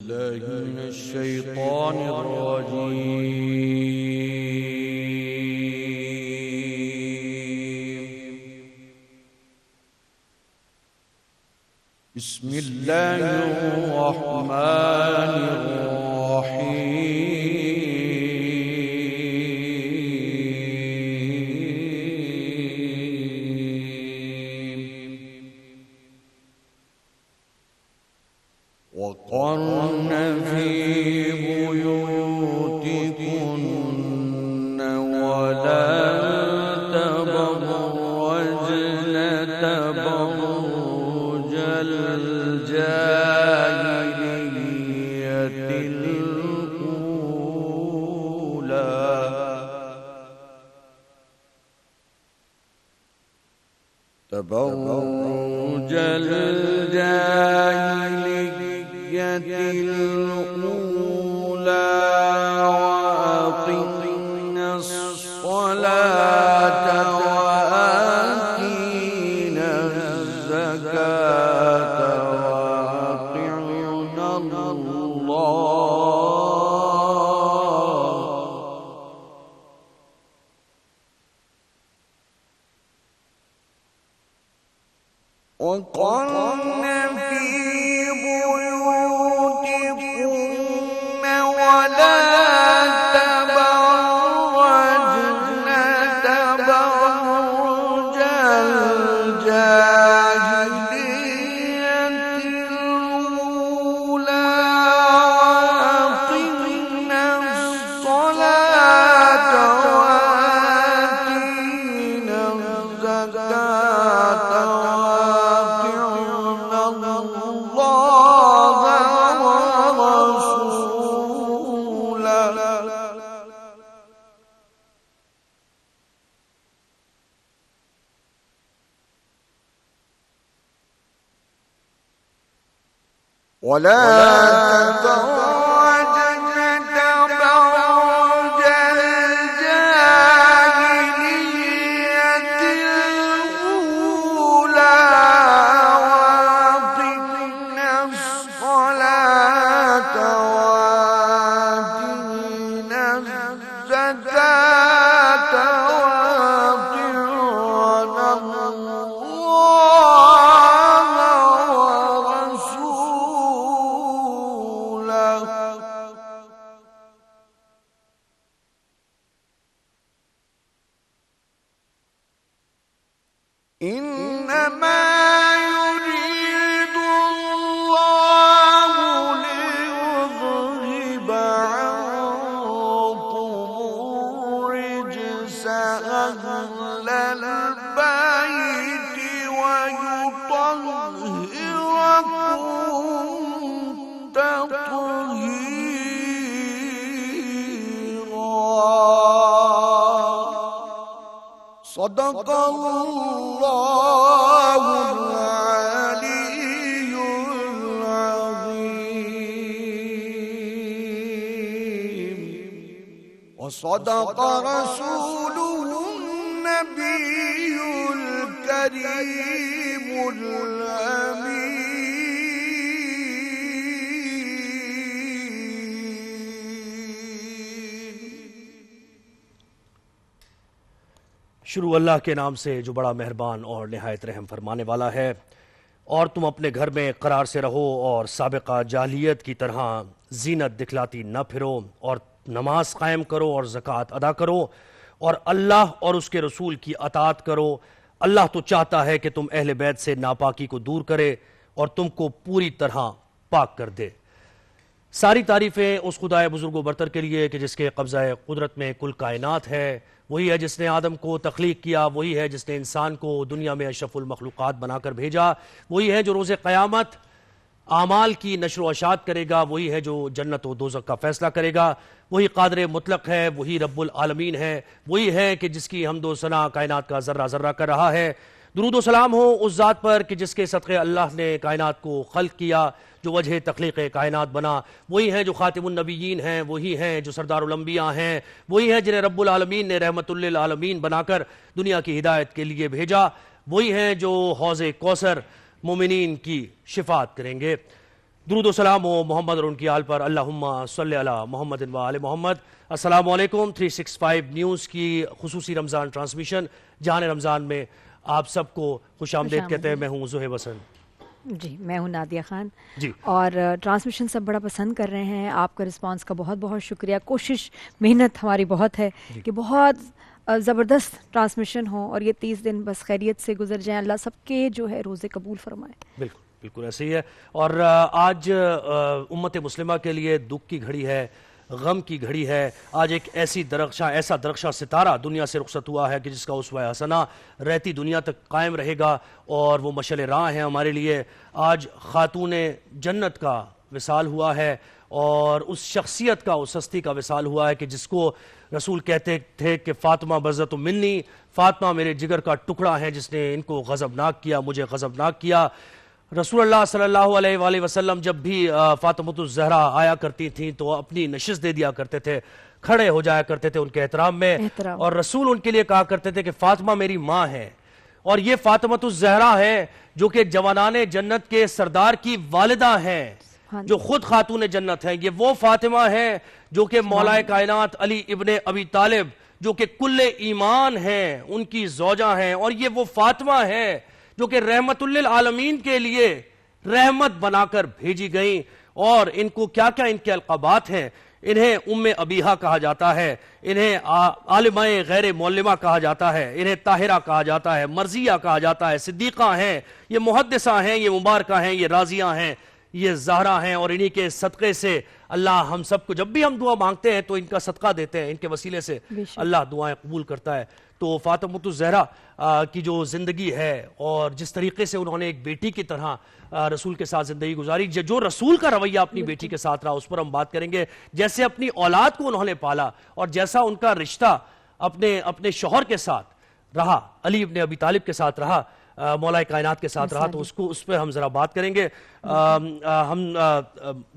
الله من الشيطان الرجيم. بسم الله الرحمن الرحيم. وقرن في بيوتكن ولا تبرجن تبرج الجاهلية الأولى تبرج الأولى وأقمنا الصلاة وآتينا الزكاة وأطعنا الله وقرن في بيوتكن ولا تبرجن تبرج الجاهلية الأولى وأقمنا الصلاة وآتينا الزكاة وأطعنا الله ورسوله ولا تبرجن تبرج الجاهلية الأولى وأقمنا الصلاة وآتينا الزكاة وأطعنا الله ورسوله إنما يريد الله ليذهب عنكم الرجس أهل البيت ويطهركم تطهيرا. صدق الله العلي العظيم وصدق رسوله النبي الكريم الأمين. شروع اللہ کے نام سے جو بڑا مہربان اور نہایت رحم فرمانے والا ہے. اور تم اپنے گھر میں قرار سے رہو اور سابقہ جاہلیت کی طرح زینت دکھلاتی نہ پھرو اور نماز قائم کرو اور زکوٰۃ ادا کرو اور اللہ اور اس کے رسول کی اطاعت کرو. اللہ تو چاہتا ہے کہ تم اہل بیت سے ناپاکی کو دور کرے اور تم کو پوری طرح پاک کر دے. ساری تعریفیں اس خدائے بزرگ و برتر کے لیے کہ جس کے قبضہ قدرت میں کل کائنات ہے. وہی ہے جس نے آدم کو تخلیق کیا، وہی ہے جس نے انسان کو دنیا میں اشرف المخلوقات بنا کر بھیجا، وہی ہے جو روز قیامت اعمال کی نشر و اشاعت کرے گا، وہی ہے جو جنت و دوزخ کا فیصلہ کرے گا. وہی قادر مطلق ہے، وہی رب العالمین ہے، وہی ہے کہ جس کی حمد و ثنا کائنات کا ذرہ ذرہ کر رہا ہے. درود و سلام ہو اس ذات پر کہ جس کے صدقے اللہ نے کائنات کو خلق کیا، جو وجہ تخلیق کائنات بنا. وہی ہیں جو خاتم النبیین ہیں، وہی ہیں جو سردار الانبیاء ہیں، وہی ہیں جنہیں رب العالمین نے رحمت للعالمین بنا کر دنیا کی ہدایت کے لیے بھیجا. وہی ہیں جو حوض کوثر مومنین کی شفاعت کریں گے. درود و سلام و محمد اور ان کی آل پر، اللہم صلی علی محمد و آل محمد۔ السلام علیکم۔ 365 نیوز کی خصوصی رمضان ٹرانسمیشن جہان رمضان میں آپ سب کو خوش آمدید کہتے ہیں۔ میں ہوں زہیب حسن۔ جی میں ہوں نادیہ خان جی، اور ٹرانسمیشن سب بڑا پسند کر رہے ہیں۔ آپ کا رسپانس کا بہت بہت شکریہ۔ کوشش محنت ہماری بہت ہے کہ بہت زبردست ٹرانسمیشن ہو اور یہ 30 دن بس خیریت سے گزر جائیں۔ اللہ سب کے جو ہے روزے قبول فرمائے۔ بالکل بالکل ایسے ہی ہے۔ اور آج امت مسلمہ کے لیے دکھ کی گھڑی ہے، غم کی گھڑی ہے۔ آج ایک ایسا درخشاں ستارہ دنیا سے رخصت ہوا ہے کہ جس کا اسوہ حسنہ رہتی دنیا تک قائم رہے گا اور وہ مشعل راہ ہے ہمارے لیے۔ آج خاتون جنت کا وصال ہوا ہے اور اس شخصیت کا، اس ہستی کا وصال ہوا ہے کہ جس کو رسول کہتے تھے کہ فاطمہ بضعۃ منی، فاطمہ میرے جگر کا ٹکڑا ہے جس نے ان کو غضبناک کیا، مجھے غضبناک کیا۔ رسول اللہ صلی اللہ علیہ وآلہ وسلم جب بھی فاطمۃ الزہرا آیا کرتی تھیں تو اپنی نشست دے دیا کرتے تھے، کھڑے ہو جایا کرتے تھے ان کے احترام میں، اور رسول ان کے لیے کہا کرتے تھے کہ فاطمہ میری ماں ہے۔ اور یہ فاطمۃ الزہرا ہے جو کہ جوانان جنت کے سردار کی والدہ ہیں، جو خود خاتون جنت ہیں۔ یہ وہ فاطمہ ہے جو کہ مولا کائنات علی ابن ابی طالب جو کہ کل ایمان ہیں ان کی زوجہ ہیں، اور یہ وہ فاطمہ ہے جو کہ رحمت للعالمین کے لیے رحمت بنا کر بھیجی گئیں۔ اور ان کو کیا کیا ان کے القابات ہیں۔ انہیں ام ابیہا کہا جاتا ہے، انہیں عالمہ غیر معلمہ کہا جاتا ہے، انہیں طاہرہ کہا جاتا ہے، مرضیہ کہا جاتا ہے، صدیقہ ہیں، یہ محدثہ ہیں، یہ مبارکہ ہیں، یہ راضیہ ہیں، یہ زہرا ہیں۔ اور انہی کے صدقے سے اللہ ہم سب کو، جب بھی ہم دعا مانگتے ہیں تو ان کا صدقہ دیتے ہیں، ان کے وسیلے سے اللہ دعائیں قبول کرتا ہے۔ تو فاطمۃ الزہرا کی جو زندگی ہے اور جس طریقے سے انہوں نے ایک بیٹی کی طرح رسول کے ساتھ زندگی گزاری، جو رسول کا رویہ اپنی بیٹی کے ساتھ رہا، اس پر ہم بات کریں گے۔ جیسے اپنی اولاد کو انہوں نے پالا اور جیسا ان کا رشتہ اپنے شوہر کے ساتھ رہا، علی ابن ابی طالب کے ساتھ رہا، مولا کائنات کے ساتھ رہا، تو اس پہ ہم ذرا بات کریں گے۔ ہم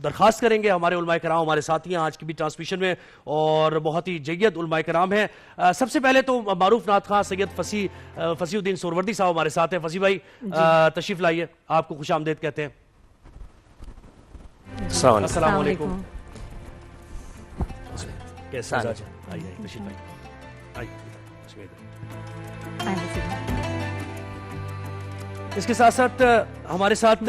درخواست کریں گے، ہمارے علماء کرام ہمارے ساتھی ہیں آج کی بھی ٹرانسمیشن میں اور بہت ہی جید علماء کرام ہیں۔ سب سے پہلے تو معروف نعت خواں سید فصیح الدین سہروردی صاحب ہمارے ساتھ ہیں۔ فصیح بھائی تشریف لائیے، آپ کو خوش آمدید کہتے ہیں۔ السلام علیکم۔ کیسے مزاج ہے؟ آئیے تشریف لائیے، اس کے ساتھ ساتھ ہمارے ساتھ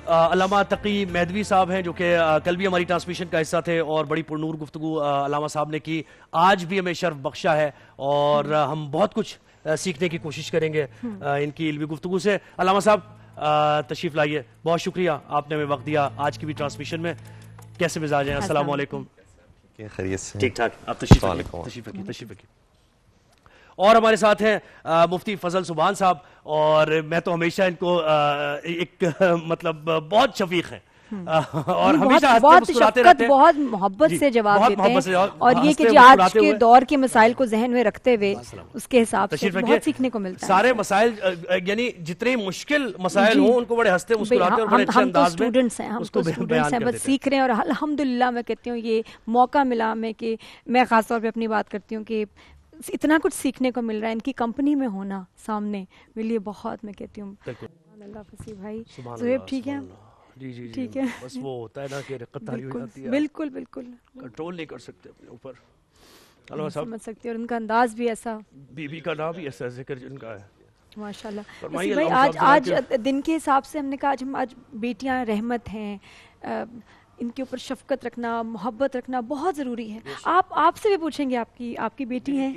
علامہ تقی مہدوی صاحب ہیں جو کہ کل بھی ہماری ٹرانسمیشن کا حصہ تھے اور بڑی پرنور گفتگو علامہ صاحب نے کی، آج بھی ہمیں شرف بخشا ہے اور ہم بہت کچھ سیکھنے کی کوشش کریں گے ان کی علمی گفتگو سے۔ علامہ صاحب تشریف لائیے، بہت شکریہ آپ نے ہمیں وقت دیا آج کی بھی ٹرانسمیشن میں۔ کیسے مزاج ہیں؟ السلام علیکم۔ خیریت سے؟ ٹھیک ٹھاک، آپ تشریف رکھیے۔ اور ہمارے ساتھ ہیں مفتی فضل سبحان صاحب، اور میں تو ہمیشہ ان کو ایک مطلب بہت شفیق ہیں اور ہمیشہ بہت شفقت، بہت محبت سے جواب دیتے ہیں، اور یہ کہ جی آج کے دور کے مسائل کو ذہن میں رکھتے ہوئے اس کے حساب سے بہت سیکھنے کو ملتا ہے۔ سارے مسائل یعنی جتنے مشکل مسائل ہوں ان کو بڑے ہنستے مسکراتے اور بڑے اچھے انداز میں اس کو بیان کرتے ہیں، بس سیکھ رہے ہیں۔ اور الحمدللہ میں کہتی ہوں یہ موقع ملا میں خاص طور پہ اپنی بات کرتی ہوں کہ اتنا کچھ سیکھنے کو مل رہا ہے، ان کی کمپنی میں ہونا سامنے میرے لیے بہت، میں کہتی ہوں اللہ فصیح بھائی۔ زہیب ٹھیک ہے؟ جی ٹھیک ہے، بس وہ ہوتا ہے نا کہ رقت تاری ہو جاتی ہے، بالکل بالکل کنٹرول نہیں کر سکتے اپنے اوپر۔ سمجھ سکتی، اور ان کا انداز بھی ایسا، بی بی کا نام بھی ایسا ذکر جن کا ہے ماشاءاللہ۔ بھائی آج دن کے حساب سے ہم نے کہا آج بیٹیاں رحمت ہیں، ان کے اوپر شفقت رکھنا، محبت رکھنا بہت ضروری ہے۔ آپ سے بھی پوچھیں گے، آپ کی بیٹی ہیں؟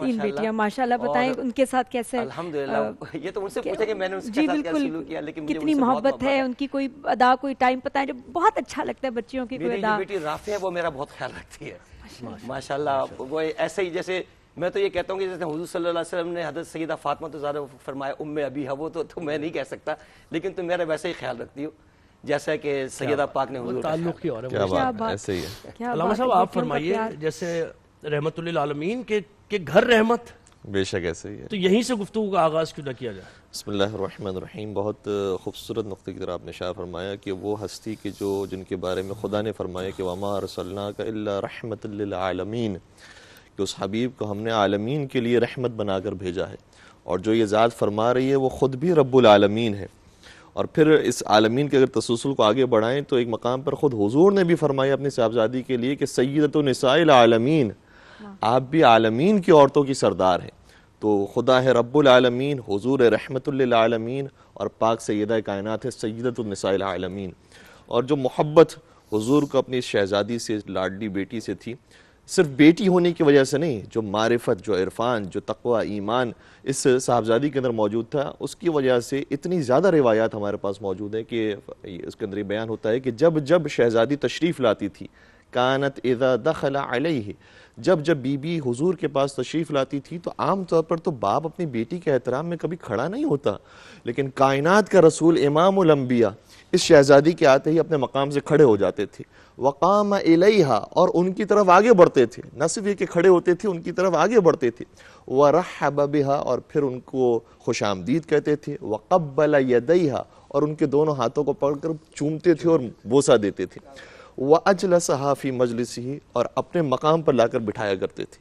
3 بیٹیاں ماشاءاللہ، بتائیں ان کے ساتھ کیسے؟ الحمدللہ، یہ تو ان سے پوچھیں کہ میں نے ان کے ساتھ کیا سلوک کیا، لیکن کتنی محبت ہے ان کی، کوئی ادا کوئی ٹائم پتہ ہے جو بہت اچھا لگتا ہے بچیوں کی کوئی ادا؟ میری بیٹی رافعہ ہے، وہ میرا بہت خیال رکھتی ہے ماشاءاللہ۔ وہ ایسے ہی جیسے میں تو یہ کہتا ہوں کہ جیسے حضور صلی اللہ علیہ وسلم نے حضرت سیدہ فاطمہ الزہرا فرمایا ام ابیہا، وہ تو میں نہیں کہہ سکتا، لیکن تم میرا ویسے ہی خیال رکھتی ہو جیسا کہ سیدہ پاک نے حضور تعلق کی اور ایسے ہی ہے۔ علامہ صاحب آپ فرمائیے، جیسے رحمت للعالمین کے گھر رحمت، بے شک ایسے ہی ہے، تو یہیں سے گفتگو کا آغاز کیوں نہ کیا جائے؟ بسم اللہ الرحمن الرحیم۔ بہت خوبصورت نقطے کی طرح آپ نے شاہ فرمایا کہ وہ ہستی کی جن کے بارے میں خدا نے فرمایا کہ وما ارسلناک الا رحمت للعالمین، کہ اس حبیب کو ہم نے عالمین کے لیے رحمت بنا کر بھیجا ہے، اور جو یہ ذات فرما رہی ہے وہ خود بھی رب العالمین ہے، اور پھر اس عالمین کے اگر تسلسل کو آگے بڑھائیں تو ایک مقام پر خود حضور نے بھی فرمایا اپنی صاحبزادی کے لیے کہ سیدۃ نساء العالمین، آپ بھی عالمین کی عورتوں کی سردار ہیں. تو خدا ہے رب العالمین، حضور رحمت للعالمین، اور پاک سیدہ کائنات ہے سیدۃ النساء العالمین. اور جو محبت حضور کو اپنی شہزادی سے، لاڈلی بیٹی سے تھی، صرف بیٹی ہونے کی وجہ سے نہیں، جو معرفت، جو عرفان، جو تقوی، ایمان اس صاحبزادی کے اندر موجود تھا، اس کی وجہ سے اتنی زیادہ روایات ہمارے پاس موجود ہیں کہ اس کے اندر یہ بیان ہوتا ہے کہ جب جب شہزادی تشریف لاتی تھی، کانت اذا دخل علیہ، جب جب بی بی حضور کے پاس تشریف لاتی تھی تو عام طور پر تو باپ اپنی بیٹی کے احترام میں کبھی کھڑا نہیں ہوتا، لیکن کائنات کا رسول امام الانبیاء اس شہزادی کے آتے ہی اپنے مقام سے کھڑے ہو جاتے تھے. وقام الیہا، اور ان کی طرف آگے بڑھتے تھے، نہ صرف یہ کہ کھڑے ہوتے تھے، ان کی طرف آگے بڑھتے تھے. ورحب بہا، اور پھر ان کو خوش آمدید کہتے تھے. وقبل یدیہا، اور ان کے دونوں ہاتھوں کو پکڑ کر چومتے تھے اور بوسہ دیتے تھے. وَأَجْلَسَهَا فِي مَجْلِسِهِ، اور اپنے مقام پر لا کر بٹھایا کرتے تھے.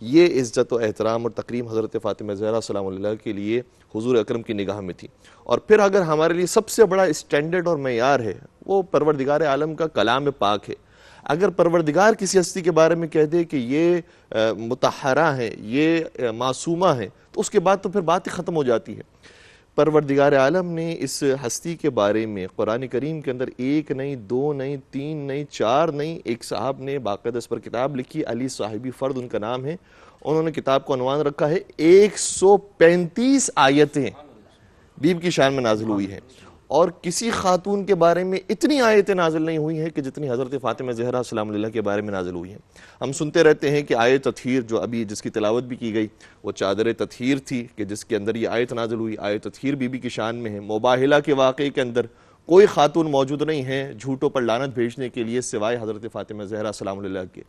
یہ عزت و احترام اور تکریم حضرت فاطمہ زہرا سلام اللہ کے لیے حضور اکرم کی نگاہ میں تھی. اور پھر اگر ہمارے لیے سب سے بڑا اسٹینڈرڈ اور معیار ہے وہ پروردگار عالم کا کلام پاک ہے. اگر پروردگار کسی ہستی کے بارے میں کہہ دے کہ یہ مطہرہ ہے، یہ معصومہ ہے، تو اس کے بعد تو پھر بات ہی ختم ہو جاتی ہے. پروردگار عالم نے اس ہستی کے بارے میں قرآن کریم کے اندر ایک نہیں، دو نہیں، تین نہیں، چار نہیں، ایک صاحب نے باقاعدہ اس پر کتاب لکھی، علی صاحبی فرد ان کا نام ہے. انہوں نے کتاب کو عنوان رکھا ہے 135 آیتیں بیوی کی شان میں نازل ہوئی ہیں. اور کسی خاتون کے بارے میں اتنی آیتیں نازل نہیں ہوئی ہیں کہ جتنی حضرت فاطمہ زہرا سلام اللہ کے بارے میں نازل ہوئی ہیں. ہم سنتے رہتے ہیں کہ آیت تطہیر جو ابھی جس کی تلاوت بھی کی گئی وہ چادر تطہیر تھی کہ جس کے اندر یہ آیت نازل ہوئی. آیت تطہیر بی بی کی شان میں ہے. مباہلہ کے واقعے کے اندر کوئی خاتون موجود نہیں ہے جھوٹوں پر لعنت بھیجنے کے لیے سوائے حضرت فاطمہ زہرا سلام اللہ کے.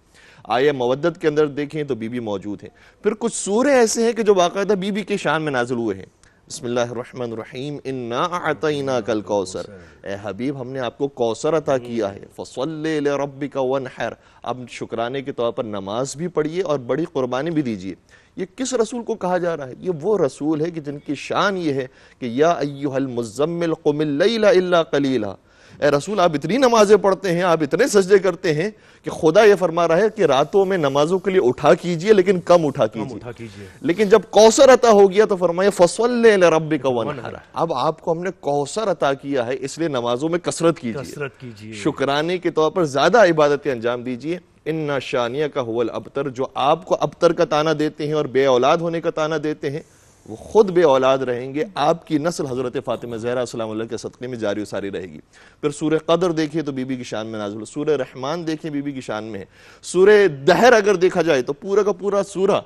آیہ مودت کے اندر دیکھیں تو بی بی موجود ہیں. پھر کچھ سورے ایسے ہیں کہ جو باقاعدہ بی بی کی شان میں نازل ہوئے ہیں. بسم اللہ الرحمن الرحیم، انا اعطیناک الکوثر، اے حبیب ہم نے آپ کو کوثر عطا کیا ہے. فصلی لربک وانحر، اب شکرانے کے طور پر نماز بھی پڑھیے اور بڑی قربانی بھی دیجیے. یہ کس رسول کو کہا جا رہا ہے؟ یہ وہ رسول ہے کہ جن کی شان یہ ہے کہ یا ایھا المزمل قم اللیل الا قلیلا، اے رسول آپ اتنی نمازیں پڑھتے ہیں، آپ اتنے سجدے کرتے ہیں کہ خدا یہ فرما رہا ہے کہ راتوں میں نمازوں کے لیے اٹھا کیجئے لیکن کم اٹھا کیجئے. لیکن جب کوثر عطا ہو گیا تو فرمایا فصلی لربک وانحر، اب آپ کو ہم نے کوثر عطا کیا ہے اس لیے نمازوں میں کثرت کیجئے، شکرانے کے طور پر زیادہ عبادتیں انجام دیجئے. ان شانیہ کا هو الابتر، جو آپ کو ابتر کا تانا دیتے ہیں اور بے اولاد ہونے کا تانا دیتے ہیں وہ خود بے اولاد رہیں گے. آپ کی نسل حضرت فاطمہ زہرا سلام اللہ کے صدقے میں جاری و ساری رہے گی. پھر سورہ قدر دیکھیں تو بی بی کی شان میں نازل، سورہ رحمان دیکھیں بی بی کی شان میں ہے. سورہ دہر اگر دیکھا جائے تو پورا کا پورا سورہ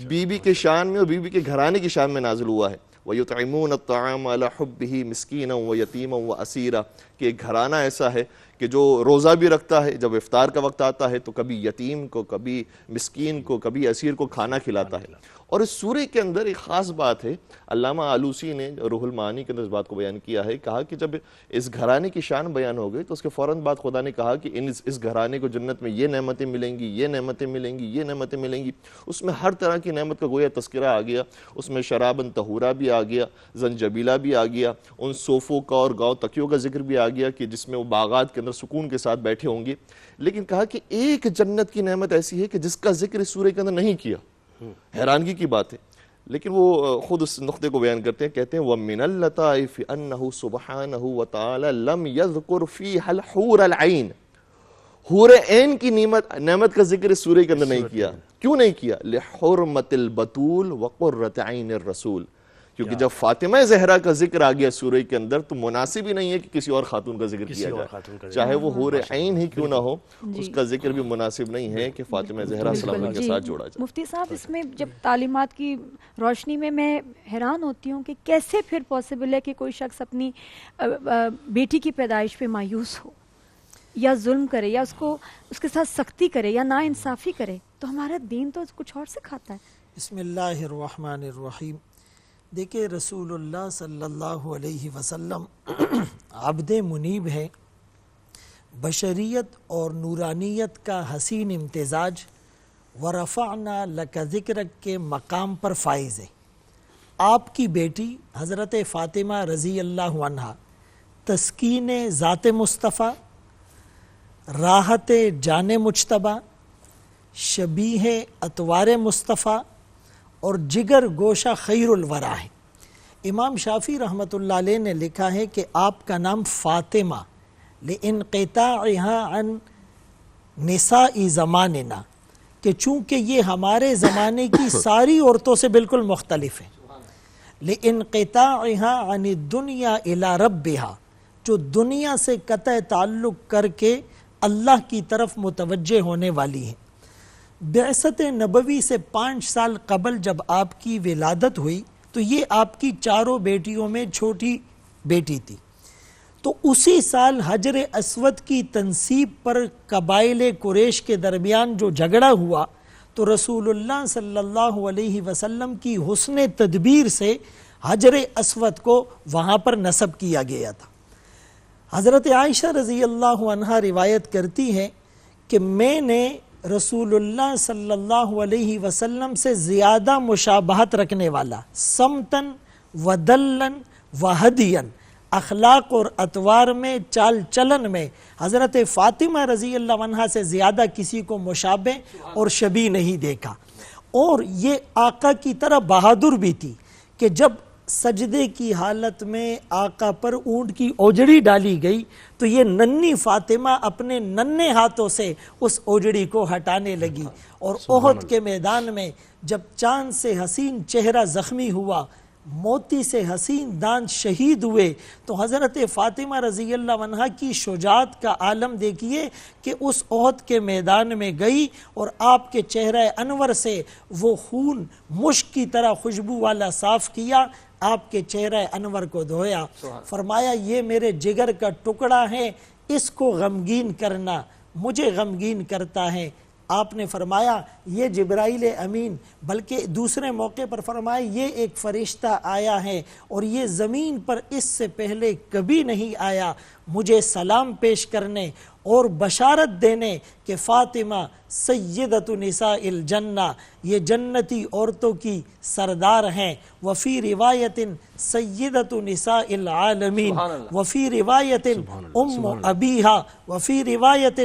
بی بی کے شان میں اور بی بی کے گھرانے کی شان میں نازل ہوا ہے. وَيُطْعِمُونَ الطَّعَامَ عَلَى حُبِّهِ مِسْكِينًا وَيَتِيمًا وَأَسِيرًا، کہ ایک گھرانہ ایسا ہے کہ جو روزہ بھی رکھتا ہے، جب افطار کا وقت آتا ہے تو کبھی یتیم کو، کبھی مسکین کو، کبھی اسیر کو کھانا کھلاتا ہے. اور اس سورے کے اندر ایک خاص بات ہے، علامہ آلوسی نے روح المعانی کے اندر اس بات کو بیان کیا ہے. کہا کہ جب اس گھرانے کی شان بیان ہو گئی تو اس کے فوراً بعد خدا نے کہا کہ اس گھرانے کو جنت میں یہ نعمتیں ملیں گی، یہ نعمتیں ملیں گی، یہ نعمتیں ملیں گی. اس میں ہر طرح کی نعمت کا گویا تذکرہ آ گیا. اس میں شرابن طہورا بھی آ گیا، زنجبیلہ بھی آ گیا، ان صوفوں کا اور گاؤں تکیوں کا ذکر بھی آ گیا کہ جس میں وہ باغات کے اندر سکون کے ساتھ بیٹھے ہوں گے. لیکن کہا کہ ایک جنت کی نعمت ایسی ہے کہ جس کا ذکر اس سورے کے اندر نہیں کیا. حیرانگی کی بات ہے، لیکن وہ خود اس نقطے کو بیان کرتے ہیں. کہتے ہیں وَمِنَ اللَّطَائِفِ أَنَّهُ سُبْحَانَهُ وَتَعَالَى لَمْ يَذْكُرْ فِيهَا الْحُورَ الْعَيْنِ، حور عین کی نعمت کا ذکر اس سورے کے اندر نہیں کیا. کیوں نہیں کیا؟ لِحُرْمَةِ الْبَتُولِ وَقُرَّةِ عَيْنِ الرَّسُولِ، کیونکہ جب فاطمہ زہرا کا ذکر آ گیا سورہ کے اندر تو مناسب ہی نہیں ہے کہ کسی اور خاتون کا ذکر کیا جائے، چاہے وہ حور عین ہی کیوں نہ ہو، اس کا ذکر بھی مناسب نہیں ہے کہ فاطمہ زہرا سلام اللہ کے ساتھ جوڑا جائے. مفتی صاحب اس میں جب تعلیمات کی روشنی میں حیران ہوتی ہوں کہ کیسے پھر پاسبل ہے کہ کوئی شخص اپنی بیٹی کی پیدائش پہ مایوس ہو یا ظلم کرے یا اس کے ساتھ سختی کرے یا نا انصافی کرے، تو ہمارا دین تو کچھ اور سکھاتا ہے. بسم اللہ الرحمن الرحیم. دیکھیں رسول اللہ صلی اللہ علیہ وسلم عبد منیب ہیں، بشریت اور نورانیت کا حسین امتزاج، ورفعنا لک ذکرک کے مقام پر فائز ہے. آپ کی بیٹی حضرت فاطمہ رضی اللہ عنہا تسکین ذات مصطفیٰ، راحت جان مجتبیٰ، شبیہ اطوار مصطفیٰ اور جگر گوشہ خیر الورا ہے۔ امام شافعی رحمۃ اللہ علیہ نے لکھا ہے کہ آپ کا نام فاطمہ لانقطاعها عن نساء زماننا، کہ چونکہ یہ ہمارے زمانے کی ساری عورتوں سے بالکل مختلف ہے، لانقطاعها عن الدنیا الى ربها، جو دنیا سے قطع تعلق کر کے اللہ کی طرف متوجہ ہونے والی ہیں۔ بعثت نبوی سے 5 سال قبل جب آپ کی ولادت ہوئی تو یہ آپ کی 4 بیٹیوں میں چھوٹی بیٹی تھی۔ تو اسی سال حجر اسود کی تنصیب پر قبائل قریش کے درمیان جو جھگڑا ہوا تو رسول اللہ صلی اللہ علیہ وسلم کی حسن تدبیر سے حجر اسود کو وہاں پر نصب کیا گیا تھا۔ حضرت عائشہ رضی اللہ عنہا روایت کرتی ہے کہ میں نے رسول اللہ صلی اللہ علیہ وسلم سے زیادہ مشابہت رکھنے والا، سمتن و دلن و ہدین، اخلاق اور اطوار میں، چال چلن میں حضرت فاطمہ رضی اللہ عنہا سے زیادہ کسی کو مشابہ اور شبیہ نہیں دیکھا۔ اور یہ آقا کی طرح بہادر بھی تھی کہ جب سجدے کی حالت میں آقا پر اونٹ کی اوجڑی ڈالی گئی تو یہ ننھی فاطمہ اپنے ننھے ہاتھوں سے اس اوجڑی کو ہٹانے لگی۔ اور احد کے میدان میں جب چاند سے حسین چہرہ زخمی ہوا، موتی سے حسین دانت شہید ہوئے، تو حضرت فاطمہ رضی اللہ عنہا کی شجاعت کا عالم دیکھیے کہ اس احد کے میدان میں گئی اور آپ کے چہرہ انور سے وہ خون مشک کی طرح خوشبو والا صاف کیا، آپ کے چہرہ انور کو دھویا، فرمایا یہ میرے جگر کا ٹکڑا ہے، اس کو غمگین کرنا مجھے غمگین کرتا ہے۔ آپ نے فرمایا یہ جبرائیل امین، بلکہ دوسرے موقع پر فرمایا یہ ایک فرشتہ آیا ہے اور یہ زمین پر اس سے پہلے کبھی نہیں آیا، مجھے سلام پیش کرنے اور بشارت دینے کہ فاطمہ سیدۃ نساء الجنہ، یہ جنتی عورتوں کی سردار ہیں۔ وفی روایت سیدۃ نساء العالمین، وفی روایت ام ابیہا، وفی روایت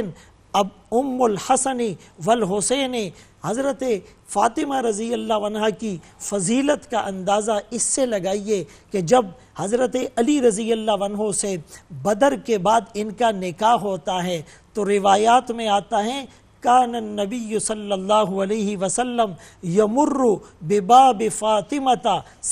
اب ام الحسن والحسین۔ حضرت فاطمہ رضی اللہ عنہا کی فضیلت کا اندازہ اس سے لگائیے کہ جب حضرت علی رضی اللہ عنہ سے بدر کے بعد ان کا نکاح ہوتا ہے تو روایات میں آتا ہے کان النبی صلی اللہ علیہ وسلم یمر بباب فاطمہ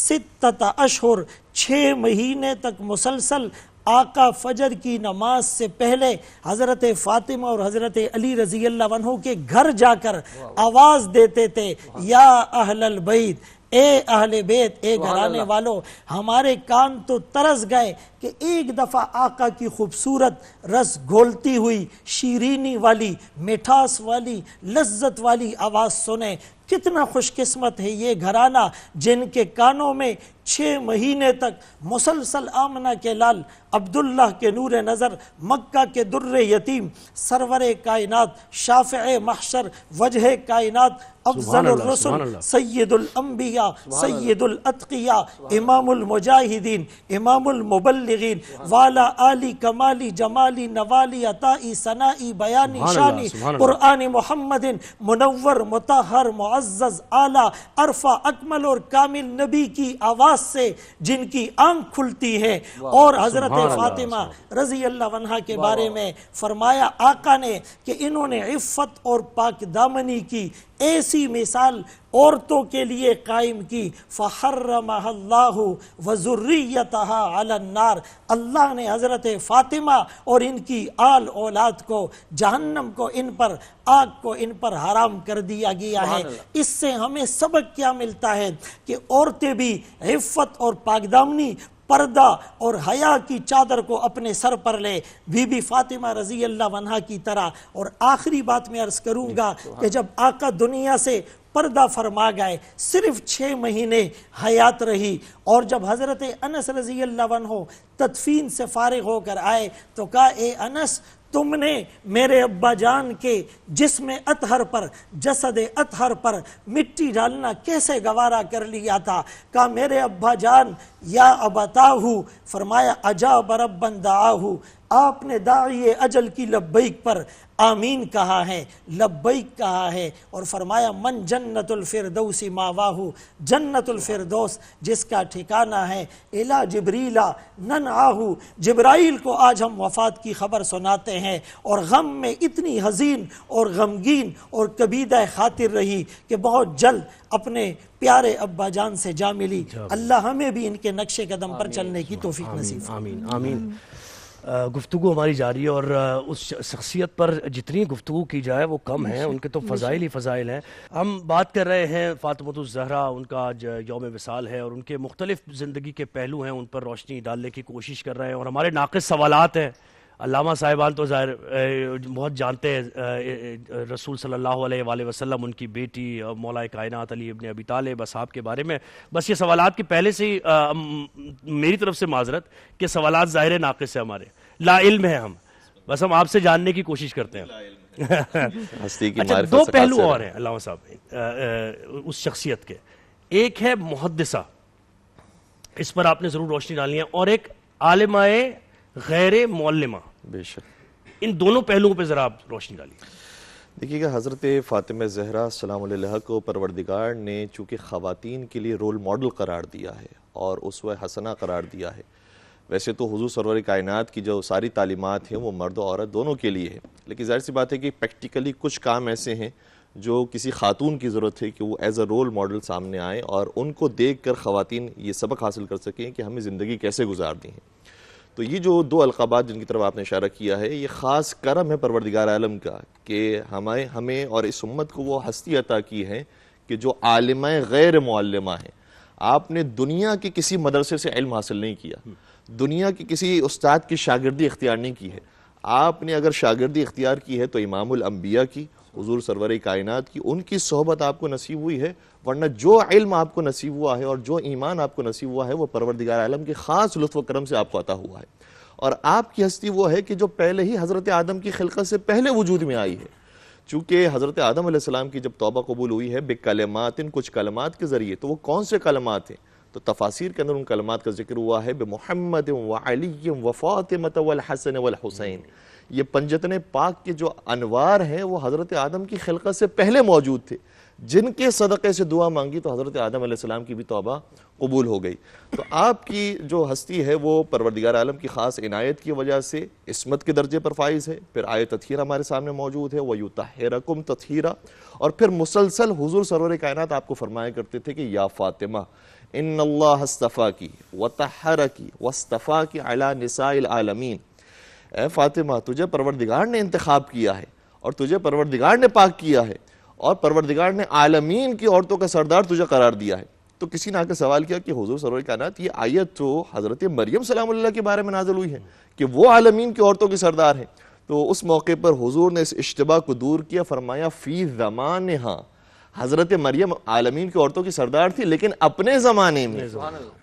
6 اشہر، 6 مہینے تک مسلسل آقا فجر کی نماز سے پہلے حضرت فاطمہ اور حضرت علی رضی اللہ عنہ کے گھر جا کر آواز دیتے تھے، یا اہل البیت، اے اہل بیت، اے گھرانے والو۔ ہمارے کان تو ترس گئے کہ ایک دفعہ آقا کی خوبصورت رس گھولتی ہوئی، شیرینی والی، مٹھاس والی، لذت والی آواز سنیں۔ کتنا خوش قسمت ہے یہ گھرانہ جن کے کانوں میں 6 مہینے تک مسلسل آمنہ کے لال، عبداللہ کے نور نظر، مکہ کے در یتیم، سرور کائنات، شافع محشر، وجہ کائنات، افضل الرسل، سید الانبیاء، سید الاتقیاء، امام المجاہدین، امام المبلغین، والا آلی کمالی جمالی نوالی عطائی ثنائی بیانی شانی، قرآن محمد منور مطہر معزز اعلیٰ عرفہ اکمل اور کامل نبی کی آواز سے جن کی آنکھ کھلتی ہے۔ اور حضرت فاطمہ رضی اللہ عنہا کے بارے میں فرمایا آقا نے کہ انہوں نے عفت اور پاک دامنی کی ایسی مثال عورتوں کے لیے قائم کی، فحرمها اللہ وذریتها علی النار، اللہ نے حضرت فاطمہ اور ان کی آل اولاد کو، جہنم کو، ان پر آگ کو ان پر حرام کر دیا گیا ہے۔ اس سے ہمیں سبق کیا ملتا ہے کہ عورتیں بھی عفت اور پاک دامنی، پردہ اور حیا کی چادر کو اپنے سر پر لے، بی بی فاطمہ رضی اللہ عنہا کی طرح۔ اور آخری بات میں عرض کروں گا کہ جب آقا دنیا سے پردہ فرما گئے، صرف 6 مہینے حیات رہی، اور جب حضرت انس رضی اللہ عنہ تدفین سے فارغ ہو کر آئے تو کہا اے انس تم نے میرے ابا جان کے جسم اطہر پر، جسد اطہر پر مٹی ڈالنا کیسے گوارا کر لیا تھا؟ کہا میرے ابا جان یا ابتاہو، فرمایا اجاب ربا دعاہو، آپ نے داعی اجل کی لبیک پر آمین کہا ہے، لبیک کہا ہے، اور فرمایا من جنت الفردوس ماواہو، جنت الفردوس جس کا ٹھکانہ ہے، الا جبریلا ننعاہو، جبرائیل کو آج ہم وفات کی خبر سناتے ہیں اور غم میں اتنی حزین اور غمگین اور کبیدہ خاطر رہی کہ بہت جلد اپنے پیارے ابا جان سے جا ملی۔ اللہ ہمیں بھی ان کے نقش قدم پر چلنے کی توفیق نصیب فرمائے۔ آمین آمین۔ گفتگو ہماری جاری ہے اور اس شخصیت پر جتنی گفتگو کی جائے وہ کم ہے، ان کے تو فضائل ہی فضائل ہیں۔ ہم بات کر رہے ہیں فاطمۃ الزہرا، ان کا آج یوم وصال ہے اور ان کے مختلف زندگی کے پہلو ہیں، ان پر روشنی ڈالنے کی کوشش کر رہے ہیں، اور ہمارے ناقص سوالات ہیں۔ علامہ صاحبان تو ظاہر بہت جانتے ہیں رسول صلی اللہ علیہ وآلہ وسلم، ان کی بیٹی مولا کائنات علی ابن ابی طالب، اصحاب کے بارے میں۔ بس یہ سوالات کی پہلے سے ہی میری طرف سے معذرت کہ سوالات ظاہر ناقص ہیں، ہمارے لا علم ہیں ہم، بس ہم آپ سے جاننے کی کوشش کرتے ہیں۔ اچھا، دو پہلو اور ہیں علامہ صاحب اس شخصیت کے، ایک ہے محدثہ، اس پر آپ نے ضرور روشنی ڈالنی ہے، اور ایک عالمہ غیر معلمہ۔ بے شک ان دونوں پہلوؤں پہ ذرا آپ روشنی ڈالیے۔ دیکھیے گا، حضرت فاطمہ زہرا السلام علیہ کو پروردگار نے چونکہ خواتین کے لیے رول ماڈل قرار دیا ہے اور اسوہ حسنہ قرار دیا ہے۔ ویسے تو حضور سرور کائنات کی جو ساری تعلیمات ہیں وہ مرد و عورت دونوں کے لیے ہے، لیکن ظاہر سی بات ہے کہ پریکٹیکلی کچھ کام ایسے ہیں جو کسی خاتون کی ضرورت ہے کہ وہ ایز اے رول ماڈل سامنے آئیں اور ان کو دیکھ کر خواتین یہ سبق حاصل کر سکیں کہ ہمیں زندگی کیسے گزارنی ہے۔ تو یہ جو دو القابات جن کی طرف آپ نے اشارہ کیا ہے، یہ خاص کرم ہے پروردگار عالم کا کہ ہمیں اور اس امت کو وہ ہستی عطا کی ہے کہ جو عالمہ غیر معلمہ ہیں۔ آپ نے دنیا کے کسی مدرسے سے علم حاصل نہیں کیا، دنیا کی کسی استاد کی شاگردی اختیار نہیں کی ہے، آپ نے اگر شاگردی اختیار کی ہے تو امام الانبیاء کی، حضور سرور کائنات کی، ان کی صحبت آپ کو نصیب ہوئی ہے، ورنہ جو علم آپ کو نصیب ہوا ہے اور جو ایمان آپ کو نصیب ہوا ہے وہ پروردگار عالم کے خاص لطف و کرم سے آپ کو عطا ہوا ہے۔ اور آپ کی ہستی وہ ہے کہ جو پہلے ہی حضرت آدم کی خلقت سے پہلے وجود میں آئی ہے، چونکہ حضرت آدم علیہ السلام کی جب توبہ قبول ہوئی ہے بکلمات، کچھ کلمات کے ذریعے، تو وہ کون سے کلمات ہیں؟ تو تفاسیر کے اندر ان کلمات کا ذکر ہوا ہے بمحمد وعلی وفاطمۃ والحسن والحسین۔ یہ پنجتن پاک کے جو انوار ہیں وہ حضرت آدم کی خلقت سے پہلے موجود تھے، جن کے صدقے سے دعا مانگی تو حضرت آدم علیہ السلام کی بھی توبہ قبول ہو گئی۔ تو آپ کی جو ہستی ہے وہ پروردگار عالم کی خاص عنایت کی وجہ سے عصمت کے درجے پر فائز ہے۔ پھر آیت تطہیرہ ہمارے سامنے موجود ہے، وَيُطَهِّرَكُمْ تَطْهِيرًا، اور پھر مسلسل حضور سرور کائنات آپ کو فرمایا کرتے تھے کہ یا فاطمہ ان اللہ اصطفاکی وطہرکی واصطفاکی علی نساء العالمین، اے فاطمہ تجھے پروردگار نے انتخاب کیا ہے اور تجھے پروردگار نے پاک کیا ہے اور پروردگار نے عالمین کی عورتوں کا سردار تجھے قرار دیا ہے۔ تو کسی نے آ کے سوال کیا کہ حضور سرور کائنات یہ آیت تو حضرت مریم سلام اللہ کے بارے میں نازل ہوئی ہے کہ وہ عالمین کی عورتوں کے سردار ہیں۔ تو اس موقع پر حضور نے اس اشتباہ کو دور کیا، فرمایا فی زمانہا، حضرت مریم عالمین کی عورتوں کی سردار تھی لیکن اپنے زمانے میں،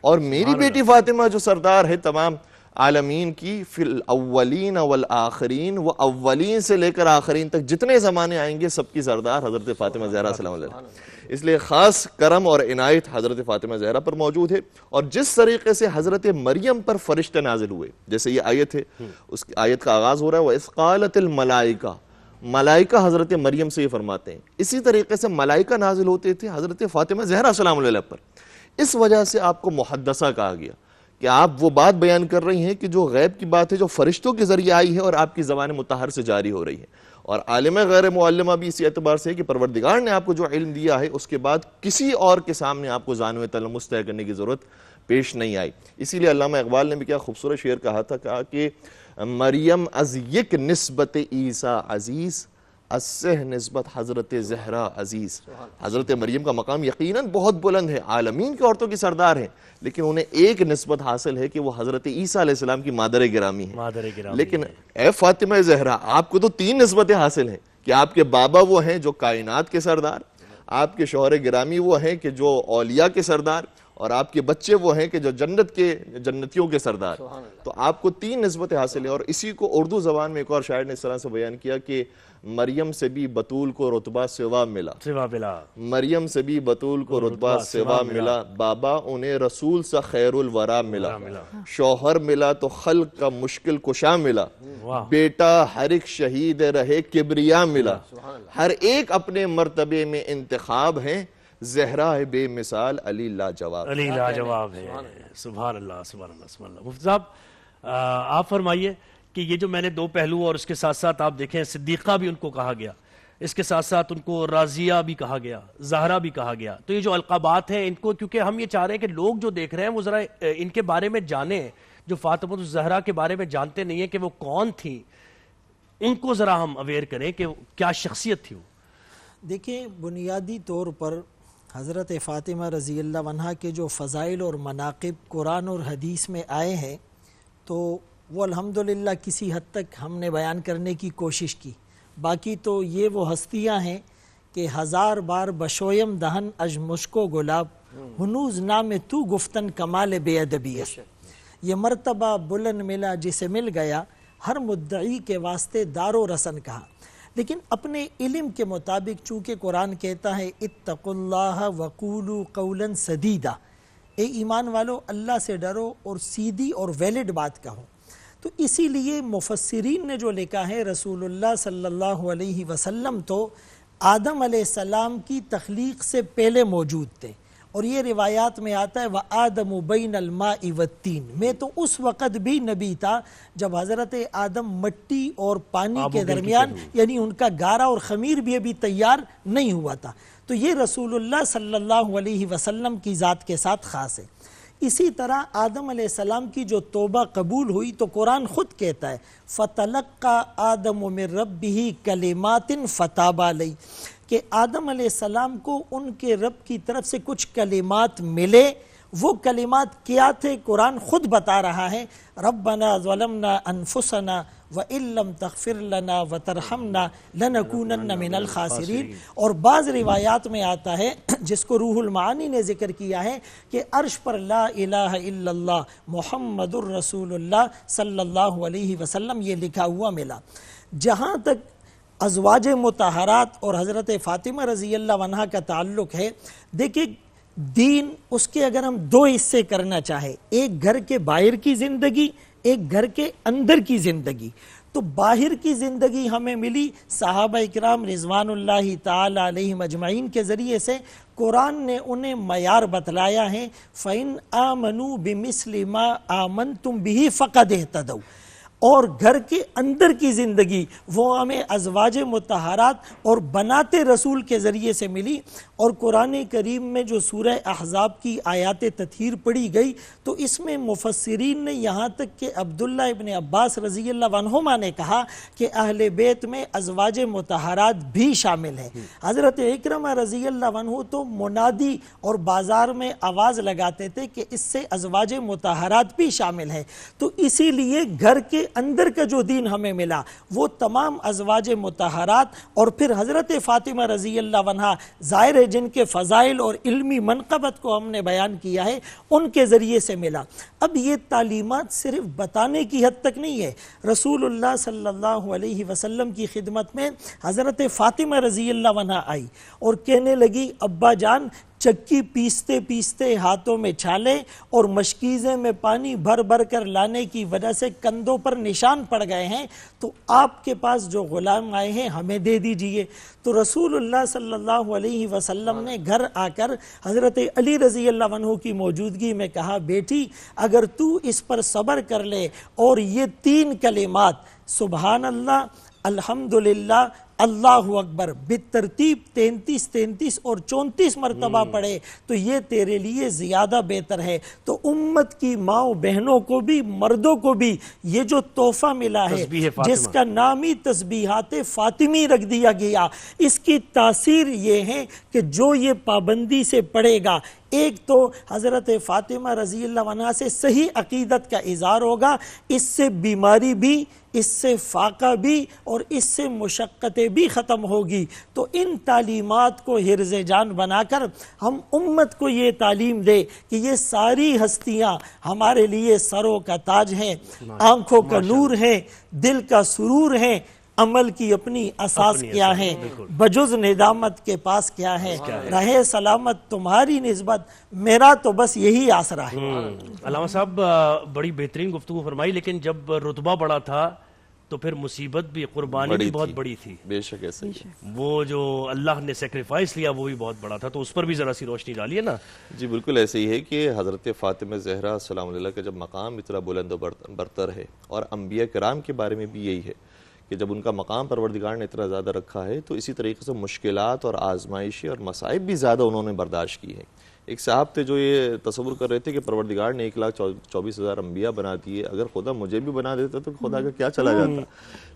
اور میری بیٹی فاطمہ جو سردار ہے تمام عالمین کی فی الاولین والآخرین، وہ اولین سے لے کر آخرین تک جتنے زمانے آئیں گے سب کی سردار حضرت فاطمہ زہرا سلام اللہ۔ اس لیے خاص کرم اور عنایت حضرت فاطمہ زہرا پر موجود ہے، اور جس طریقے سے حضرت مریم پر فرشتے نازل ہوئے، جیسے یہ آیت ہے، اس آیت کا آغاز ہو رہا ہے وَإِذْ قَالَتِ الْمَلَائِكَةُ، ملائکہ حضرت مریم سے یہ فرماتے ہیں، اسی طریقے سے ملائکہ نازل ہوتے تھے حضرت فاطمہ زہرا سلام اللہ پر۔ اس وجہ سے آپ کو محدثہ کہا گیا کہ آپ وہ بات بیان کر رہی ہیں کہ جو غیب کی بات ہے جو فرشتوں کے ذریعے آئی ہے اور آپ کی زبان مطہر سے جاری ہو رہی ہے۔ اور عالم غیر معلمہ بھی اسی اعتبار سے ہے کہ پروردگار نے آپ کو جو علم دیا ہے اس کے بعد کسی اور کے سامنے آپ کو زانو تلمس طے کرنے کی ضرورت پیش نہیں آئی۔ اسی لیے علامہ اقبال نے بھی کیا خوبصورت شعر کہا تھا، کہا کہ مریم از یک نسبت عیسیٰ عزیز، از سہ نسبت حضرت زہرا عزیز۔ حضرت مریم کا مقام یقیناً بہت بلند ہے، عالمین کی عورتوں کی سردار ہیں، لیکن انہیں ایک نسبت حاصل ہے کہ وہ حضرت عیسیٰ علیہ السلام کی مادر گرامی ہیں۔ لیکن اے فاطمہ زہرا آپ کو تو 3 نسبتیں حاصل ہیں کہ آپ کے بابا وہ ہیں جو کائنات کے سردار، آپ کے شوہر گرامی وہ ہیں کہ جو اولیاء کے سردار، اور آپ کے بچے وہ ہیں کہ جو جنتیوں کے سردار. تو آپ کو 3 نسبتیں حاصل ہیں. اور اسی کو اردو زبان میں ایک اور شاعر نے اس طرح سے بیان کیا کہ مریم سے بھی بطول کو رتبہ سوا ملا. مریم سے بھی بطول کو رتبہ سوا ملا. بابا انہیں رسول سا خیر الورا ملا. شوہر ملا تو خلق کا مشکل کشا ملا. بیٹا ہر ایک شہید رہے کبریا ملا. ہر ایک اپنے مرتبے میں انتخاب ہیں. زہرا ہے بے مثال علی لاجواب. علی لاجواب ہے. سبحان اللہ سبحان اللہ سبحان اللہ. مفتی صاحب آپ فرمائیے کہ یہ جو میں نے 2 پہلو اور اس کے ساتھ ساتھ آپ دیکھیں صدیقہ بھی ان کو کہا گیا, اس کے ساتھ ساتھ ان کو راضیہ بھی کہا گیا, زہرا بھی کہا گیا. تو یہ جو القابات ہیں ان کو, کیونکہ ہم یہ چاہ رہے ہیں کہ لوگ جو دیکھ رہے ہیں وہ ذرا ان کے بارے میں جانیں, جو فاطمہ الزہرا کے بارے میں جانتے نہیں ہیں کہ وہ کون تھیں, ان کو ذرا ہم اویئر کریں کہ کیا شخصیت تھی وہ. دیکھیں بنیادی طور پر حضرت فاطمہ رضی اللہ عنہا کے جو فضائل اور مناقب قرآن اور حدیث میں آئے ہیں تو وہ الحمدللہ کسی حد تک ہم نے بیان کرنے کی کوشش کی. باقی تو یہ وہ ہستیاں ہیں کہ 1000 بار بشویم دہن اج مشکو گلاب ہنوز نام تو گفتن کمال بے ادبیت. یہ مرتبہ بلند ملا جسے مل گیا ہر مدعی کے واسطے دار و رسن کہا. لیکن اپنے علم کے مطابق چونکہ قرآن کہتا ہے اتقوا اللہ وقولوا قولا سدیدا, اے ایمان والو اللہ سے ڈرو اور سیدھی اور ویلڈ بات کہو. تو اسی لیے مفسرین نے جو لکھا ہے رسول اللہ صلی اللہ علیہ وسلم تو آدم علیہ السلام کی تخلیق سے پہلے موجود تھے, اور یہ روایات میں آتا ہے وَآدَمُ بَيْنَ الْمَاءِ وَالتِّينِ, میں تو اس وقت بھی نبی تھا جب حضرت آدم مٹی اور پانی کے درمیان, یعنی ان کا گارا اور خمیر بھی ابھی تیار نہیں ہوا تھا. تو یہ رسول اللہ صلی اللہ علیہ وسلم کی ذات کے ساتھ خاص ہے. اسی طرح آدم علیہ السلام کی جو توبہ قبول ہوئی تو قرآن خود کہتا ہے فَتَلَقَّى آدَمُ مِن رَبِّهِ كَلِمَاتٍ فَتَابَ عَلَيْهِ, کہ آدم علیہ السلام کو ان کے رب کی طرف سے کچھ کلمات ملے. وہ کلمات کیا تھے قرآن خود بتا رہا ہے ربنا ظلمنا انفسنا وَإِن لَّمْ تَغْفِرْ لَنَا وَتَرْحَمْنَا لَنَكُونَنَّ مِنَ الْخَاسِرِينَ. اور بعض روایات میں آتا ہے جس کو روح المعانی نے ذکر کیا ہے کہ عرش پر لا الہ الا اللہ محمد الرسول اللہ صلی اللہ علیہ وسلم یہ لکھا ہوا ملا. جہاں تک ازواج مطہرات اور حضرت فاطمہ رضی اللہ عنہا کا تعلق ہے, دیکھیں دین اس کے اگر ہم 2 حصے کرنا چاہے, ایک گھر کے باہر کی زندگی, ایک گھر کے اندر کی زندگی. تو باہر کی زندگی ہمیں ملی صحابہ اکرام رضوان اللہ تعالی علیہم اجمعین کے ذریعے سے. قرآن نے انہیں معیار بتلایا ہے فَإِنْ آمَنُوا بِمِثْلِ مَا آمَنْتُمْ بِهِ فَقَدْ اهْتَدَوْا. اور گھر کے اندر کی زندگی وہ ہمیں ازواج مطہرات اور بناتے رسول کے ذریعے سے ملی. اور قرآن کریم میں جو سورہ احزاب کی آیات تطہیر پڑھی گئی تو اس میں مفسرین نے یہاں تک کہ عبداللہ ابن عباس رضی اللہ عنہما نے کہا کہ اہل بیت میں ازواج مطہرات بھی شامل ہیں. حضرت اکرمہ رضی اللہ عنہ تو منادی اور بازار میں آواز لگاتے تھے کہ اس سے ازواج مطہرات بھی شامل ہیں. تو اسی لیے گھر کے اندر کا جو دین ہمیں ملا وہ تمام ازواج مطہرات اور پھر حضرت فاطمہ رضی اللہ عنہا ظاہر ہے جن کے فضائل اور علمی منقبت کو ہم نے بیان کیا ہے ان کے ذریعے سے ملا. اب یہ تعلیمات صرف بتانے کی حد تک نہیں ہے. رسول اللہ صلی اللہ علیہ وسلم کی خدمت میں حضرت فاطمہ رضی اللہ عنہا آئی اور کہنے لگی ابا جان چکی پیستے پیستے ہاتھوں میں چھالے اور مشکیزے میں پانی بھر بھر کر لانے کی وجہ سے کندھوں پر نشان پڑ گئے ہیں, تو آپ کے پاس جو غلام آئے ہیں ہمیں دے دیجئے. تو رسول اللہ صلی اللہ علیہ وسلم نے گھر آ کر حضرت علی رضی اللہ عنہ کی موجودگی میں کہا بیٹی اگر تو اس پر صبر کر لے اور یہ 3 کلمات سبحان اللہ الحمدللہ اللہ اکبر بالترتیب 33 اور 34 مرتبہ پڑھے تو یہ تیرے لیے زیادہ بہتر ہے. تو امت کی ماؤں بہنوں کو بھی مردوں کو بھی یہ جو تحفہ ملا ہے جس کا نام ہی تسبیحات فاطمی رکھ دیا گیا, اس کی تاثیر یہ ہے کہ جو یہ پابندی سے پڑھے گا ایک تو حضرت فاطمہ رضی اللہ عنہا سے صحیح عقیدت کا اظہار ہوگا, اس سے بیماری بھی اس سے فاقہ بھی اور اس سے مشقتیں بھی ختم ہوگی. تو ان تعلیمات کو حرز جان بنا کر ہم امت کو یہ تعلیم دے کہ یہ ساری ہستیاں ہمارے لیے سروں کا تاج ہیں، آنکھوں کا نور ہے، دل کا سرور ہے، عمل کی اپنی اساس کیا ہے، بجز ندامت کے پاس کیا ہے، رہے سلامت تمہاری نسبت، میرا تو بس یہی آسرا ہے. علامہ صاحب بڑی بہترین گفتگو فرمائی، لیکن جب رتبہ بڑا تھا تو پھر مصیبت بھی، قربانی بھی بہت بڑی تھی. بے شک ایسا ہی ہے. وہ جو اللہ نے سیکریفائس لیا وہ بھی بہت بڑا تھا، تو اس پر بھی ذرا سی روشنی ڈالیے نا. جی بالکل ایسے ہی ہے کہ حضرت فاطمہ زہرا سلام اللہ کا جب مقام اتنا بلند و برتر ہے، اور انبیاء کرام کے بارے میں بھی یہی ہے کہ جب ان کا مقام پروردگار نے اتنا زیادہ رکھا ہے تو اسی طریقے سے مشکلات اور آزمائشیں اور مصائب بھی زیادہ انہوں نے برداشت کی ہیں. ایک صاحب تھے جو یہ تصور کر رہے تھے کہ پروردگار نے 1,24,000 انبیاء بنا دیے، اگر خدا مجھے بھی بنا دیتا تو خدا کا کیا چلا جاتا.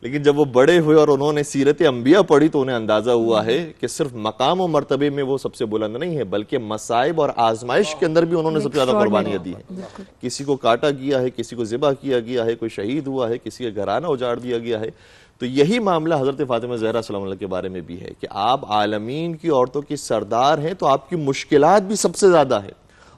لیکن جب وہ بڑے ہوئے اور انہوں نے سیرت انبیاء پڑھی تو انہیں اندازہ ہوا ہے کہ صرف مقام و مرتبے میں وہ سب سے بلند نہیں ہے، بلکہ مصائب اور آزمائش کے اندر بھی انہوں نے سب سے زیادہ قربانیاں دی ہیں. کسی کو کاٹا گیا ہے، کسی کو ذبح کیا گیا ہے، کوئی شہید ہوا ہے، کسی کا گھرانہ اجاڑ دیا گیا ہے. تو یہی معاملہ حضرت فاطمہ زہرا سلام اللہ کے بارے میں بھی ہے کہ آپ عالمین کی عورتوں کی سردار ہیں تو آپ کی مشکلات بھی سب سے زیادہ ہے.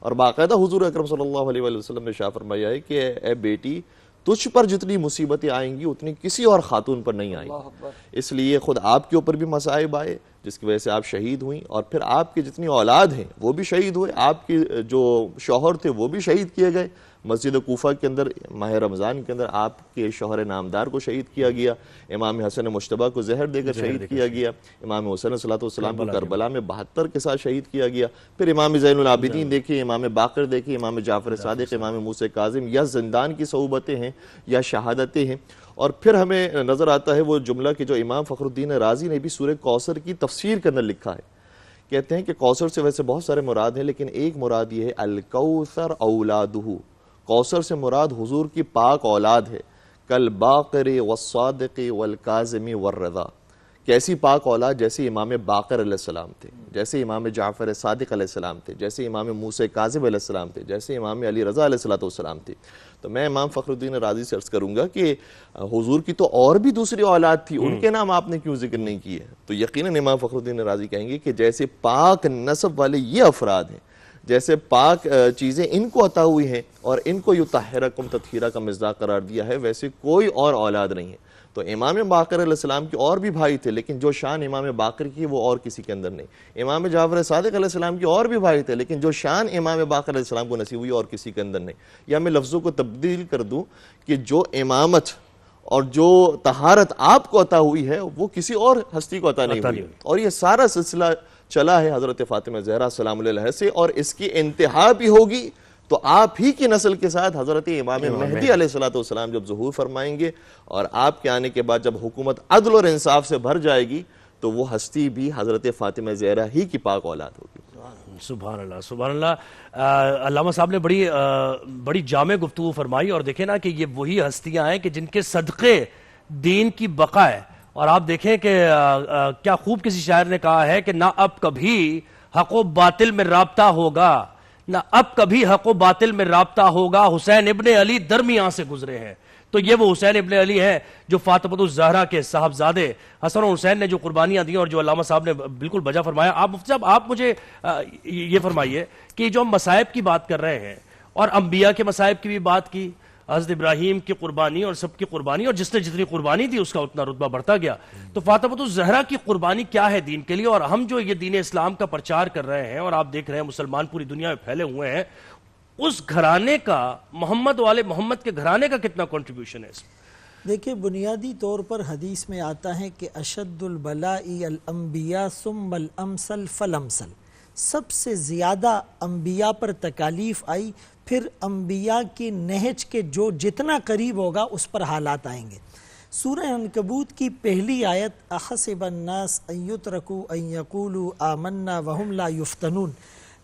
اور باقاعدہ حضور اکرم صلی اللہ علیہ وسلم نے شاہ فرمایا ہے کہ اے بیٹی، تجھ پر جتنی مصیبتیں آئیں گی اتنی کسی اور خاتون پر نہیں آئیں گی. اس لیے خود آپ کے اوپر بھی مصائب آئے جس کی وجہ سے آپ شہید ہوئیں، اور پھر آپ کی جتنی اولاد ہیں وہ بھی شہید ہوئے، آپ کے جو شوہر تھے وہ بھی شہید کیے گئے. مسجد کوفہ کے اندر ماہ رمضان کے اندر آپ کے شوہر نامدار کو شہید کیا گیا، امام حسن مجتبیٰ کو زہر دے کر شہید کیا گیا، امام حسین صلی اللہ علیہ وسلم کو کربلا میں 72 کے ساتھ شہید کیا گیا. پھر امام زین العابدین دیکھیں، امام باقر دیکھیں، امام جعفر صادق، امام موسیٰ کاظم، یا زندان کی صعوبتیں ہیں یا شہادتیں ہیں. اور پھر ہمیں نظر آتا ہے وہ جملہ کہ جو امام فخر الدین رازی نے بھی سورہ کوثر کی تفسیر کے اندر لکھا ہے. کہتے ہیں کہ کوثر سے ویسے بہت سارے مراد ہیں، لیکن ایک مراد یہ ہے الکوثر اولادہ، کوثر سے مراد حضور کی پاک اولاد ہے. کالباقر والصادق والکاظم والرضا. کیسی پاک اولاد؟ جیسے امام باقر علیہ السلام تھے، جیسے امام جعفر صادق علیہ السلام تھے، جیسے امام موسیٰ کاظم علیہ السلام تھے، جیسے امام علی رضا علیہ السلام تھے. تو میں امام فخر الدین رازی سے عرض کروں گا کہ حضور کی تو اور بھی دوسری اولاد تھی، ان کے نام آپ نے کیوں ذکر نہیں کیے؟ تو یقیناً امام فخر الدین رازی کہیں گے کہ جیسے پاک نسب والے یہ افراد ہیں، جیسے پاک چیزیں ان کو عطا ہوئی ہیں اور ان کو یطہرکم تطہیرا کا مصداق قرار دیا ہے، ویسے کوئی اور اولاد نہیں ہے. تو امام باقر علیہ السلام کے اور بھی بھائی تھے، لیکن جو شان امام باقر کی وہ اور کسی کے اندر نہیں. امام جعفر صادق علیہ السلام کے اور بھی بھائی تھے، لیکن جو شان امام باقر علیہ السلام کو نصیب ہوئی اور کسی کے اندر نہیں. یا میں لفظوں کو تبدیل کر دوں کہ جو امامت اور جو طہارت آپ کو عطا ہوئی ہے وہ کسی اور ہستی کو عطا نہیں ہوئی. اور یہ سارا سلسلہ چلا ہے حضرت فاطمہ زہرا سلام اللہ سے، اور اس کی انتہا بھی ہوگی تو آپ ہی کی نسل کے ساتھ حضرت امام مہدی علیہ السلام جب ظہور فرمائیں گے، اور آپ کے آنے کے بعد جب حکومت عدل اور انصاف سے بھر جائے گی تو وہ ہستی بھی حضرت فاطمہ زہرا ہی کی پاک اولاد ہوگی. سبحان اللہ، سبحان اللہ. علامہ صاحب نے بڑی جامع گفتگو فرمائی، اور دیکھیں نا کہ یہ وہی ہستیاں ہیں کہ جن کے صدقے دین کی بقا ہے. اور آپ دیکھیں کہ کیا خوب کسی شاعر نے کہا ہے کہ نہ اب کبھی حق و باطل میں رابطہ ہوگا، نہ اب کبھی حق و باطل میں رابطہ ہوگا، حسین ابن علی درمیان سے گزرے ہیں. تو یہ وہ حسین ابن علی ہے جو فاطمہ الزہرا کے صاحبزادے حسن و حسین نے جو قربانیاں دی اور جو علامہ صاحب نے بالکل بجا فرمایا. آپ مفتی صاحب، آپ مجھے یہ فرمائیے کہ جو ہم مصائب کی بات کر رہے ہیں اور انبیاء کے مصائب کی بھی بات کی، حضرت ابراہیم کی قربانی اور سب کی قربانی، اور جس نے جتنی قربانی دی اس کا اتنا رتبہ بڑھتا گیا. تو فاطمہ الزہرا کی قربانی کیا ہے دین کے لیے؟ اور ہم جو یہ دین اسلام کا پرچار کر رہے ہیں اور آپ دیکھ رہے ہیں مسلمان پوری دنیا میں پھیلے ہوئے ہیں، اس گھرانے کا، محمد والے محمد کے گھرانے کا کتنا کنٹریبیوشن ہے اس میں؟ دیکھیں، بنیادی طور پر حدیث میں آتا ہے کہ اشد البلاء الانبیاء ثم الامثل فالامثل. سب سے زیادہ انبیاء پر تکالیف آئی، پھر انبیاء کی نہج کے جو جتنا قریب ہوگا اس پر حالات آئیں گے. سورہ عنکبوت کی پہلی آیت احسب الناس ان یترکوا ان یقولوا آمنا وہم لا یفتنون.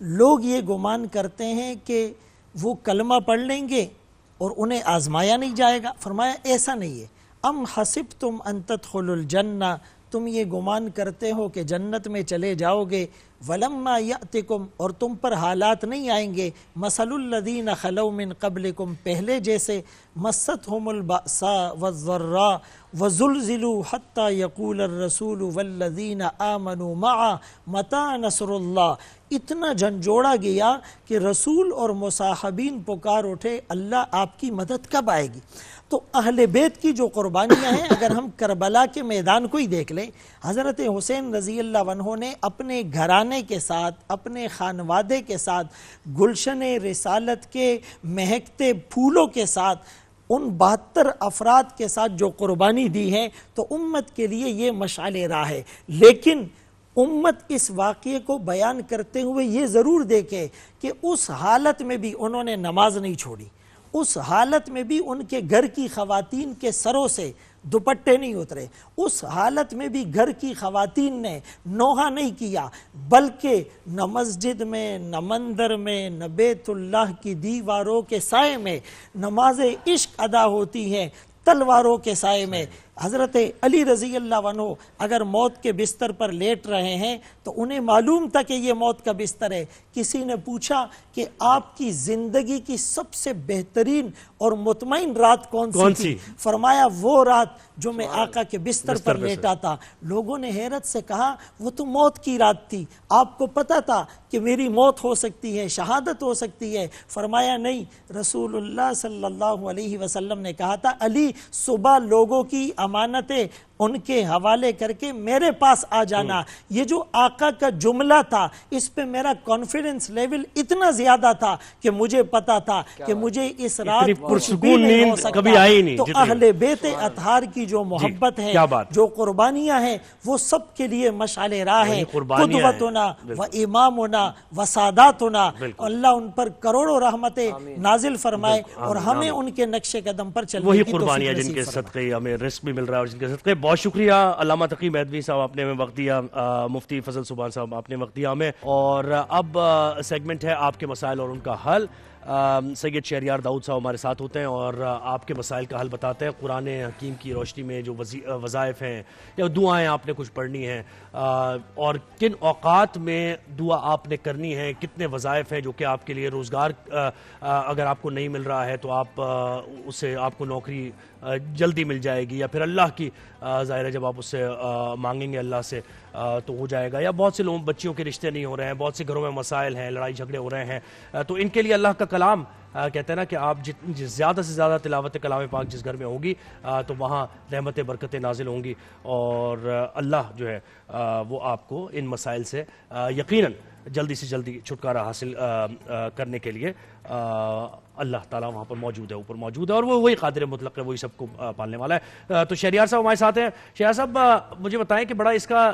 لوگ یہ گمان کرتے ہیں کہ وہ کلمہ پڑھ لیں گے اور انہیں آزمایا نہیں جائے گا. فرمایا ایسا نہیں ہے. ام حسبتم ان تدخلوا الجنہ، تم یہ گمان کرتے ہو کہ جنت میں چلے جاؤ گے ولما یأتکم اور تم پر حالات نہیں آئیں گے مثل الذین خلو من قبلکم پہلے جیسے مستہم البأساء والضراء وزلزلوا حتی یقول الرسول والذین آمنوا معه متی نصر اللہ. اتنا جھنجھوڑا گیا کہ رسول اور مصاحبین پکار اٹھے اللہ آپ کی مدد کب آئے گی. تو اہل بیت کی جو قربانیاں ہیں اگر ہم کربلا کے میدان کو ہی دیکھ لیں, حضرت حسین رضی اللہ عنہ نے اپنے گھرانے کے ساتھ اپنے خانوادے کے ساتھ گلشن رسالت کے مہکتے پھولوں کے ساتھ ان 72 افراد کے ساتھ جو قربانی دی ہے تو امت کے لیے یہ مشعل راہ ہے. لیکن امت اس واقعے کو بیان کرتے ہوئے یہ ضرور دیکھے کہ اس حالت میں بھی انہوں نے نماز نہیں چھوڑی, اس حالت میں بھی ان کے گھر کی خواتین کے سروں سے دوپٹے نہیں اترے, اس حالت میں بھی گھر کی خواتین نے نوحہ نہیں کیا, بلکہ نہ مسجد میں نہ مندر میں نہ بیت اللہ کی دیواروں کے سائے میں نماز عشق ادا ہوتی ہے, تلواروں کے سائے میں. حضرت علی رضی اللہ عنہ اگر موت کے بستر پر لیٹ رہے ہیں تو انہیں معلوم تھا کہ یہ موت کا بستر ہے. کسی نے پوچھا کہ آپ کی زندگی کی سب سے بہترین اور مطمئن رات کون سی تھی؟ فرمایا وہ رات جو میں آقا کے بستر پر لیٹا تھا. لوگوں نے حیرت سے کہا وہ تو موت کی رات تھی, آپ کو پتا تھا کہ میری موت ہو سکتی ہے, شہادت ہو سکتی ہے؟ فرمایا نہیں, رسول اللہ صلی اللہ علیہ وسلم نے کہا تھا علی صبح لوگوں کی امانتیں ان کے حوالے کر کے میرے پاس آ جانا. یہ جو آقا کا جملہ تھا اس پہ میرا کانفیڈنس لیول اتنا زیادہ تھا کہ مجھے پتا تھا کہ مجھے اس رات کچھ بھی نہیں ہو سکتا. تو اہل بیت اطہار کی جو محبت ہے, جو قربانیاں ہیں, وہ سب کے لیے مشعل راہ ہے. قدوتنا و امامنا و ساداتنا, اللہ ان پر کروڑوں رحمتیں نازل فرمائے اور ہمیں ان کے نقش قدم پر چلنے کی توفیق نصیب فرمائے. جن کے صدقے ہمیں رزق بھی مل رہا ہے اور جن کے صدقے. بہت شکریہ علامہ تقی مہدوی صاحب, آپ نے ہمیں وقت دیا. مفتی فضل سبحان صاحب آپ نے وقت دیا ہمیں. اور اب سیگمنٹ ہے آپ کے مسائل اور ان کا حل. سید شہریار داؤد صاحب ہمارے ساتھ ہوتے ہیں اور آپ کے مسائل کا حل بتاتے ہیں. قرآن حکیم کی روشنی میں جو وظائف ہیں یا دعائیں آپ نے کچھ پڑھنی ہیں اور کن اوقات میں دعا آپ نے کرنی ہے, کتنے وظائف ہیں جو کہ آپ کے لیے روزگار اگر آپ کو نہیں مل رہا ہے تو آپ اسے آپ کو نوکری جلدی مل جائے گی, یا پھر اللہ کی ظاہر ہے جب آپ اس سے مانگیں گے اللہ سے تو ہو جائے گا, یا بہت سے لوگوں بچیوں کے رشتے نہیں ہو رہے ہیں, بہت سے گھروں میں مسائل ہیں, لڑائی جھگڑے ہو رہے ہیں, تو ان کے لیے اللہ کا کلام کہتے ہیں نا کہ آپ زیادہ سے زیادہ تلاوت کلام پاک جس گھر میں ہوگی تو وہاں رحمتیں برکتیں نازل ہوں گی اور اللہ جو ہے وہ آپ کو ان مسائل سے یقیناً جلدی سے جلدی چھٹکارا حاصل کرنے کے لیے اللہ تعالیٰ وہاں پر موجود ہے, اوپر موجود ہے, اور وہ وہی قادر مطلق ہے, وہی سب کو پالنے والا ہے. تو شہریار صاحب ہمارے ساتھ ہیں. شہریار صاحب مجھے بتائیں کہ بڑا اس کا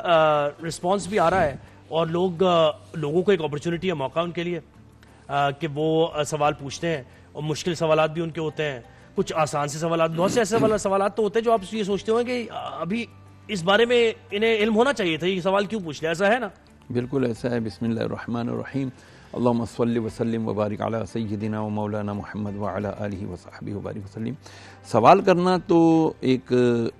رسپانس بھی آ رہا ہے اور لوگوں کو ایک اپرچونٹی ہے, موقع ان کے لیے کہ وہ سوال پوچھتے ہیں اور مشکل سوالات بھی ان کے ہوتے ہیں, کچھ آسان سے سوالات, بہت سے ایسے سوالات تو ہوتے ہیں جو آپ یہ سوچتے ہوں کہ ابھی اس بارے میں انہیں علم ہونا چاہیے تھا, یہ سوال کیوں پوچھ لیا, ایسا ہے نا؟ بالکل ایسا ہے. بسم اللہ الرحمن الرحیم. اللہم صلی وسلم وبارک علی سیدنا و مولانا محمد وعلی آلہ وصحبہ وبارک وسلم. سوال کرنا تو ایک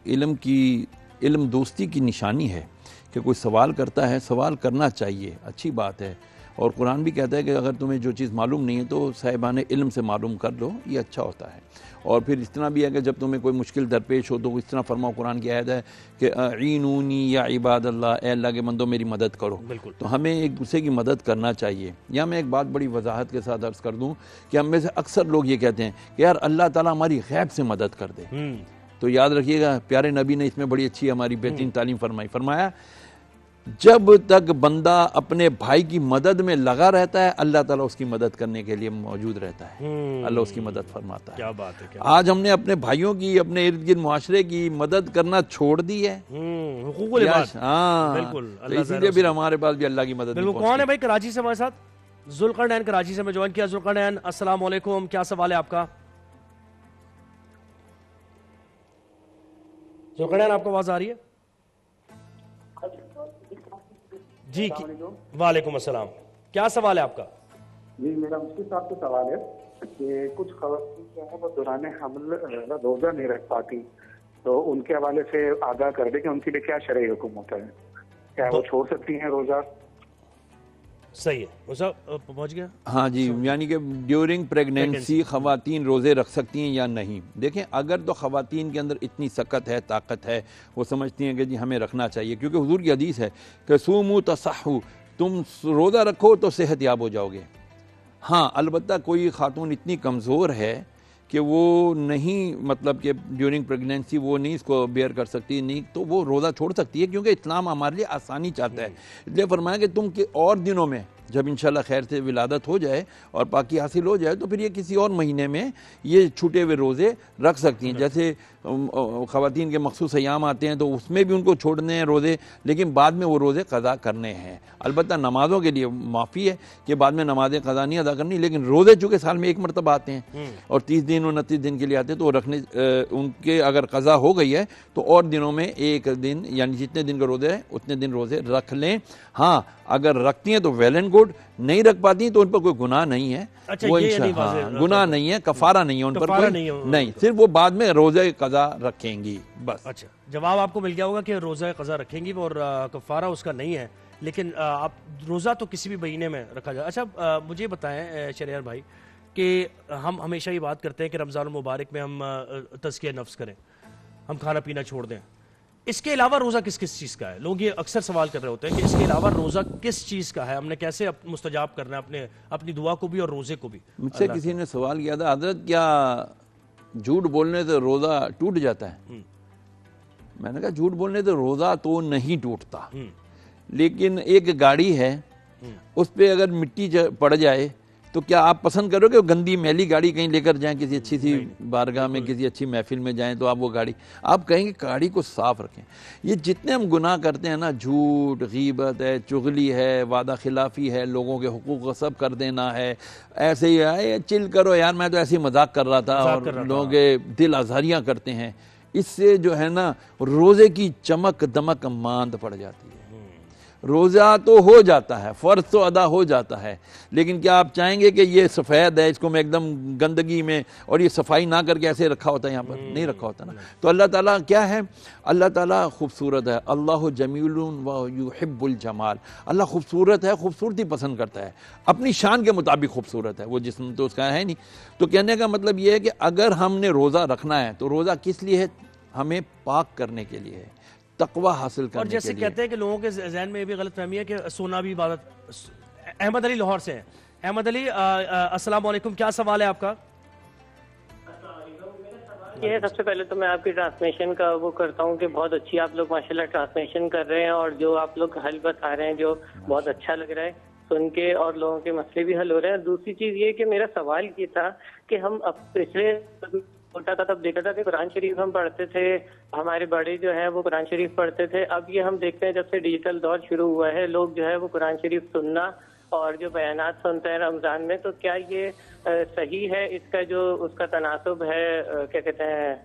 علم دوستی کی نشانی ہے کہ کوئی سوال کرتا ہے, سوال کرنا چاہیے, اچھی بات ہے. اور قرآن بھی کہتا ہے کہ اگر تمہیں جو چیز معلوم نہیں ہے تو صاحبان علم سے معلوم کر لو, یہ اچھا ہوتا ہے. اور پھر اس طرح بھی ہے کہ جب تمہیں کوئی مشکل درپیش ہو تو اس طرح فرماؤ, قرآن کی آیت ہے کہ اعینونی یا عباد اللہ, اے اللہ کے بندوں میری مدد کرو. تو ہمیں ایک دوسرے کی مدد کرنا چاہیے. یا میں ایک بات بڑی وضاحت کے ساتھ عرض کر دوں کہ ہم میں سے اکثر لوگ یہ کہتے ہیں کہ یار اللہ تعالیٰ ہماری غیب سے مدد کر دے. تو یاد رکھیے گا پیارے نبی نے اس میں بڑی اچھی ہماری بہترین تعلیم فرمایا جب تک بندہ اپنے بھائی کی مدد میں لگا رہتا ہے اللہ تعالیٰ اس کی مدد کرنے کے لیے موجود رہتا ہے, اللہ اس کی مدد فرماتا ہے. کیا بات ہے. آج ہم نے اپنے بھائیوں کی, اپنے ارد گرد معاشرے کی مدد کرنا چھوڑ دی ہے. حقوق العباد. ہاں بالکل, اسی لیے پھر ہمارے پاس بھی اللہ کی مدد. کون ہے بھائی کراچی سے ہمارے ساتھ؟ ذوالقرنین کراچی سے میں جوائن کیا. ذوالقرنین السلام علیکم, کیا سوال ہے آپ کا؟ ذوالقرنین آپ کو آواز آ رہی ہے؟ جی وعلیکم السلام, کیا سوال ہے آپ کا؟ جی میرا مفتی صاحب سے سوال ہے کہ کچھ خواتین جو ہے وہ دوران حمل روزہ نہیں رکھ پاتی, تو ان کے حوالے سے آگاہ کر دے کہ ان کے لیے کیا شرعی حکم ہوتا ہے, کیا وہ چھوڑ سکتی ہیں روزہ؟ صحیح ہے صاحب پہنچ گیا. ہاں جی، یعنی کہ ڈیورنگ پریگنینسی خواتین روزے رکھ سکتی ہیں یا نہیں. دیکھیں اگر تو خواتین کے اندر اتنی سکت ہے، طاقت ہے، وہ سمجھتی ہیں کہ جی ہمیں رکھنا چاہیے، کیونکہ حضور کی حدیث ہے کہ سومو تصحو، تم روزہ رکھو تو صحت یاب ہو جاؤ گے. ہاں البتہ کوئی خاتون اتنی کمزور ہے کہ وہ نہیں، مطلب کہ ڈیورنگ پریگنینسی وہ نہیں اس کو بیئر کر سکتی، نہیں تو وہ روزہ چھوڑ سکتی ہے، کیونکہ اسلام ہمارے لیے آسانی چاہتا ہے. اس لیے فرمایا کہ تم کے اور دنوں میں جب انشاءاللہ خیر سے ولادت ہو جائے اور پاکی حاصل ہو جائے تو پھر یہ کسی اور مہینے میں یہ چھوٹے ہوئے روزے رکھ سکتی ہیں. جیسے خواتین کے مخصوص ایام آتے ہیں تو اس میں بھی ان کو چھوڑنے ہیں روزے، لیکن بعد میں وہ روزے قضا کرنے ہیں. البتہ نمازوں کے لیے معافی ہے کہ بعد میں نمازیں قضا نہیں ادا کرنی، لیکن روزے چونکہ سال میں ایک مرتبہ آتے ہیں اور 30 دن 29 دن کے لیے آتے ہیں تو وہ رکھنے ان کے اگر قضا ہو گئی ہے تو اور دنوں میں ایک دن، یعنی جتنے دن کا روزے ہیں اتنے دن روزے رکھ لیں. ہاں اگر رکھتی ہیں تو ویل اینڈ گڈ، نہیں رکھ پاتی تو ان پر کوئی گناہ نہیں ہے. وہ گناہ نہیں ہے، کفارہ نہیں ہے ان پر کوئی نہیں، صرف وہ بعد میں روزے قضا رکھیں گی بس. اچھا جواب آپ کو مل گیا ہوگا کہ روزہ قضا رکھیں گی اور کفارہ اس کا نہیں ہے، لیکن آپ روزہ تو کسی بھی مہینے میں رکھا جائے. اچھا مجھے بتائیں شریار بھائی کہ ہم ہمیشہ یہ بات کرتے ہیں کہ رمضان المبارک میں ہم تزکیہ نفس کریں، ہم کھانا پینا چھوڑ دیں. اس کے علاوہ روزہ کس کس چیز کا ہے؟ لوگ یہ اکثر سوال کر رہے ہوتے ہیں کہ اس کے علاوہ روزہ کس چیز کا ہے، ہم نے کیسے مستجاب کرنا ہے اپنی دعا کو بھی اور روزے کو بھی. مجھ سے کسی نے سوال کیا تھا، حضرت کیا جھوٹ بولنے سے روزہ ٹوٹ جاتا ہے؟ میں نے کہا جھوٹ بولنے سے روزہ تو نہیں ٹوٹتا، لیکن ایک گاڑی ہے اس پہ اگر مٹی پڑ جائے تو کیا آپ پسند کرو کہ گندی میلی گاڑی کہیں لے کر جائیں، کسی اچھی سی بارگاہ میں کسی اچھی محفل میں جائیں تو آپ وہ گاڑی آپ کہیں گے گاڑی کو صاف رکھیں. یہ جتنے ہم گناہ کرتے ہیں نا، جھوٹ، غیبت ہے، چغلی ہے، وعدہ خلافی ہے، لوگوں کے حقوق غصب کر دینا ہے، ایسے ہی ہے چل کرو یار میں تو ایسے ہی مذاق کر رہا تھا، اور لوگوں کے دل آزاریاں کرتے ہیں، اس سے جو ہے نا روزے کی چمک دمک ماند پڑ جاتی ہے. روزہ تو ہو جاتا ہے، فرض تو ادا ہو جاتا ہے، لیکن کیا آپ چاہیں گے کہ یہ سفید ہے، اس کو میں ایک دم گندگی میں اور یہ صفائی نہ کر کے ایسے رکھا ہوتا ہے؟ یہاں پر نہیں رکھا ہوتا نا. تو اللہ تعالیٰ کیا ہے؟ اللہ تعالیٰ خوبصورت ہے. اللہ جمیل و یحب الجمال. اللہ خوبصورت ہے، خوبصورتی پسند کرتا ہے، اپنی شان کے مطابق خوبصورت ہے. وہ جسم تو اس کا ہے نہیں. تو کہنے کا مطلب یہ ہے کہ اگر ہم نے روزہ رکھنا ہے تو روزہ کس لیے ہے؟ ہمیں پاک کرنے کے لیے ہے، تقوی حاصل کرنے کے لیے. اور جیسے کہتے ہیں کہ لوگوں کے ذہن میں یہ بھی غلط فہمی ہے کہ سونا بھی عبادت. احمد علی لاہور سے ہیں. احمد علی السلام علیکم، کیا سوال ہے آپ کا؟ یہ ہے سب سے پہلے تو میں آپ کی ٹرانسمیشن کا وہ کرتا ہوں کہ بہت اچھی آپ لوگ ماشاءاللہ ٹرانسمیشن کر رہے ہیں، اور جو آپ لوگ حل بتا رہے ہیں جو بہت اچھا لگ رہا ہے سن کے، اور لوگوں کے مسئلے بھی حل ہو رہے ہیں. دوسری چیز یہ کہ میرا سوال یہ تھا کہ ہم اب پچھلے چھوٹا تھا تب دیکھا تھا کہ قرآن شریف ہم پڑھتے تھے، ہمارے بڑے جو ہیں وہ قرآن شریف پڑھتے تھے. اب یہ ہم دیکھتے ہیں جب سے ڈیجیٹل دور شروع ہوا ہے لوگ جو ہے وہ قرآن شریف سننا اور جو بیانات سنتے ہیں رمضان میں، تو کیا یہ صحیح ہے؟ اس کا جو اس کا تناسب ہے، کیا کہتے ہیں،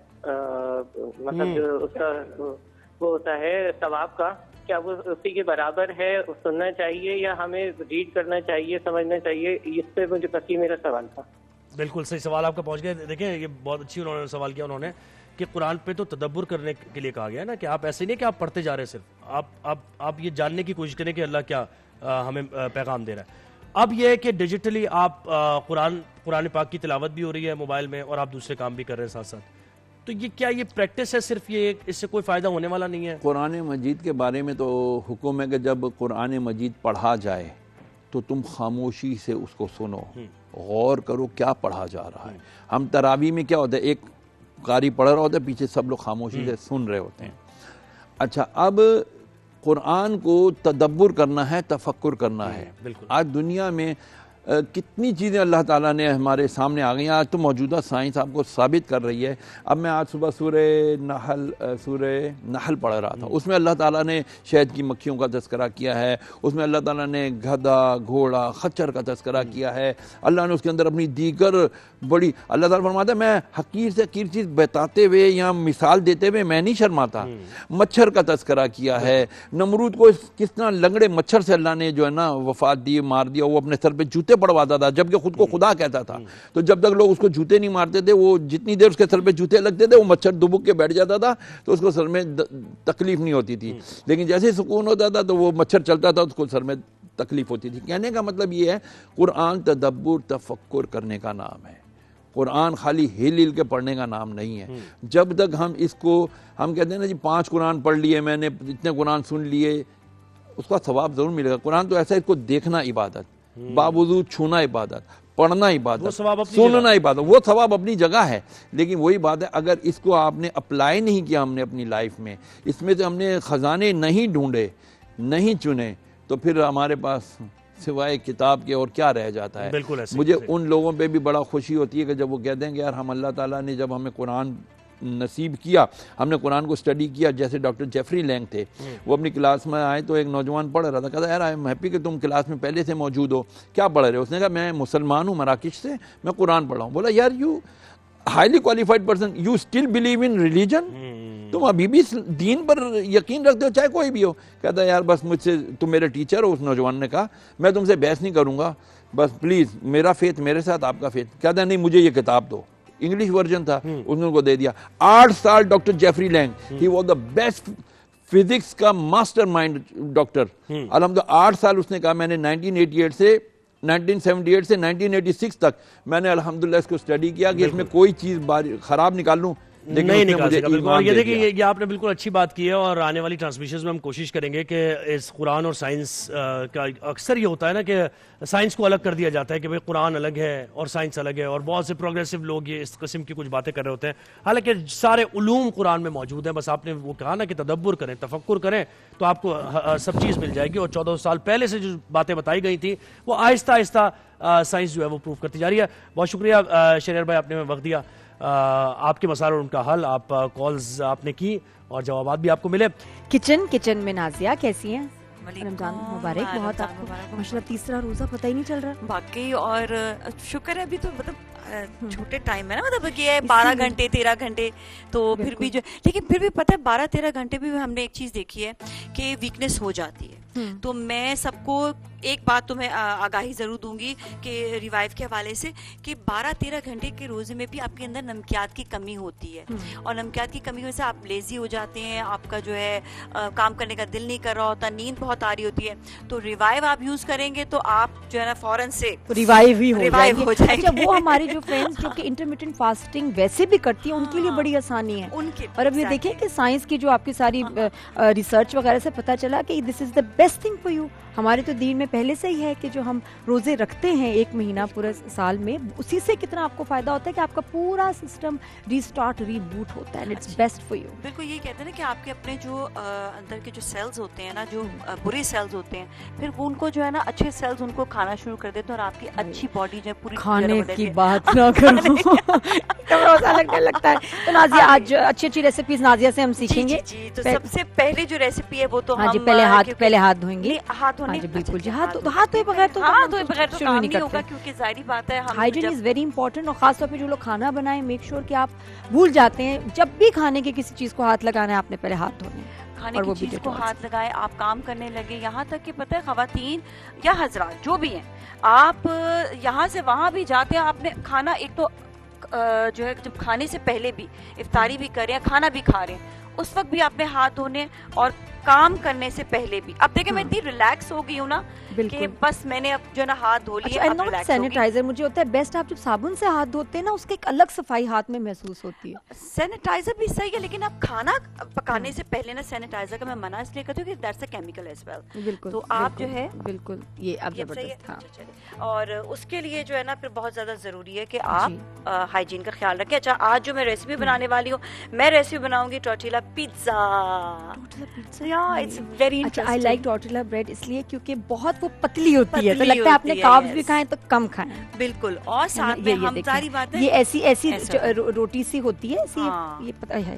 مطلب جو اس کا وہ ہوتا ہے ثواب کا، کیا وہ اسی کے برابر ہے؟ سننا چاہیے یا ہمیں ریڈ کرنا چاہیے، سمجھنا چاہیے؟ اس پہ مجھے بس یہ میرا سوال تھا. بالکل صحیح سوال آپ کا پہنچ گیا. دیکھیں یہ بہت اچھی انہوں نے سوال کیا، انہوں نے کہ قرآن پہ تو تدبر کرنے کے لیے کہا گیا ہے نا، کہ آپ ایسے نہیں کہ آپ پڑھتے جا رہے ہیں، صرف آپ یہ جاننے کی کوشش کریں کہ اللہ کیا ہمیں پیغام دے رہا ہے. اب یہ ہے کہ ڈیجیٹلی آپ قرآن پاک کی تلاوت بھی ہو رہی ہے موبائل میں اور آپ دوسرے کام بھی کر رہے ہیں ساتھ ساتھ، تو یہ کیا یہ پریکٹس ہے صرف، یہ اس سے کوئی فائدہ ہونے والا نہیں ہے؟ قرآن مجید کے بارے میں تو حکم ہے کہ جب قرآن مجید پڑھا جائے تو تم خاموشی سے اس کو سنو، غور کرو کیا پڑھا جا رہا ہے. ہم تراویح میں کیا ہوتا ہے، ایک قاری پڑھ رہا ہوتا ہے، پیچھے سب لوگ خاموشی سے سن رہے ہوتے ہیں. اچھا اب قرآن کو تدبر کرنا ہے، تفکر کرنا ہے. آج دنیا میں کتنی چیزیں اللہ تعالیٰ نے ہمارے سامنے آ گئی ہیں. آج تو موجودہ سائنس آپ کو ثابت کر رہی ہے. اب میں آج صبح سورہ نحل پڑھ رہا تھا، اس میں اللہ تعالیٰ نے شہد کی مکھیوں کا تذکرہ کیا ہے، اس میں اللہ تعالیٰ نے گدھا، گھوڑا، خچر کا تذکرہ کیا ہے. اللہ نے اس کے اندر اپنی دیگر بڑی، اللہ تعالیٰ فرماتا ہے میں حقیر سے حقیر چیز بتاتے ہوئے یا مثال دیتے ہوئے میں نہیں شرماتا. مچھر کا تذکرہ کیا ہے، نمرود کو کس طرح لنگڑے مچھر سے اللہ نے جو ہے نا وفات دی، مار دیا. وہ اپنے سر پہ جوتے پڑواتا تھا جبکہ خود کو خدا کہتا تھا. تو جب تک لوگ اس کو جوتے نہیں مارتے تھے، وہ جتنی دیر اس کے سر پہ جوتے لگتے تھے وہ مچھر دبک کے بیٹھ جاتا تھا تو اس کو سر میں تکلیف نہیں ہوتی تھی. لیکن جیسے سکون ہوتا تھا تو وہ مچھر چلتا تھا اس کو سر میں تکلیف ہوتی تھی. کہنے کا مطلب یہ ہے قرآن تدبر تفکر کرنے کا نام ہے. قرآن خالی ہل ہل کے پڑھنے کا نام نہیں ہے. جب تک ہم اس کو ہم کہتے ہیں نا جی 5 قرآن پڑھ لیے میں نے, اتنے قرآن سن لیے, اس کا ثواب ضرور ملے گا. قرآن تو ایسا ہے, اس کو دیکھنا عبادت, باوضو چھونا عبادت, پڑھنا عبادت, سننا عبادت, وہ ثواب اپنی جگہ ہے. لیکن وہی بات ہے اگر اس کو آپ نے اپلائی نہیں کیا ہم نے اپنی لائف میں, اس میں سے ہم نے خزانے نہیں ڈھونڈے, نہیں چنے, تو پھر ہمارے پاس سوائے کتاب کے اور کیا رہ جاتا ہے. مجھے ان لوگوں پہ بھی بڑا خوشی ہوتی ہے کہ جب وہ کہتے ہیں کہ یار ہم اللہ تعالیٰ نے جب ہمیں قرآن نصیب کیا, ہم نے قرآن کو اسٹڈی کیا. جیسے ڈاکٹر جیفری لینگ تھے, وہ اپنی کلاس میں آئے تو ایک نوجوان پڑھ رہا تھا, کہتا یار آئی ایم ہیپی کہ تم کلاس میں پہلے سے موجود ہو, کیا پڑھ رہے ہو؟ اس نے کہا میں مسلمان ہوں مراکش سے, میں قرآن پڑھ رہا ہوں. بولا یار you highly qualified person, you still believe in religion, تم ابھی بھی دین پر یقین رکھتے ہو چاہے کوئی بھی ہو. کہتا ہے یار بس مجھ سے, تم میرے ٹیچر ہو. اس نوجوان نے کہا میں تم سے بحث نہیں کروں گا, بس پلیز میرا فیتھ میرے ساتھ, آپ کا فیتھ. کہتا ہے نہیں مجھے یہ کتاب دو. انگلش ورژن تھا, اس نے ان کو دے دیا. 8 سال doctor Jeffrey Lang, he was the best physics کا ماسٹر مائنڈ ڈاکٹر. الحمدللہ 8 سال اس نے کہا میں نے 1978 سے 1986 تک میں نے الحمدللہ اس کو اسٹڈی کیا کہ اس میں کوئی چیز خراب نکال لوں نہیں نکال سکا. بالکل, اور یہ دیکھیں یہ آپ نے بالکل اچھی بات کی ہے, اور آنے والی ٹرانسمیشنز میں ہم کوشش کریں گے کہ اس قرآن اور سائنس کا اکثر یہ ہوتا ہے نا کہ سائنس کو الگ کر دیا جاتا ہے کہ بھئی قرآن الگ ہے اور سائنس الگ ہے, اور بہت سے پروگریسو لوگ یہ اس قسم کی کچھ باتیں کر رہے ہوتے ہیں. حالانکہ سارے علوم قرآن میں موجود ہیں, بس آپ نے وہ کہا نا کہ تدبر کریں, تفکر کریں, تو آپ کو سب چیز مل جائے گی. اور 14 سال پہلے سے جو باتیں بتائی گئی تھیں وہ آہستہ آہستہ سائنس جو ہے وہ پروف کرتی جا رہی ہے. بہت شکریہ شریر بھائی, آپ نے وقت دیا. آپ کے مسائل اور ان کا حل, آپ کالز آپ نے کی اور جوابات بھی آپ کو ملے. کچن میں نازیہ کیسی ہیں؟ رمضان مبارک بہت آپ کو. ماشاءاللہ تیسرا روزہ پتہ ہی نہیں چل رہا باقی, اور شکر ہے ابھی تو مطلب چھوٹے ٹائم ہے نا, مطلب یہ ہے 12 گھنٹے 13 گھنٹے تو پھر بھی جو, لیکن پھر بھی پتہ ہے 12-13 گھنٹے بھی ہم نے ایک چیز دیکھی ہے کہ ویکنیس ہو جاتی ہے. تو میں سب کو ایک بات تو میں آگاہی ضرور دوں گی کہ ریوائیو کے حوالے سے کہ 12-13 گھنٹے کے روزے میں بھی آپ کے اندر نمکیات کی کمی ہوتی ہے, اور نمکیات کی کمی ہونے سے آپ لیزی ہو جاتے ہیں, آپ کا جو ہے کام کرنے کا دل نہیں کر رہا ہوتا, نیند بہت آ رہی ہوتی ہے. تو ریوائیو آپ یوز کریں گے تو آپ جو ہے نا فوراً سے ریوائیو ہی ہو جائیں گے. اچھا وہ ہماری جو فرینڈز جو کہ انٹرمیٹنٹ فاسٹنگ ویسے بھی کرتی ہیں ان کے لیے بڑی آسانی ہے. اور اب یہ دیکھیں کہ سائنس کی جو آپ کی ساری ریسرچ وغیرہ سے پتہ چلا کہ this is the best thing for you. ہمارے تو دین میں پہلے سے ہی ہے کہ جو ہم روزے رکھتے ہیں 1 مہینہ پورے سال میں, اسی سے کتنا آپ کو فائدہ ہوتا ہے کہ آپ کا پورا سسٹم ریسٹارٹ ریبوٹ ہوتا ہے. It's best for you. بالکل یہی کہتے ہیں نا کہ آپ کے اپنے جو اندر کے جو سیلز ہوتے ہیں نا, جو برے سیلز ہوتے ہیں, پھر ان کو جو ہے نا اچھے سیلز ان کو کھانا شروع کر دیتے ہیں, اور آپ کی اچھی باڈی جو ہے پوری کھانے کی بات نہ کرو روزہ لگنے لگتا ہے. تو نازیہ آج اچھی اچھی ریسیپیز نازیہ سے ہم سیکھیں گے. تو سب سے پہلے جو ریسیپی ہے وہ تو ہم پہلے ہاتھ دھوئیں گے. بالکل جی, ہاتھ دھوئے بغیر تو شروع نہیں ہوگا, کیونکہ ظاہری بات ہے ہائیجین از ویری امپورٹنٹ. اور خاص طور پہ جو لوگ کھانا بنائیں میک شیور کہ آپ بھول جاتے ہیں جب بھی کھانے کے کسی چیز کو ہاتھ لگانا ہے آپ نے پہلے ہاتھ دھونے ہیں, کھانے کی چیز کو ہاتھ لگائے, آپ کام کرنے لگے. یہاں تک کہ پتہ ہے خواتین یا حضرات جو بھی ہیں, آپ یہاں سے وہاں بھی جاتے ہیں, آپ نے کھانا ایک تو جو ہے جب کھانے سے پہلے بھی افطاری بھی کر رہے ہیں, کھانا بھی کھا رہے ہیں, اس وقت بھی آپ نے ہاتھ دھونے, اور کام کرنے سے پہلے بھی. اب دیکھیں میں اتنی ریلیکس ہو گئی ہوں نا کہ بس میں نے اب جو ہے نا ہاتھ دھو لیے. سینیٹائزر مجھے ہوتا ہے بیسٹ, آپ جب صابن سے ہاتھ دھوتے ہیں نا اس کی ایک الگ صفائی ہاتھ میں محسوس ہوتی ہے. سینیٹائزر بھی صحیح ہے, لیکن آپ کھانا پکانے سے پہلے نا سینیٹائزر کا میں منع اس لیے کرتی ہوں کہ that's a chemical as well. بالکل, تو آپ جو ہے بالکل یہ اب زبردست. اور اس کے لیے جو ہے نا پھر بہت زیادہ ضروری ہے کہ آپ ہائیجین کا خیال رکھیں. اچھا آج جو میں ریسیپی بنانے والی ہوں, میں ریسیپی بناؤں گی ٹورٹیلا پیزا. اچھا آئی لائک ٹورٹیلا بریڈ اس لیے کیونکہ بہت وہ پتلی ہوتی ہے, تو لگتا ہے آپ نے کاربز بھی کھائیں تو کم کھائیں. بالکل, اور ساتھ میں ہم ساری باتیں یہ ایسی روٹی سی ہوتی ہے, یہ پتہ ہے,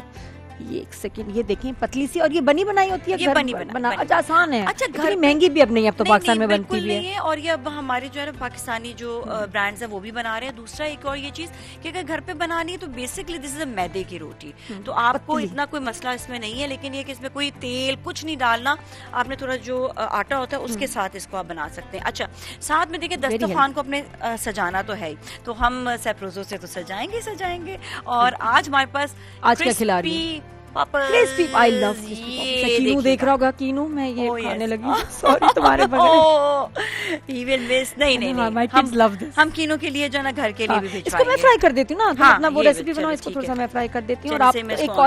یہ ایک سیکنڈ یہ دیکھیں پتلی سی, اور یہ بنی بنائی ہوتی ہے, یہ بنی بنا اچھا آسان ہے. اچھا گھر مہنگی بھی اب نہیں, اب تو پاکستان میں بنتی بھی ہے, اور یہ اب ہمارے جو ہے پاکستانی جو برانڈز ہیں وہ بھی بنا رہے ہیں. دوسرا ایک اور یہ چیز کہ اگر گھر پہ بنانی ہے تو بیسکلی دس از اے میدے کی روٹی, تو آپ کو اتنا کوئی مسئلہ اس میں نہیں ہے, لیکن یہ کہ اس میں کوئی تیل کچھ نہیں ڈالنا, آپ نے تھوڑا جو آٹا ہوتا ہے اس کے ساتھ اس کو آپ بنا سکتے ہیں. اچھا ساتھ میں دیکھیں دسترخوان کو اپنے سجانا تو ہے ہی, تو ہم سیپروزوں سے تو سجائیں گے. اور آج ہمارے پاس آج کیا کھلا رہی ہے crispy, I love crispy poppers. کینو دیکھ رہا ہوگا, کینو میں یہ کھانے لگی. سوری تمہارے بغیر. He will miss. نہیں My kids love this. ہم کینو کے لیے جو نا گھر کے لیے بھی بھجوائیں گے. اس کو میں فرائی کر دیتی ہوں نا, اپنا وہ ریسیپی بناؤ, اس کو تھوڑا سا میں فرائی کر دیتی ہوں. اور آپ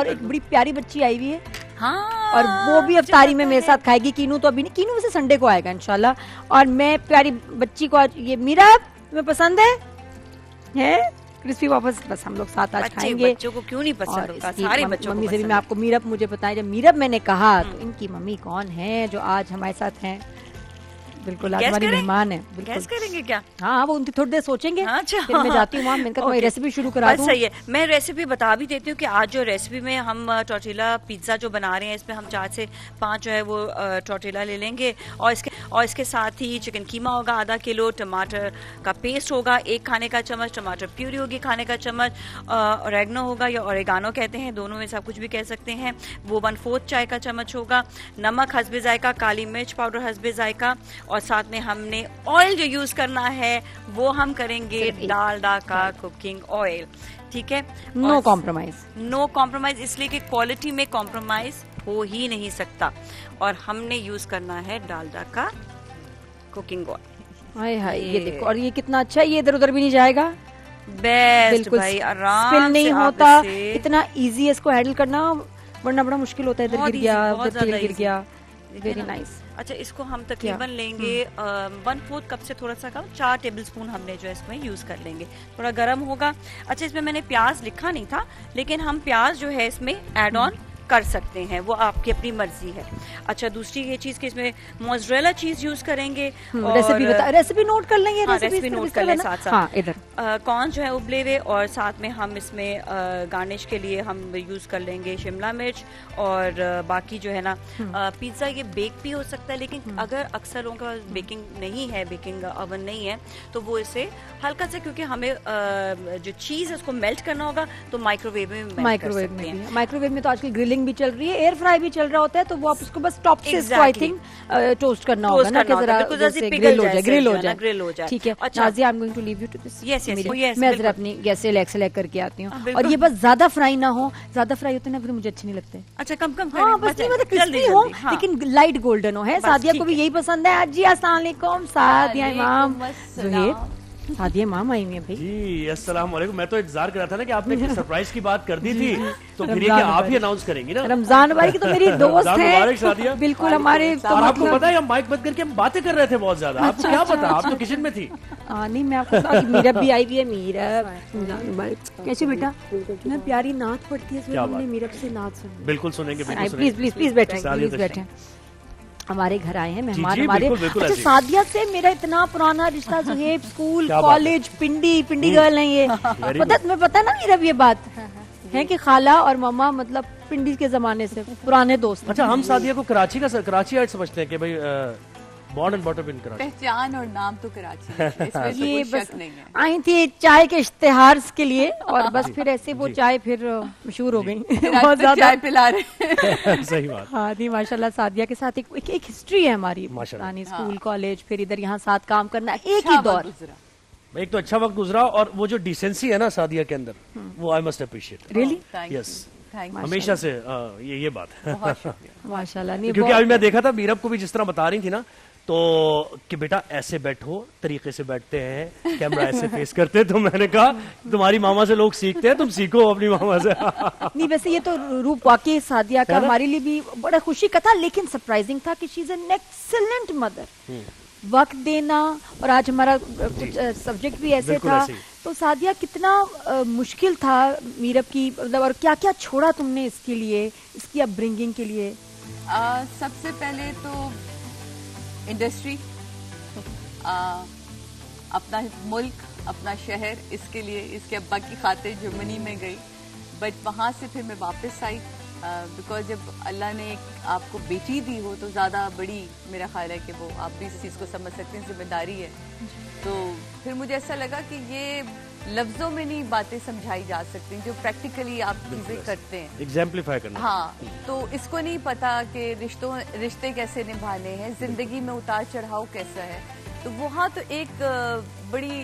ایک بڑی پیاری بچی آئی ہوئی ہے, اور وہ بھی افطاری میں میرے ساتھ کھائے گی. کینو تو ابھی نہیں, کینو ویسے سنڈے کو آئے گا انشاءاللہ. اور میں پیاری بچی کو آج یہ میرا تمہیں پسند ہے کرسپی پاپس, بس ہم لوگ ساتھ آج کھائیں گے. بچوں کو کیوں نہیں پسند ہوگا, سارے بچوں کو. ممی سے بھی میں آپ کو میرب مجھے بتائیں, جب میرب میں نے کہا تو ان کی ممی کون ہے جو آج ہمارے ساتھ ہیں, بالکل آج ہماری مہمان ہے. گیس کریں گے کیا؟ ہاں وہ ان کی تھوڑی دیر سوچیں گے, پھر میں جاتی ہوں وہاں, میں نے کہا ریسیپی شروع کرا دوں. صحیح ہے, میں ریسیپی بتا بھی دیتی ہوں کہ آج جو ریسیپی میں ہم ٹورٹیلا پیزا جو بنا رہے ہیں, اس میں ہم 4 سے 5 جو ہے وہ ٹورٹیلا لے لیں گے, اور اس کے ساتھ ہی چکن قیمہ ہوگا آدھا کلو, ٹماٹر کا پیسٹ ہوگا 1 کھانے کا چمچ, ٹماٹر پیوری ہوگی کھانے کا چمچ, اوریگنو ہوگا یا اوریگانو کہتے ہیں, دونوں میں سے آپ کچھ بھی کہہ سکتے ہیں, وہ 1/4 چائے کا چمچ ہوگا, نمک حسب ذائقہ, کالی مرچ پاؤڈر حسب ذائقہ, اور ساتھ میں ہم نے آئل جو یوز کرنا ہے وہ ہم کریں گے ڈالڈا کا کوکنگ آئل. ٹھیک ہے, نو کمپرومائز. نو کمپرومائز اس لیے کہ کوالٹی میں کمپرومائز ہو ہی نہیں سکتا, اور ہم نے یوز کرنا ہے ڈالڈا کا کوکنگ آئل. ہائے ہائے یہ دیکھو, اور یہ کتنا اچھا ہے, یہ ادھر ادھر بھی نہیں جائے گا. بیسٹ بھائی, آرام نہیں ہوتا, اتنا ایزی ہے اس کو ہینڈل کرنا, ورنہ بڑا مشکل ہوتا ہے, ادھر گر گیا ادھر تیل گر گیا. Very nice. اچھا, اس کو ہم تقریباً لیں گے 1/4 کپ سے تھوڑا سا کم, 4 ٹیبل سپون ہم نے جو ہے اس میں یوز کر لیں گے. تھوڑا گرم ہوگا. اچھا, اس میں نے پیاز لکھا نہیں تھا, لیکن ہم پیاز جو ہے اس میں ایڈ آن کر سکتے ہیں, وہ آپ کی اپنی مرضی ہے. اچھا, دوسری یہ چیز کہ اس میں موزریلا چیز یوز کریں گے. ریسیپی نوٹ کر لیں گے, ریسیپی نوٹ کر لیں ساتھ ساتھ. کارن جو ہے ابلے ہوئے, اور ساتھ میں ہم اس میں گارنش کے لیے ہم یوز کر لیں گے شملہ مرچ, اور باقی جو ہے نا پیزا یہ بیک بھی ہو سکتا ہے, لیکن اگر اکثر لوگوں کے پاس بیکنگ نہیں ہے, بیکنگ اوون نہیں ہے, تو وہ اسے ہلکا سے, کیونکہ ہمیں جو چیز ہے اس کو میلٹ کرنا ہوگا, تو مائکرو ویو میں تو آج کل گرلنگ بھی چل رہی ہے, ایئر فرائی بھی چل رہا ہوتا ہے, تو وہ آپ اس کو بس ٹاپ سے اس کو آئی تھنک ٹوسٹ کرنا ہوگا نا, کہ ذرا گرل ہو جائے. ٹھیک ہے Nazia, I am going to leave you to this. میں ذرا اپنی گیس سے لیک کر کے آتی ہوں, اور یہ بس زیادہ فرائی نہ ہو, زیادہ فرائی ہوتے ہیں نا مجھے اچھے نہیں لگتے. اچھا, کم ہاں بس نہیں, مطلب کرسپی ہو لیکن لائٹ گولڈن ہو. ہے سعدیہ کو بھی یہی پسند ہے. جی السلام علیکم سعدیہ امام. سعدیہ امام آئی ہوئی ہیں بھائی. جی السلام علیکم. میں تو انتظار کر رہا تھا نا کہ آپ نے سرپرائز کی بات کر دی تھی, تو پھر یہ کہ آپ ہی اناؤنس کریں گی نا. رمضان بھائی کی تو میری دوست ہے بالکل ہمارے. اور آپ کو پتا ہے ہم مائک بند کر کے ہم باتیں کر رہے تھے بہت زیادہ, آپ کو کیا پتا, آپ تو کچن میں تھی. نہیں میں آپ کو میرب بھی آئی ہوئی ہے. میرب کیسے بیٹا, میں پیاری نعت پڑھتی ہے, میرب سے نعت سن. بالکل سنیں گے, پلیز بیٹھیں. ہمارے گھر آئے ہیں مہمان ہمارے. اچھا, سعدیہ سے میرا اتنا پرانا رشتہ, Zohaib school college, Pindi girl ہیں یہ. تمہیں پتا نا میرا یہ بات ہے کہ خالہ اور ماما مطلب پنڈی کے زمانے سے پرانے دوست. اچھا, ہم سعدیہ کو کراچی آئٹ سمجھتے ہیں کہ بھائی بورن اینڈ بارٹ اپ ان کراچی. پہچان اور نام تو کراچی ہے, اس میں کوئی شک نہیں ہے. آئی تھی چائے کے اشتہار کے لیے, اور بس پھر ایسے وہ چائے پھر مشہور ہو گئی, بہت زیادہ چائے پلا رہے. صحیح بات. ہاں جی ماشاء اللہ. سعدیہ کے ساتھ ایک ہسٹری ہے ہماری پرانی, اسکول کالج, پھر ادھر یہاں ساتھ کام کرنا, ایک ہی دور. ایک تو اچھا وقت گزرا, اور وہ جو ڈیسنسی ہے نا سعدیہ کے اندر, وہ آئی مسٹ اپریشیٹ. ریئلی یس, ہمیشہ سے یہ بات ہے ماشاء اللہ. کیونکہ ابھی میں دیکھا تھا میرب کو بھی جس طرح بتا رہی تھی نا, تو کہ بیٹا ایسے بیٹھو, طریقے سے بیٹھتے ہیں, کیمرہ ایسے فیس کرتے, تو میں نے کہا تمہاری ماما سے لوگ سیکھتے ہیں, تم سیکھو اپنی ماما سے. نہیں ویسے یہ تو روپ واقعی سعدیہ کا ہمارے لیے بھی بڑا خوشی کا تھا, لیکن سرپرائزنگ تھا کہ شی از این ایکسلنٹ مدر. وقت دینا, اور آج ہمارا سبجیکٹ بھی ایسے تھا, تو سعدیہ کتنا مشکل تھا میرب کی, مطلب اور کیا کیا چھوڑا تم نے اس کے لیے, اس کی اپ برنگنگ کے لیے. سب سے پہلے تو انڈسٹری, اپنا ملک, اپنا شہر, اس کے لیے اس کے ابا کی خاطر جرمنی میں گئی, بٹ وہاں سے پھر میں واپس آئی, بیکاز جب اللہ نے آپ کو بیٹی دی ہو تو زیادہ بڑی, میرا خیال ہے کہ وہ آپ بھی اس چیز کو سمجھ سکتے ہیں, ذمہ داری ہے. تو پھر مجھے ایسا لگا کہ یہ لفظوں میں نہیں باتیں سمجھائی جا سکتی, جو پریکٹیکلی آپ چیزیں کرتے ہیں, ایگزامپلیفائی کرنا. ہاں, تو اس کو نہیں پتا کہ رشتے کیسے نبھانے ہیں, زندگی میں اتار چڑھاؤ کیسا ہے. تو وہاں تو ایک بڑی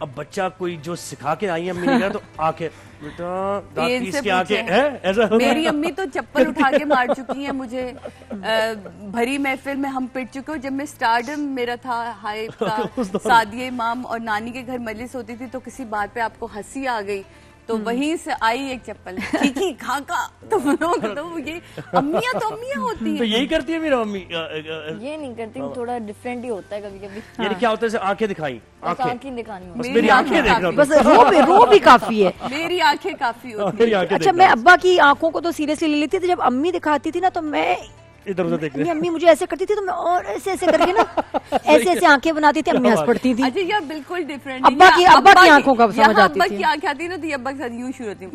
اب بچہ کوئی جو سکھا کے آئی امی نے کہا تو آنکھیں بیٹا دانت پیس کے آنکھیں ایسا میری امی تو چپل اٹھا کے مار چکی ہیں مجھے بھری محفل میں ہم پٹ چکے ہو. جب میں سٹارڈم میرا تھا ہائی کا سعدیہ امام اور نانی کے گھر مجلس ہوتی تھی تو کسی بات پہ آپ کو ہنسی آ گئی تو وہیں سے آئی ایک چپل کھیکی کھاکا تو یہ امیاں تو امیاں ہوتی ہیں. تو یہی کرتی ہے میرا امی. یہ نہیں کرتی, تھوڑا ڈیفرنٹ ہی ہوتا ہے کبھی کبھی. یعنی کیا ہوتا ہے آنکھیں دکھائی, آنکھیں دکھانی بس میری آنکھیں دیکھنا, بس رو بھی کافی ہے, میری آنکھیں کافی ہوتی ہیں. اچھا میں ابا کی آنکھوں کو تو سیریسلی لے لیتی تھی, جب امی دکھاتی تھی نا تو میں ادھر ادھر دیکھ امی مجھے ایسے کرتی تھی تو میں اور ایسے ایسے کر کے نا ایسے ایسے آنکھیں بناتی تھی, امی ہنس پڑتی تھی. اچھا یہ بالکل ڈیفرنٹ. ابا کی آنکھوں کا سمجھ آتی ابا تھی. کی آنکھ آتی نا تو یہ ابا کے ساتھ یوں شروع ہوتی.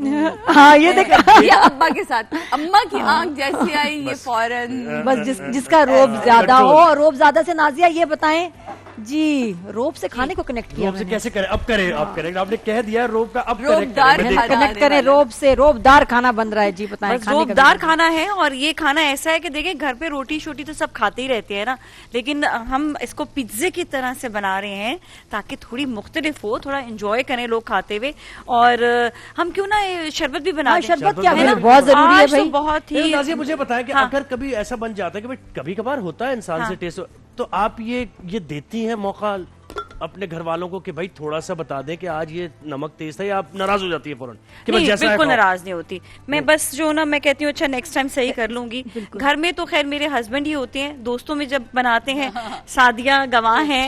ہاں یہ دیکھا یہ ابا کے ساتھ اما کی آنکھ جیسی آئی یہ فوراً. بس جس کا روب زیادہ ہو, روب زیادہ سے نازیہ یہ بتائیں جی روب سے کھانے کو کنیکٹ کیا, روب سے کیسے کریں, اب کریں آپ کنیکٹ, آپ نے کہہ دیا روب کا, اب کنیکٹ کریں روب سے. روب دار کھانا بن رہا ہے جی, بتائیں. روب دار کھانا ہے, اور یہ کھانا ایسا ہے کہ دیکھیں گھر پہ روٹی شوٹی تو سب کھاتے ہی رہتے ہیں نا, لیکن ہم اس کو پیزے کی طرح سے بنا رہے ہیں تاکہ تھوڑی مختلف ہو, تھوڑا انجوائے کریں لوگ کھاتے ہوئے. اور ہم کیوں نہ شربت بھی بنا دیں, شربت کیا ہے بہت ضروری ہے بھائی. بہت ہی نازیہ مجھے بتائیں کہ اگر کبھی ایسا بن جاتا ہے کہ کبھی کبھار ہوتا ہے انسان سے ٹیسٹ, تو آپ یہ دیتی ہیں موقع اپنے گھر والوں کو کہ بھائی تھوڑا سا بتا دیں کہ آج یہ نمک تیز تھا, یا آپ ناراض ہو جاتی ہے فوراً؟ نہیں بالکل ناراض نہیں ہوتی میں, بس جو نا میں کہتی ہوں اچھا نیکسٹ ٹائم صحیح کر لوں گی. گھر میں تو خیر میرے ہسبینڈ ہی ہوتے ہیں, دوستوں میں جب بناتے ہیں سعدیہ گواہ ہیں,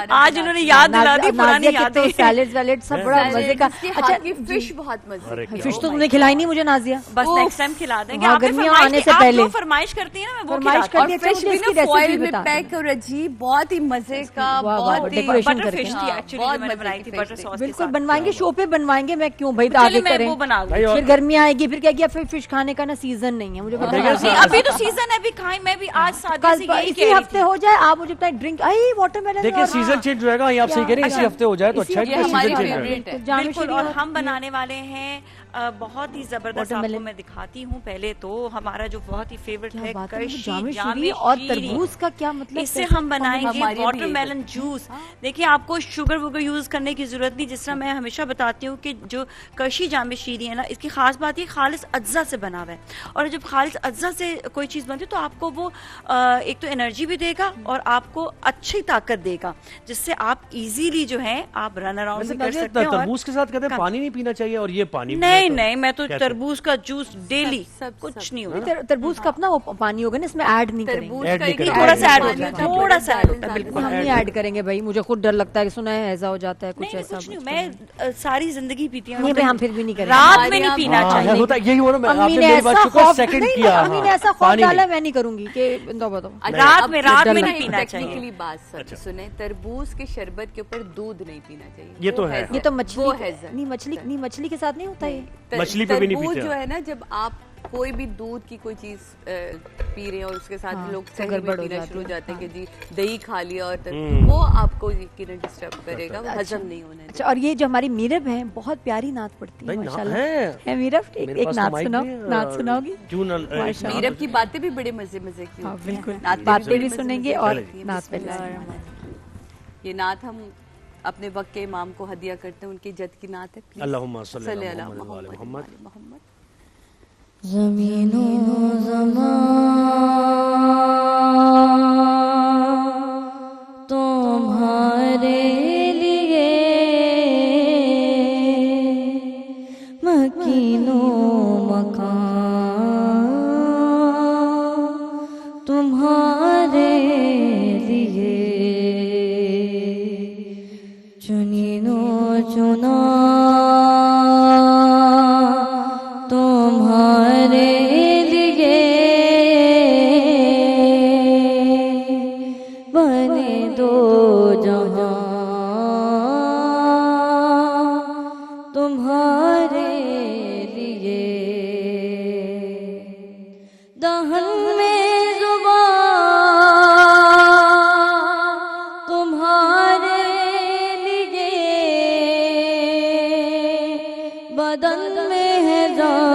آج انہوں نے یاد دلا دی پرانی یادیں. سیلیڈ ویلیڈ سب بڑا مزے کا. اچھا فش بہت مزے کی, فش تو تم نے کھلائی نہیں مجھے نازیہ, بس نیکسٹ ٹائم کھلا دیں گے. گرمیاں آنے سے پہلے فرمائش کرتی ہیں نا میں وہ فرمائش کرتی ہے. فش بھی نا فوائل میں پیک اور عجیب بہت ہی مزے کا, بہت ہی ڈیکوریشن فش تھی ایکچولی جو میں نے بنائی تھی بٹر ساس کے بالکل بنوائیں گے, شو پہ بنوائیں گے, میں کیوں بھائی آگے کریں, پھر گرمی آئے گی, پھر کیا کیا پھر فش کھانے کا نا سیزن نہیں ہے مجھے پتا. ابھی تو سیزن ہے, ابھی کھائیں, میں بھی آج سادہ سے یہی اسی ہفتے ہو جائے, آپ مجھے بتائیں ڈرنک آئی واٹر میلن, دیکھیں سیزن چینج ہو جائے گا, آپ صحیح کہہ رہے ہیں, اسی ہفتے ہو جائے تو اچھا ہے, سیزن چینج ہو جائے. بالکل. اور ہم بنانے والے ہیں بہت ہی زبردست, آپ کو میں دکھاتی ہوں. پہلے تو ہمارا جو بہت ہی فیورٹ ہے جامی اور تربوز کا کیا مطلب, اس سے ہم بنائیں گے واٹر میلن جوس. دیکھیے آپ کو شوگر وگر یوز کرنے کی ضرورت نہیں, جس طرح میں ہمیشہ بتاتی ہوں کہ جو کرشی جام شیریں ہے نا, اس کی خاص بات یہ خالص اجزا سے بنا ہوا ہے, اور جب خالص اجزا سے کوئی چیز بنتی ہے تو آپ کو وہ ایک تو انرجی بھی دے گا اور آپ کو اچھی طاقت دے گا, جس سے آپ ایزیلی جو ہے آپ رن اراؤنڈ بھی کر سکتے ہیں. تربوز کے ساتھ کہتے ہیں پانی نہیں پینا چاہیے, اور یہ پانی نہیں میں تو تربوز کا جوس ڈیلی, کچھ نہیں ہوتا. تربوز کا اپنا وہ پانی ہوگا نا, اس میں ایڈ نہیں کریں گے, تھوڑا سا ایڈ ہوتا ہے, تھوڑا سا ایڈ ہوتا ہے. بالکل ہم نہیں ایڈ کریں گے بھائی, مجھے خود ڈر لگتا ہے کہ سنا ہے ایسا ہو جاتا ہے کچھ ایسا. میں ساری زندگی پیتی ہوں, ہم پھر بھی نہیں کریں, رات میں نہیں پینا چاہیے. یہی ہو رہا, امی نے ایسا خوف ڈالا, میں نہیں کروں گی کہ رات میں نہیں پینا چاہیے. بات سچ سنیں, تربوز کے شربت کے اوپر دودھ نہیں پینا چاہیے. یہ تو ہے, یہ تو مچھلی کے ساتھ نہیں ہوتا, یہ مچھلی پہ بھی نہیں پیتے. جو ہے نا, جب آپ کوئی بھی دودھ کی کوئی چیز پی رہے ہیں اور اس کے ساتھ لوگ گڑبڑ پینا شروع ہو جاتے ہیں کہ جی دہی کھا لیا, اور وہ آپ کو یقیناً ڈسٹرب کرے گا, وہ ہضم نہیں ہونا. اچھا, اور یہ جو ہماری میرب ہے بہت پیاری نعت پڑتی ہے ماشاءاللہ. ہے میرب, ایک نعت سناؤ گی؟ میرب کی باتیں بھی بڑے مزے کی, بالکل باتیں بھی سنیں گے اور نعت پہ. یہ نعت ہم اپنے وقت کے امام کو ہدیہ کرتے ہیں, ان کی جد کی نعت ہے. اللہم صلی علی محمد. زمین و زمان تمہارے لیے مکین و مکان تمہارے لیے چنین و چنا تمہارے لیے بنے دو جہاں تمہارے لیے دہن میں زبان تمہارے لیے بدن میں ہے جان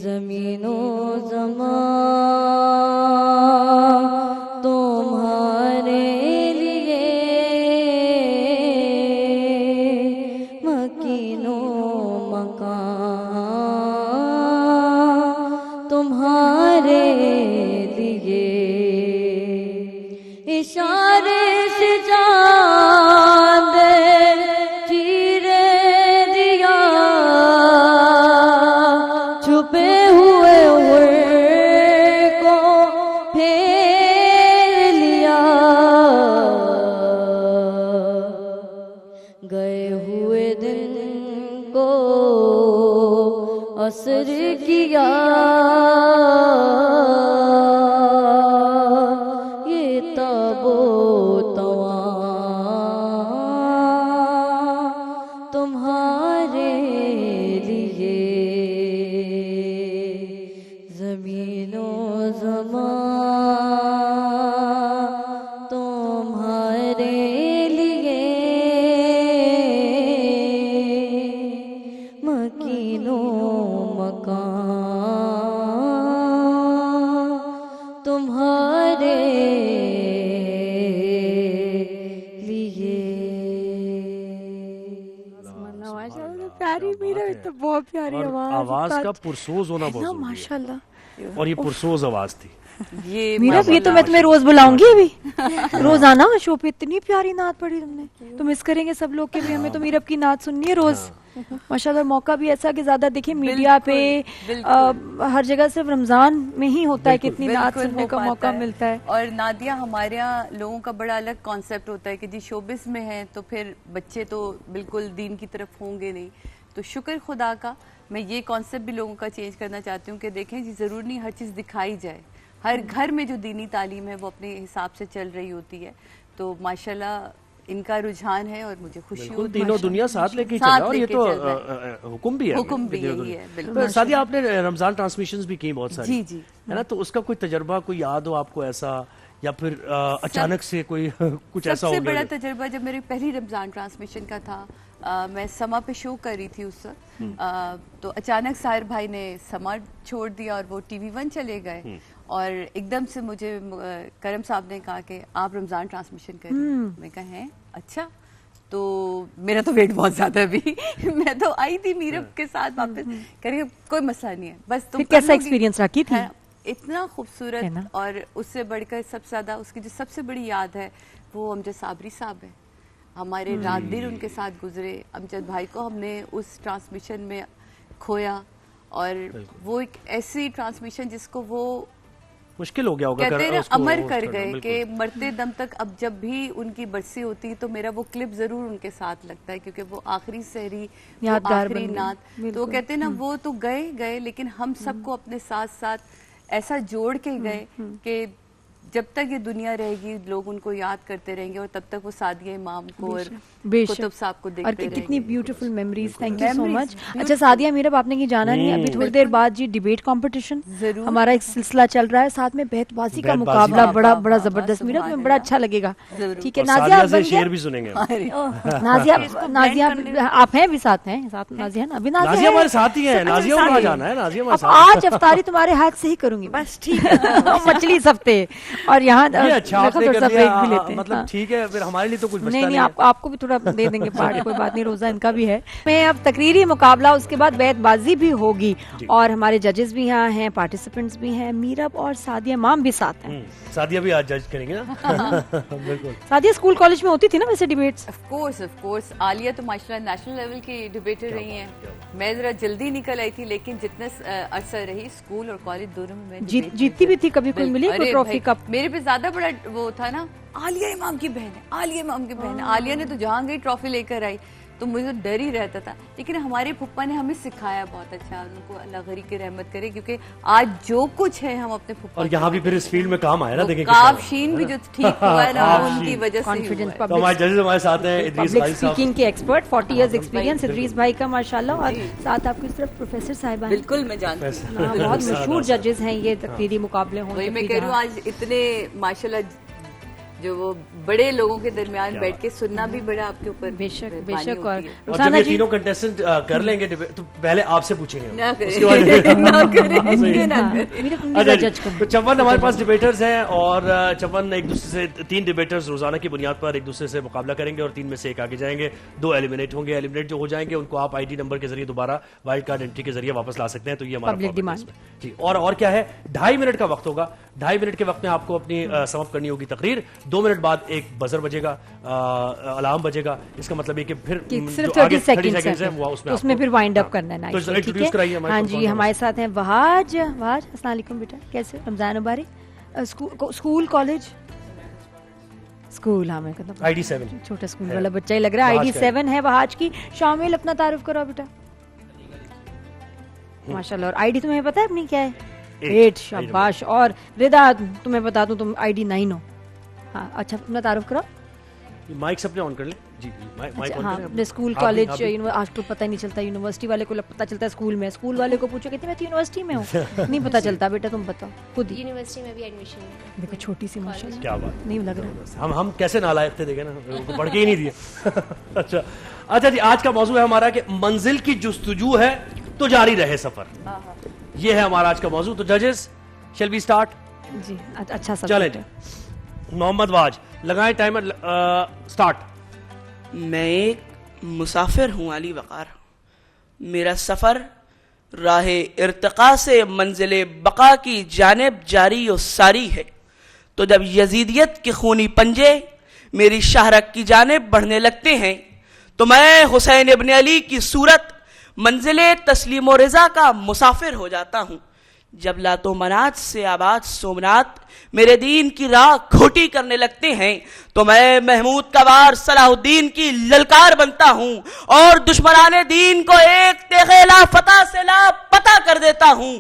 زمین و زمان تمہارے لیے مکین و مکان تمہارے لیے اشارے سے چاند چیرے دیا چھپے ہوئے کو پھیر لیا گئے ہوئے دن کو عصر کیا یہ تاب و تواں تمہارے لیے زمین و زمان تمہارے لیے مکین و مکان تمہارے لیے پیاری میرا تو بہت پیاری آواز کا پرسوز ہونا بہت ضروری ہے. ماشاء اللہ. اور یہ پرسوز آواز تھی. میرا یہ تو میں تمہیں روز بلاؤں گی ابھی روزانہ شو پہ. اتنی پیاری نعت پڑھی تم نے. تو مس کریں گے سب لوگ کہ ہمیں تو میرب کی نعت سننی ہے روز. ماشاءاللہ. موقع بھی ایسا کہ زیادہ دیکھیں میڈیا پہ ہر جگہ صرف رمضان میں ہی ہوتا ہے کہ اتنی نعت سننے کا موقع ملتا ہے. اور نادیہ ہمارے یہاں لوگوں کا بڑا الگ کانسیپٹ ہوتا ہے کہ جی شوبز میں ہیں تو پھر بچے تو بالکل دین کی طرف ہوں گے نہیں. تو شکر خدا کا میں یہ کانسیپٹ بھی لوگوں کا چینج کرنا چاہتی ہوں کہ دیکھیں جی ضرور نہیں ہر چیز دکھائی جائے. ہر گھر میں جو دینی تعلیم ہے وہ اپنے حساب سے چل رہی ہوتی ہے. تو ماشاءاللہ ان کا رجحان ہے اور مجھے خوشی ہوتی ہے. تینوں دنیا ساتھ لے کے چل رہا ہے اور یہ تو حکم بھی ہے. حکم بھی یہی ہے بالکل. سعدیہ آپ نے رمضان ٹرانسمیشنز بھی کی بہت ساری. جی جی ہے نا. تو اس کا کوئی تجربہ کوئی یاد ہو آپ کو ایسا یا پھر اچانک سے کوئی کچھ ایسا ہو گیا؟ سب سے بڑا تجربہ جب میری پہلی رمضان ٹرانسمیشن کا تھا. میں سما پہ شو کر رہی تھی اس وقت. تو اچانک ساحر بھائی نے سما چھوڑ دیا اور وہ ٹی وی 1 چلے گئے. اور ایک دم سے مجھے کرم صاحب نے کہا کہ آپ رمضان ٹرانسمیشن کریں. میں کہا ہیں اچھا. تو میرا تو ویٹ بہت زیادہ ہے ابھی. میں تو آئی تھی میرب کے ساتھ واپس کریں کوئی مسئلہ نہیں ہے بس تم. کیسا ایکسپیرینس رکھی تھی؟ اتنا خوبصورت. اور اس سے بڑھ کر سب سے زیادہ اس کی جو سب سے بڑی یاد ہے وہ امجد صابری صاحب ہے. ہمارے رات دن ان کے ساتھ گزرے. امجد بھائی کو ہم نے اس ٹرانسمیشن میں کھویا اور وہ ایک ایسی ٹرانسمیشن جس کو وہ مشکل ہو گیا ہوگا کہتے ہیں امر کر گئے کہ مرتے دم تک. اب جب بھی ان کی برسی ہوتی تو میرا وہ کلپ ضرور ان کے ساتھ لگتا ہے کیونکہ وہ آخری سحری آخری نعت. تو وہ کہتے ہیں نا وہ تو گئے لیکن ہم سب کو اپنے ساتھ ساتھ ایسا جوڑ کے گئے کہ جب تک یہ دنیا رہے گی لوگ ان کو یاد کرتے رہیں گے اور تب تک وہ سعدیہ امام کو اور کتب صاحب کو دیکھتے رہیں گے. اور کتنی beautiful memories. Thank you so much. اچھا سعدیہ میرب آپ نے یہ جانا نہیں ابھی تھوڑی دیر بعد جی ڈیبیٹ کمپٹیشن ہمارا ایک سلسلہ چل رہا ہے ساتھ میں بیت بازی کا مقابلہ بڑا زبردست. میرب میں بڑا اچھا لگے گا. ٹھیک ہے نازیہ شعر بھی سنیں گے. نازیہ آپ ہیں بھی ساتھ ہیں نازیہ نا. ابھی نازیہ ہمارے ساتھ ہی ہیں. نازیہ کو جانا ہے. نازیہ آج افطاری تمہارے ہاتھ سے ہی کروں گی بس. ٹھیک ہے مچھلی سفتے اور یہاں مطلب ٹھیک ہے پھر ہمارے لیے تو کچھ نہیں آپ کو بھی تھوڑا دے دیں گے پارٹ. کوئی بات نہیں روزہ ان کا بھی ہے. میں اب تقریری مقابلہ اس کے بعد بیت بازی بھی ہوگی اور ہمارے ججز بھی یہاں ہیں پارٹیسپینٹس بھی ہیں. میرب اور سعدیہ امام بھی ساتھ ہیں. سعدیہ بھی آج جج کریں گے نا. بالکل. سعدیہ اسکول کالج میں ہوتی تھی نا ویسے ڈیبیٹس؟ Of course. عالیہ تو ماشاءاللہ نیشنل لیول کی ڈیبیٹر رہی ہیں. میں ذرا جلدی نکل آئی تھی لیکن جتنا عرصہ رہی اسکول اور کالج دونوں میں جیتتی بھی تھی. کبھی کوئی ملی کوئی ٹرافی کپ؟ میرے پہ زیادہ بڑا وہ تھا نا عالیہ امام کی بہن ہے. عالیہ نے تو جہاں گئی ٹرافی لے کر آئی تو مجھے ڈر ہی رہتا تھا. لیکن ہمارے پھپھا نے ہمیں سکھایا بہت اچھا. ان کو اللہ غری کی رحمت کرے کیونکہ آج جو کچھ ہے ہم اپنے پھپھا اور یہاں بھی پھر اس فیلڈ میں کام آیا نا. دیکھیں کاف شین بھی جو ٹھیک ہوا ہے نا ان کی وجہ سے. تو ہمارے ججز ہمارے ساتھ ہیں ادریس بھائی صاحب اسپیکنگ کے ایکسپرٹ 40 ایئرز ایکسپیرینس ادریس بھائی کا ماشاءاللہ. اور ساتھ آپ کی طرف پروفیسر صاحبہ. بالکل میں جانتی ہوں بہت مشہور ججز ہیں. یہ تقریری مقابلے ہوں میں کہہ رہی ہوں آج اتنے ماشاءاللہ جو وہ بڑے لوگوں کے درمیان بیٹھ کے سننا بھی بڑا آپ کے اوپر بے شک بے مہربانی شک. اور ہوتی ہے. اور جب یہ تینوں کنٹیسٹنٹ کر لیں گے تو پہلے آپ سے پوچھیں گے. نہ کریں نہ کریں نہ کریں. تو 54 ہمارے پاس ڈیبیٹرز ہیں اور 54 ایک دوسرے سے 3 ڈیبیٹرز روزانہ کی بنیاد پر ایک دوسرے سے مقابلہ کریں گے اور 3 میں سے ایک آگے جائیں گے. 2 ایلیمنیٹ ہوں گے. ایلیمنیٹ جو ہو جائیں گے ان کو آپ آئی ڈی نمبر کے ذریعے دوبارہ وائلڈ کارڈ انٹری کے ذریعے واپس لا سکتے ہیں. تو یہ ہمارا پبلک ڈیمانڈ جی. اور کیا ہے 2.5 منٹ کا وقت ہوگا. 2.5 منٹ کے وقت میں آپ کو اپنی سم اپ کرنی ہوگی تقریر. 2 منٹ بعد ایک بزر بجے گا, الارم بجے گا. اس کا مطلب ہے کہ پھر صرف 30 سیکنڈز ہے اس میں پھر وائنڈ اپ کرنا ہے. تو انٹروڈیوس کرائیے. ہاں جی ہمارے ساتھ ہیں وہاج. وہاج السلام علیکم بیٹا, کیسے رمضان مبارک. School college school. ہاں میں کہتا آئی ڈی 7 چھوٹا اسکول والا بچہ ہی لگ رہا ہے. آئی ڈی 7 ہے وہاج کی. شامل اپنا تعارف کرو بیٹا. ماشاء اللہ. اور آئی ڈی تمہیں پتا ہے اپنی کیا ہے؟ 8. شاباش. اور رضا تمہیں بتا دوں تم آئی ڈی 9 ہو. ہاں اچھا اپنا تعارف کرو. مائک سب نے آن کر لیں. جی مائک آن ہاں کریں. اسکول کالج آج کل پتہ نہیں چلتا. یونیورسٹی والے کو پتہ چلتا ہے اسکول میں. اسکول والے کو پوچھو کہتے میں تو یونیورسٹی میں ہوں. نہیں پتہ چلتا. بیٹا تم بتاؤ خود. یونیورسٹی میں بھی ایڈمیشن ہے. دیکھو چھوٹی سی ماشاءاللہ. کیا بات. نہیں لگ رہا ہم کیسے نالائق تھے. دیکھیں نا پڑھ کے ہی نہیں دیے. اچھا جی آج کا موضوع ہے ہمارا کہ منزل کی جستجو ہے تو جاری رہے سفر. یہ ہے ہمارا آج کا موضوع. تو ججز شیل وی اسٹارٹ. جی اچھا سب چلیں. محمد واج لگائیں ٹائمر. اسٹارٹ. میں ایک مسافر ہوں علی وقار. میرا سفر راہ ارتقاء سے منزل بقا کی جانب جاری و ساری ہے. تو جب یزیدیت کے خونی پنجے میری شاہرگ کی جانب بڑھنے لگتے ہیں تو میں حسین ابن علی کی صورت منزل تسلیم و رضا کا مسافر ہو جاتا ہوں. جب لات و منات سے آباد سومنات میرے دین کی راہ کھوٹی کرنے لگتے ہیں تو میں محمود کوار صلاح الدین کی للکار بنتا ہوں اور دشمنان دین کو ایک تیغے لا فتح سے لا پتہ کر دیتا ہوں.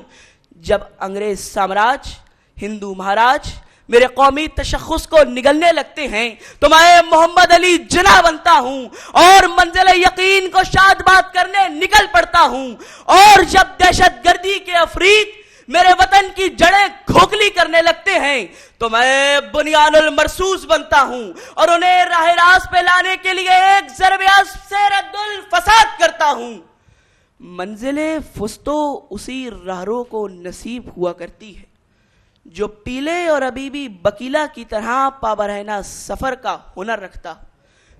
جب انگریز سامراج ہندو مہاراج میرے قومی تشخص کو نگلنے لگتے ہیں تو میں محمد علی جناح بنتا ہوں اور منزل یقین کو شاد باد کرنے نکل پڑتا ہوں. اور جب دہشت گردی کے افریق میرے وطن کی جڑیں کھوکھلی کرنے لگتے ہیں تو میں بنیان المرصوص بنتا ہوں اور انہیں راہ راست پہ لانے کے لیے ایک ضرب اسب سے رد الفساد کرتا ہوں. منزل فستو اسی راہرو کو نصیب ہوا کرتی ہے جو پیلے اور ابیبی بکیلا کی طرح پابرہنہ سفر کا ہنر رکھتا.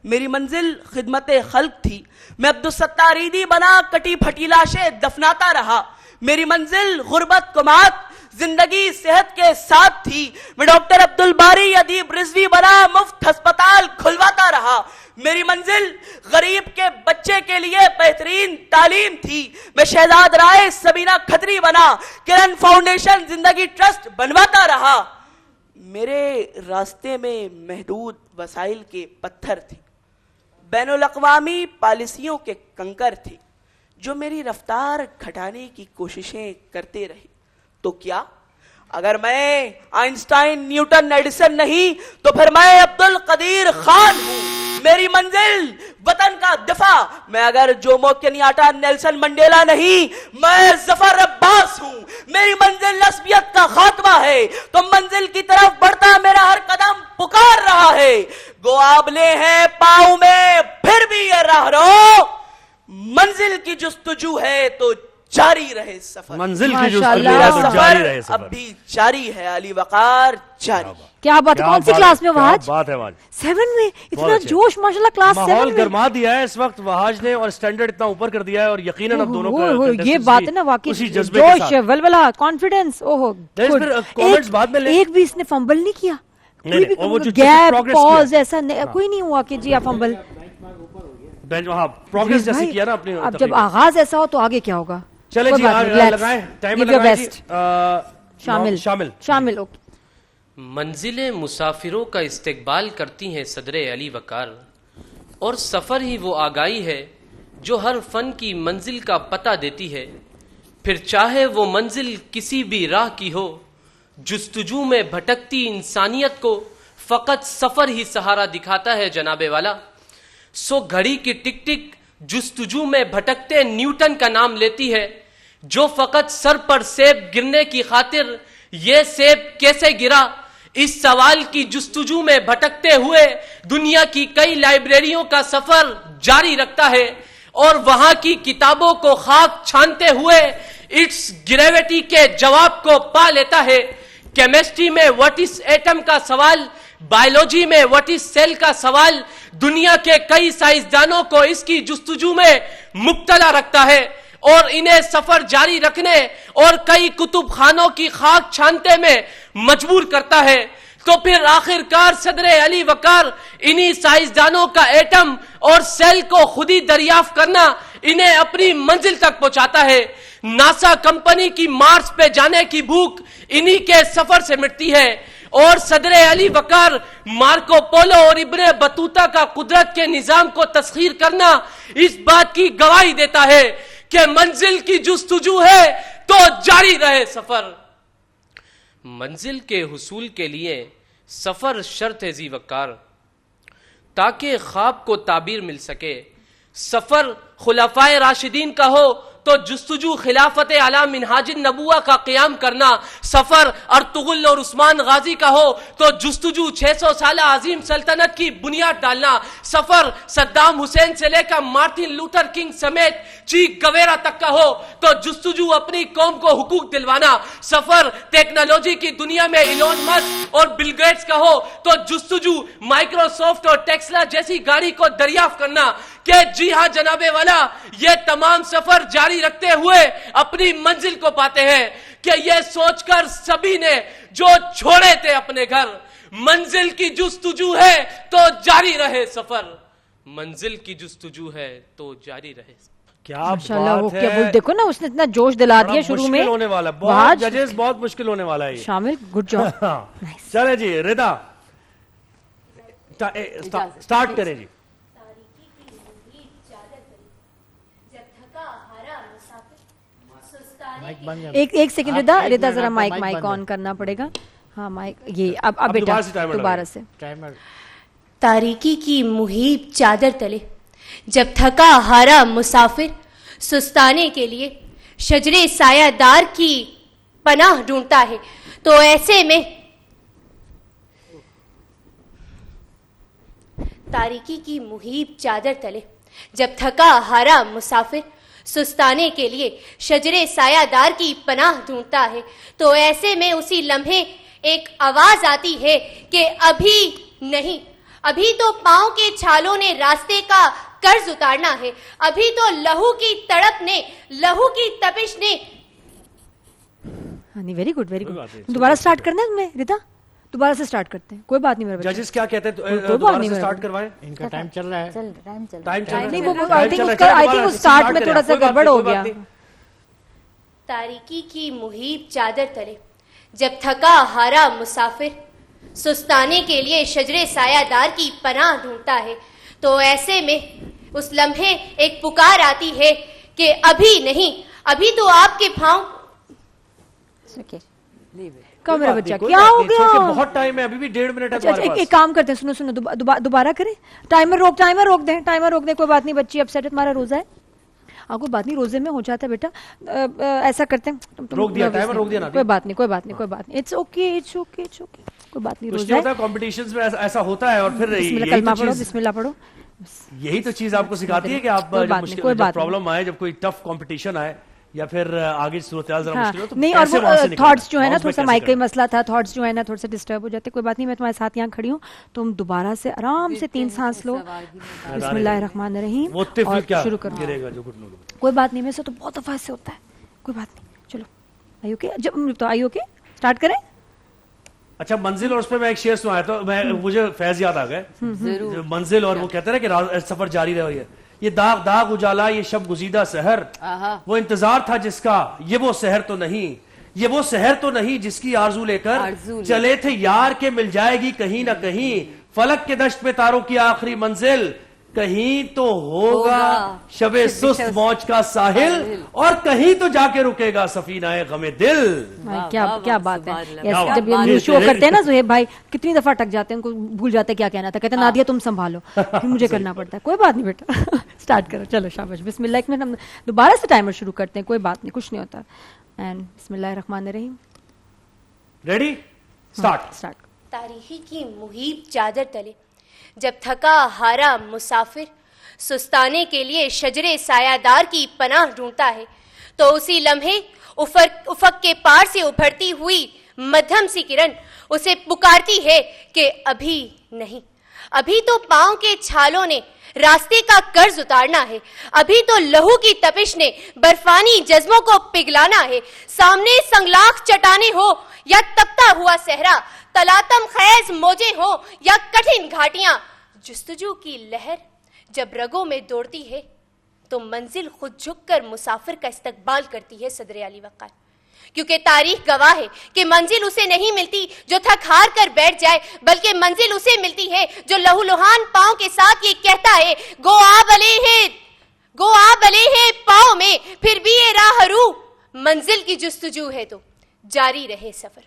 میری منزل خدمت خلق تھی. میں عبدالستار عیدی بنا کٹی پھٹی لاشیں دفناتا رہا. میری منزل غربت کمات زندگی صحت کے ساتھ تھی. میں ڈاکٹر عبدالباری ادیب رضوی بنا مفت ہسپتال کھلواتا رہا. میری منزل غریب کے بچے کے لیے بہترین تعلیم تھی. میں شہزاد رائے سبینہ کھتری بنا کرن فاؤنڈیشن زندگی ٹرسٹ بنواتا رہا. میرے راستے میں محدود وسائل کے پتھر تھے, بین الاقوامی پالیسیوں کے کنکر تھے جو میری رفتار گھٹانے کی کوششیں کرتے رہے. تو کیا اگر میں آئنسٹائن نیوٹن ایڈیسن نہیں تو پھر میں عبد القدیر خان ہوں. میری منزل وطن کا دفاع. میں اگر جومو کنیاٹا نیلسن منڈیلا نہیں میں ظفر عباس ہوں. میری منزل لسبیت کا خاتمہ ہے تو منزل کی طرف بڑھتا میرا ہر قدم پکار رہا ہے. گو آبلے ہیں پاؤں میں پھر بھی یہ راہ رو. منزل کی جستجو ہے تو جاری رہے سفر. منزل کی جستجو ہے تو جاری رہے سفر. اب بھی جاری ہے علی وقار جاری. کیا بات ہے. کون سی کلاس میں وہاج؟ بات ہے وہاج 7 میں. اتنا جوش ماشاءاللہ کلاس 7 میں. ماحول گرما دیا ہے اس وقت وہاج نے اور سٹینڈرڈ اتنا اوپر کر دیا ہے اور یقیناً اب دونوں کا یہ بات ہے نا واقعی جوش ولولہ کانفیڈنس. اوہو کامنٹس بعد میں ایک بھی اس نے فمبل نہیں کیا. کوئی بھی گیپ پاز ایسا کوئی نہیں ہوا کہ جی آپ فمبل. پروگریس جیسے کیا نا اپنی. اب جب آغاز ایسا ہو تو آگے کیا ہوگا. چلے جی لگائیں ٹائمر لگائیں. شامل شامل. اوکے. منزل مسافروں کا استقبال کرتی ہیں صدر علی وقار اور سفر ہی وہ آگاہی ہے جو ہر فن کی منزل کا پتہ دیتی ہے. پھر چاہے وہ منزل کسی بھی راہ کی ہو, جستجو میں بھٹکتی انسانیت کو فقط سفر ہی سہارا دکھاتا ہے جناب والا. سو گھڑی کی ٹک ٹک جستجو میں بھٹکتے نیوٹن کا نام لیتی ہے جو فقط سر پر سیب گرنے کی خاطر یہ سیب کیسے گرا اس سوال کی جستجو میں بھٹکتے ہوئے دنیا کی کئی لائبریریوں کا سفر جاری رکھتا ہے اور وہاں کی کتابوں کو خاک چھانتے ہوئے اٹس گریویٹی کے جواب کو پا لیتا ہے. کیمسٹری میں واٹ از ایٹم کا سوال، بایولوجی میں واٹ از سیل کا سوال دنیا کے کئی سائنسدانوں کو اس کی جستجو میں مبتلا رکھتا ہے اور انہیں سفر جاری رکھنے اور کئی کتب خانوں کی خاک چھانتے میں مجبور کرتا ہے. تو پھر آخرکار صدر علی وقار انہی سائنسدانوں کا ایٹم اور سیل کو خود ہی دریافت کرنا انہیں اپنی منزل تک پہنچاتا ہے. ناسا کمپنی کی مارس پہ جانے کی بھوک انہی کے سفر سے مٹتی ہے اور صدر علی وقار مارکو پولو اور ابن بطوطہ کا قدرت کے نظام کو تسخیر کرنا اس بات کی گواہی دیتا ہے کہ منزل کی جستجو ہے تو جاری رہے سفر. منزل کے حصول کے لیے سفر شرط ہے ذی وقار تاکہ خواب کو تعبیر مل سکے. سفر خلفائے راشدین کا ہو تو جستجو خلافت علی منہاج النبوہ کا قیام کرنا. سفر ارطغرل اور عثمان غازی کا ہو تو جستجو 600 سالہ عظیم سلطنت کی بنیاد ڈالنا. سفر صدام حسین سے لے کر مارٹن لوتھر کنگ سمیت چی گویرا تک کا ہو تو جستجو اپنی قوم کو حقوق دلوانا. سفر ٹیکنالوجی کی دنیا میں ایلون مسک اور بل گیٹس کا ہو تو جستجو مائکروسافٹ اور ٹیسلا جیسی گاڑی کو دریافت کرنا کہ جی ہاں جناب والا یہ تمام سفر جاری رکھتے ہوئے اپنی منزل کو پاتے ہیں کہ یہ سوچ کر سبھی نے جو چھوڑے تھے اپنے گھر منزل کی جستجو ہے تو جاری رہے سفر. منزل کی جستجو ہے تو جاری رہے. کیا ماشاءاللہ بات کیا وہ دیکھو نا اس نے اتنا جوش دلا دیا شروع میں. مشکل ہونے والا بہت ججز بہت مشکل ہونے والا ہے شامل گڈ جاب. چلے جی ردا سٹارٹ کریں جی. ایک سیکنڈ ردا ذرا مائک آن کرنا پڑے گا. ہاں مائک یہ اب بیٹا دوبارہ سے. تاریکی کی محیط چادر تلے جب تھکا ہارا مسافر سستانے کے لیے شجرے سایہ دار کی پناہ ڈھونڈتا ہے تو ایسے میں تاریکی کی محیط چادر تلے جب تھکا ہارا مسافر سستانے کے لیے شجرے سایہ دار کی پناہ ڈھونڈتا ہے تو ایسے میں اسی لمحے ایک آواز آتی ہے کہ ابھی نہیں، ابھی تو پاؤں کے چھالوں نے راستے کا قرض اتارنا ہے، ابھی تو لہو کی تڑپ نے، لہو کی تپش نے. Very good very good. دوبارہ سٹارٹ کرنا ہے تم نے ردا؟ دوبارہ سے سٹارٹ کرتے ہیں کوئی بات نہیں. میرے ججز کیا کہتے ہیں دوبارہ سے سٹارٹ کروائیں؟ ان کا ٹائم چل رہا ہے. نہیں وہ آئی تھنک اس سٹارٹ میں تھوڑا سا گڑبڑ ہو گیا. تاریکی کی محیط چادر تلے جب تھکا ہارا مسافر سستانے کے لیے شجرے سایہ دار کی پناہ ڈھونڈتا ہے تو ایسے میں اس لمحے ایک پکار آتی ہے کہ ابھی نہیں، ابھی تو آپ کے پاؤں. میرا بچہ کیا ہو گیا؟ بہت ٹائم ہے ابھی بھی 1.5 منٹ ہے. ایک کام کرتے ہیں، سنو دوبارہ کریں. ٹائمر روک دیں. کوئی بات نہیں بچی اپسیٹ ہے، تمہارا روزہ ہے. کوئی بات نہیں روزے میں ہو جاتا ہے بیٹا. ایسا کرتے ہیں روک دیا ٹائمر روک دیا نا. کوئی بات نہیں اٹس اوکے کوئی بات نہیں. روزہ ہے کمپٹیشنز میں ایسا ہوتا ہے اور پھر بسم اللہ پڑھو. یہی تو چیز آپ کو سکھاتی ہے کہ آپ جب پرابلم آئے، جب کوئی ٹف کمپٹیشن آئے یا پھر آگے صورتحال ذرا مشکل ہو تو نہیں. اور تھاٹس جو ہے نا تھوڑا سا مائک کا ہی مسئلہ تھا، تھاٹس جو ہے نا تھوڑا سا ڈسٹرب ہو جاتے. کوئی بات نہیں، میں تمہارے ساتھ یہاں کھڑی ہوں. تم دوبارہ سے آرام سے 3 سانس لو. بسم اللہ الرحمن الرحیم اور شروع کرو. کوئی بات نہیں، میں سے تو بہت دفعہ سے ہوتا ہے. کوئی بات نہیں، چلو آئی اوکے. جب تو آئی اوکے اسٹارٹ کریں. اچھا منزل اور اس پہ میں ایک شعر سنایا تو مجھے فیض یاد آ گئے. منزل اور وہ کہتے ہیں نا کہ سفر جاری رہے. یہ داغ اجالا یہ شب گزیدہ سحر، وہ انتظار تھا جس کا یہ وہ سحر تو نہیں، یہ وہ سحر تو نہیں جس کی آرزو لے کر چلے تھے یار کے مل جائے گی کہیں نہ کہیں. فلک کے دشت پہ تاروں کی آخری منزل کہیں تو ہوگا شب سست موج کا ساحل اور کہیں تو جا کے رکے گا سفینہ غم دل. کیا بات ہے. جب یہ شو کرتے ہیں نا زہیب بھائی کتنی دفعہ ٹک جاتے ہیں، ان کو بھول جاتے ہیں کیا کہنا تھا. کہتے ہیں نادیہ تم سنبھالو، پھر مجھے کرنا پڑتا ہے. کوئی بات نہیں بیٹا اسٹارٹ کرو. چلو شاباش. بسم اللہ. ایک منٹ ہم دوبارہ سے ٹائمر شروع کرتے ہیں. کوئی بات نہیں، کچھ نہیں ہوتا. اینڈ بسم اللہ الرحمن الرحیم. Ready start. تاریخی کی محیط چادر تلے جب تھکا ہارا مسافر سستانے کے لیے شجر سایہ دار کی پناہ ڈھونڈتا ہے تو اسی لمحے افق کے پار سے ابھرتی ہوئی مدھم سی کرن اسے پکارتی ہے کہ ابھی نہیں، ابھی تو پاؤں کے چھالوں نے راستے کا قرض اتارنا ہے، ابھی تو لہو کی تپش نے برفانی جذبوں کو پگھلانا ہے، سامنے سنگلاخ چٹانیں ہو یا تپتا ہوا صحرا، تلاتم خیز موجیں ہو یا کٹھن گھاٹیاں، جستجو کی لہر جب رگوں میں دوڑتی ہے تو منزل خود جھک کر مسافر کا استقبال کرتی ہے صدر علی وقار، کیونکہ تاریخ گواہ ہے کہ منزل اسے نہیں ملتی جو تھک ہار کر بیٹھ جائے، بلکہ منزل اسے ملتی ہے جو لہو لہان پاؤں کے ساتھ یہ کہتا ہے گو آب علیہ پاؤں میں پھر بھی یہ راہ رو، منزل کی جستجو ہے تو جاری رہے سفر۔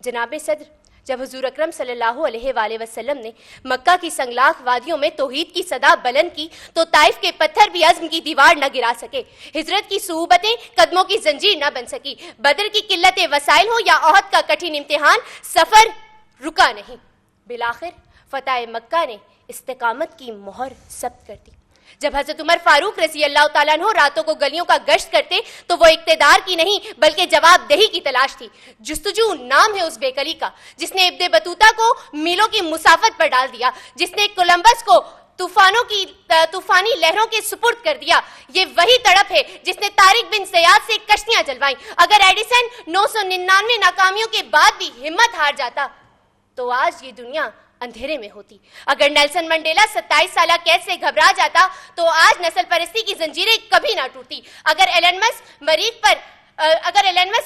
جناب صدر، جب حضور اکرم صلی اللہ علیہ وآلہ وسلم نے مکہ کی سنگلاخ وادیوں میں توحید کی صدا بلند کی تو طائف کے پتھر بھی عزم کی دیوار نہ گرا سکے، ہجرت کی صعوبتیں قدموں کی زنجیر نہ بن سکی، بدر کی قلت وسائل ہو یا احد کا کٹھن امتحان، سفر رکا نہیں۔ بالآخر فتح مکہ نے استقامت کی مہر ثبت کر دی۔ جب حضرت عمر فاروق رضی اللہ تعالیٰ عنہ راتوں کو گلیوں کا گشت کرتے تو وہ اقتدار کی نہیں بلکہ جواب دہی کی تلاش تھی۔ جستجو نام ہے اس بیکلی کا جس نے ابن بطوطہ کو میلوں کی مسافت پر ڈال دیا، جس نے کولمبس کو طوفانی لہروں کے سپرد کر دیا۔ یہ وہی تڑپ ہے جس نے طارق بن زیاد سے کشتیاں جلوائیں۔ اگر ایڈیسن 999 ناکامیوں کے بعد بھی ہمت ہار جاتا تو آج یہ دنیا اندھیرے میں ہوتی۔ اگر نیلسن منڈیلا 27 سالہ قید سے گھبرا جاتا تو آج نسل پرستی کی زنجیریں کبھی نہ ٹوٹتی۔ اگر ایلن مسک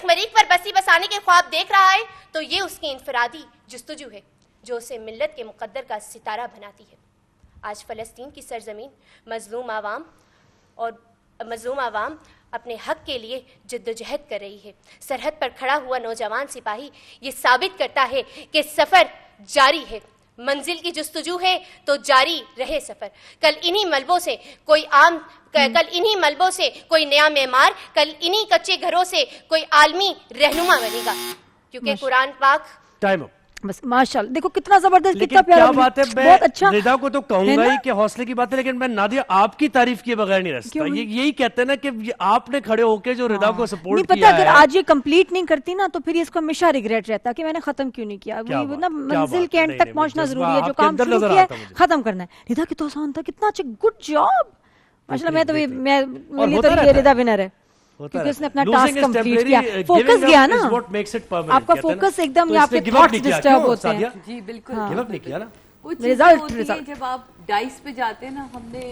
مریخ پر بستی بسانے کے خواب دیکھ رہا ہے تو یہ اس کی انفرادی جستجو ہے جو اسے ملت کے مقدر کا ستارہ بناتی ہے۔ آج فلسطین کی سرزمین مظلوم عوام اپنے حق کے لیے جدوجہد کر رہی ہے۔ سرحد پر کھڑا ہوا نوجوان سپاہی یہ ثابت کرتا ہے کہ سفر جاری ہے، منزل کی جستجو ہے تو جاری رہے سفر۔ کل انہی ملبوں سے کوئی نیا معمار، کل انہی کچے گھروں سے کوئی عالمی رہنما بنے گا، کیونکہ قرآن پاک ٹائم بس ماشاءاللہ دیکھو کتنا زبردست، لیکن کتنا پیارا، کیا بات ہے، میں بہت اچھا۔ رضا کو تو کہوں گا ہی کہ حوصلے کی بات ہے، لیکن میں نادیہ آپ کی تعریف کیے بغیر نہیں رہ سکتا۔ یہی کہتے ہیں نا کہ آپ نے کھڑے ہو کے جو رضا کو سپورٹ کیا ہے، اگر آج یہ کمپلیٹ نہیں کرتی نا تو پھر اس کو ہمیشہ ریگریٹ رہتا کہ میں نے ختم کیوں نہیں کیا۔ منزل کے اینڈ تک پہنچنا ضروری ہے، جو کام شروع کیا ہے ختم کرنا ہے۔ رضا کتنا آسان تھا، کتنا اچھا، گڈ جاب ماشاءاللہ۔ میں تو یہ رضا ونر ہے کیونکہ اس نے اپنا ٹاسک کمپلیٹ کیا، فوکس گیا نا، آپ کا فوکس ایک دم، آپ کے تھاٹس ڈسٹرب ہوتے ہیں۔ جی بالکل گیو اپ نہیں کیا نا۔ رزلٹ جب آپ ڈائس پہ جاتے ہیں نا، ہم نے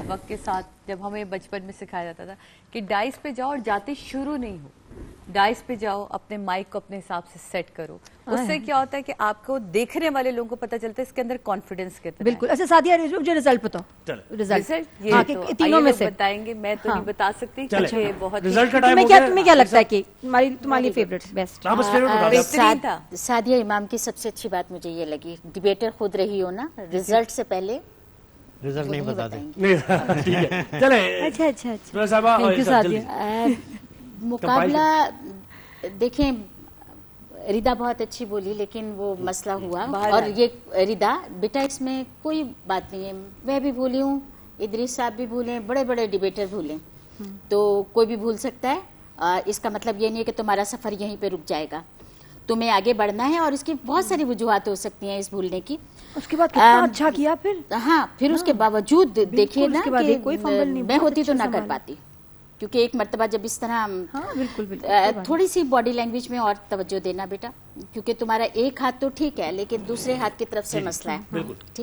وقت کے ساتھ جب ہمیں بچپن میں سکھایا جاتا تھا کہ ڈائس پہ جاؤ اور جاتے شروع نہیں ہو، ڈائس پہ جاؤ، اپنے مائک کو اپنے حساب سے سیٹ کرو۔ اس سے کیا ہوتا ہے کہ آپ کو دیکھنے والے لوگوں کو پتہ چلتا ہے اس کے اندر کانفیڈنس کتنا ہے۔ بالکل۔ اچھا سعدیہ، مجھے رزلٹ بتاؤ، رزلٹ تینوں میں سے بتائیں گے، میں تو نہیں بتا سکتی۔ بہت تمہیں کیا لگتا ہے کہ تمہاری فیوریٹ بیسٹ بہترین تھا؟ سعدیہ امام کی سب سے اچھی بات مجھے یہ لگی، ڈیبیٹر خود رہی ہو نا، رزلٹ سے پہلے رزلٹ نہیں بتا دیں۔ مقابلہ دیکھیں، ردا بہت اچھی بولی لیکن وہ مسئلہ ہوا، اور یہ ردا بیٹا اس میں کوئی بات نہیں ہے، میں بھی بھولی ہوں، ادریس صاحب بھی بھولیں، بڑے بڑے ڈیبیٹر بھولیں، تو کوئی بھی بھول سکتا ہے۔ اس کا مطلب یہ نہیں ہے کہ تمہارا سفر یہیں پہ رک جائے گا، تمہیں آگے بڑھنا ہے، اور اس کی بہت ساری وجوہات ہو سکتی ہیں اس بھولنے کی۔ اس کے بعد کتنا اچھا کیا پھر، ہاں پھر اس کے باوجود دیکھیے نا کہ میں ہوتی تو نہ کر پاتی، کیونکہ ایک مرتبہ جب اس طرح تھوڑی سی باڈی لینگویج میں اور توجہ دینا بیٹا، کیونکہ تمہارا ایک ہاتھ تو ٹھیک ہے لیکن دوسرے ہاتھ کی طرف سے مسئلہ ہے،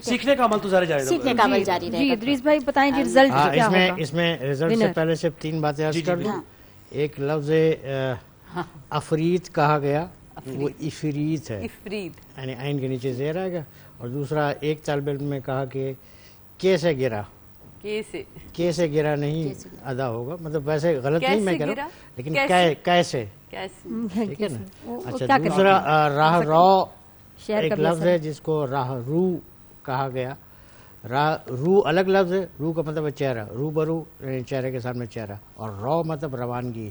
سیکھنے کا عمل تو جاری رہے گا، سیکھنے کا عمل جاری رہے گا۔ جی ادریس بھائی بتائیں جی رزلٹ کیا ہوگا؟ اس میں رزلٹ سے پہلے صرف 3 باتیں عرض کر دوں۔ ایک لفظ افریت کہا گیا، وہ افریت ہے، یعنی عین کے نیچے زیر آئے گا، اور دوسرا ایک طالب علم نے کہا کہ کیسے گرا، کیسے گرا نہیں ادا ہوگا، مطلب ویسے غلط نہیں میں کہہ رہا ہوں، لیکن کیسے، ٹھیک ہے نا۔ اچھا دوسرا راہ رو ایک لفظ ہے جس کو راہ رو کہا گیا، راہ رو الگ لفظ ہے، رو کا مطلب ہے چہرہ، رو برو یعنی چہرے کے سامنے چہرہ، اور رو مطلب روانگی،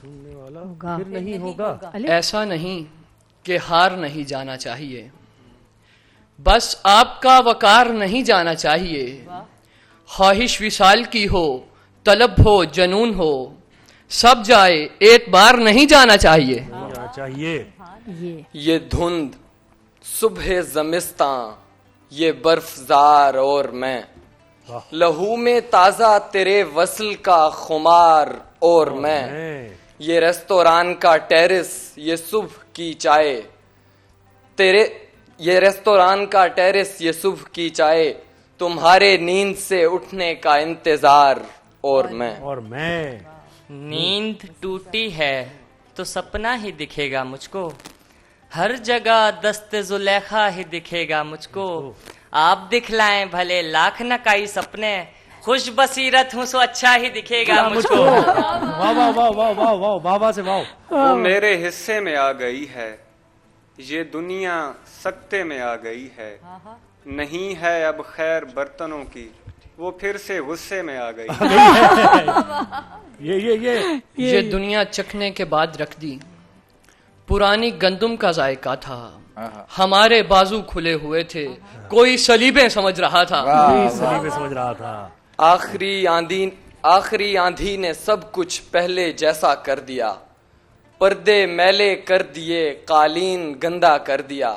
پھر نہیں ہوگا. ایسا نہیں کہ ہار نہیں جانا چاہیے، بس آپ کا وقار نہیں جانا چاہیے. خواہش وصال کی ہو، طلب ہو، جنون ہو، سب جائے ایک بار نہیں جانا چاہیے. یہ دھند صبح زمستاں، یہ برف زار اور میں، لہو میں تازہ تیرے وصل کا خمار اور میں. یہ ریستوران کا ٹیرس، یہ صبح کی چائے یہ ریستوران کا ٹیرس، یہ صبح کی چائے، تمہارے نیند سے اٹھنے کا انتظار اور میں. نیند ٹوٹی ہے تو سپنا ہی دکھے گا مجھ کو، ہر جگہ دست زلیخا ہی دکھے گا مجھ کو. آپ دکھلائیں بھلے لاکھ نکائی سپنے، خوش بصیرت ہوں سو اچھا ہی دکھے گا مجھ کو. واہ واہ واہ واہ واہ واہ، بابا سے واہ. وہ میرے حصے میں آ گئی ہے، یہ دنیا سکتے میں آ گئی ہے. نہیں ہے اب خیر برتنوں کی، وہ پھر سے غصے میں آ گئی. یہ دنیا چکھنے کے بعد رکھ دی، پرانی گندم کا ذائقہ تھا، ہمارے بازو کھلے ہوئے تھے، کوئی سلیبیں سمجھ رہا تھا. آخری آندھی نے سب کچھ پہلے جیسا کر دیا، پردے میلے کر دیے، قالین گندا کر دیا.